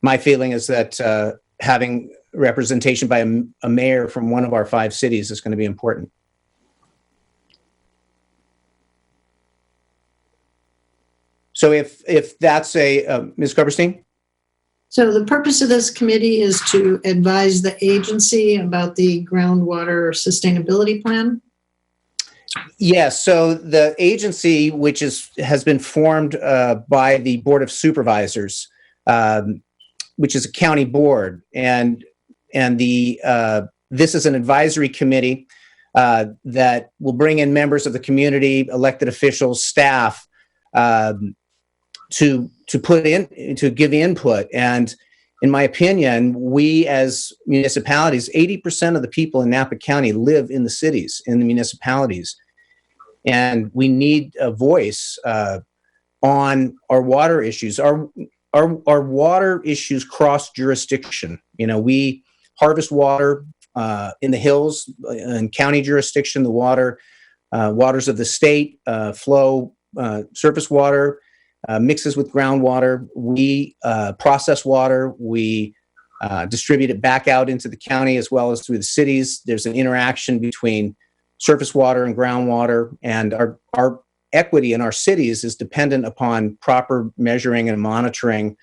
my feeling is that having representation by a mayor from one of our 5 cities is going to be important. So if that's Ms. Koberstein? So the purpose of this committee is to advise the agency about the groundwater sustainability plan? Yes. So the agency, which has been formed by the Board of Supervisors, which is a county board, and this is an advisory committee that will bring in members of the community, elected officials, staff, to give input. And in my opinion, we as municipalities, 80% of the people in Napa County live in the cities, in the municipalities. And we need a voice on our water issues. Our water issues cross jurisdiction. We harvest water in the hills, in county jurisdiction. The waters of the state flow, surface water mixes with groundwater. We process water. We distribute it back out into the county as well as through the cities. There's an interaction between surface water and groundwater, and our equity in our cities is dependent upon proper measuring and monitoring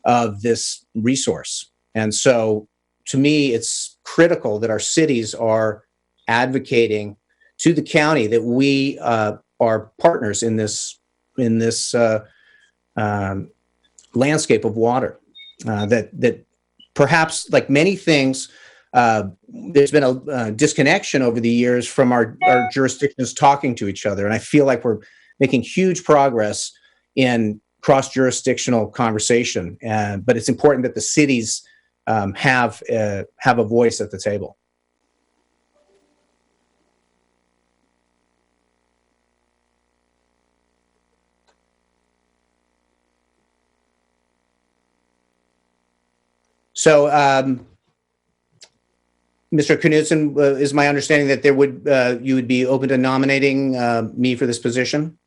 of this resource. And so to me, it's critical that our cities are advocating to the county that we are partners in this landscape of water. That perhaps, like many things, there's been a disconnection over the years from our jurisdictions talking to each other. And I feel like we're making huge progress in cross-jurisdictional conversation. But it's important that the cities have a voice at the table. So, Mr. Knudsen, is my understanding that you would be open to nominating me for this position?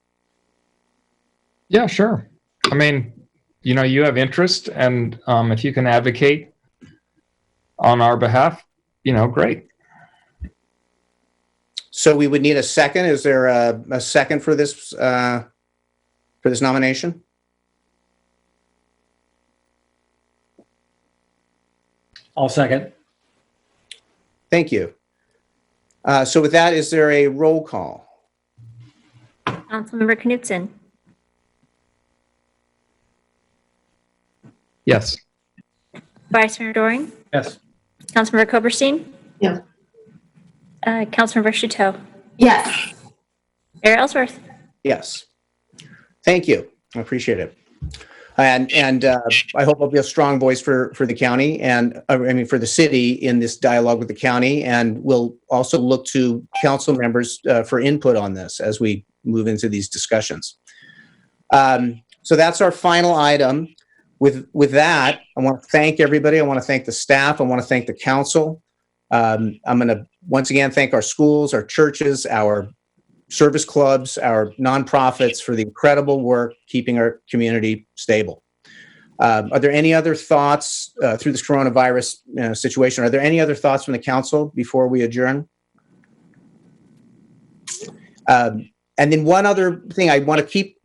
Yeah, sure. I mean, you know, you have interest, and if you can advocate on our behalf, you know, great. So we would need a second. Is there a second for this nomination? I'll second. Thank you. So with that, is there a roll call? Councilmember Knutson. Yes. Vice Mayor Doring. Yes. Councilmember Koberstein. Yes. Councilmember Chateau. Yes. Mayor Ellsworth. Yes. Thank you. I appreciate it. And I hope I'll be a strong voice for the county and I mean for the city in this dialogue with the county. And we'll also look to council members for input on this as we move into these discussions. So that's our final item. With that, I want to thank everybody. I want to thank the staff. I want to thank the council. I'm going to once again thank our schools, our churches, our service clubs, our nonprofits for the incredible work keeping our community stable. Are there any other thoughts through this coronavirus situation? Are there any other thoughts from the council before we adjourn? And then one other thing I want to keep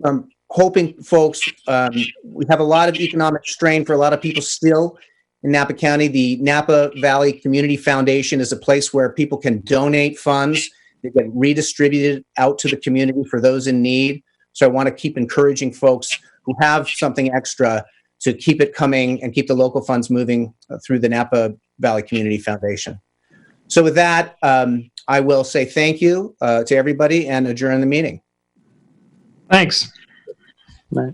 hoping, folks, we have a lot of economic strain for a lot of people still in Napa County. The Napa Valley Community Foundation is a place where people can donate funds. They get redistributed out to the community for those in need. So I want to keep encouraging folks who have something extra to keep it coming and keep the local funds moving through the Napa Valley Community Foundation. So with that, I will say thank you to everybody and adjourn the meeting. Thanks. Right.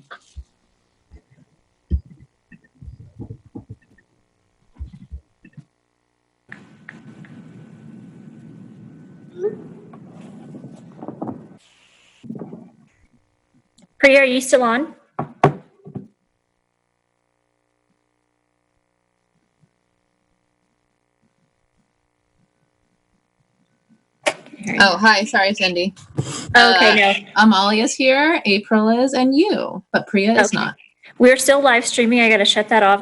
Priya, are you still on? Oh, hi. Sorry, Cindy. Okay, no. Amalia's here, April is, and you, but Priya is Okay. not. We're still live streaming. I got to shut that off.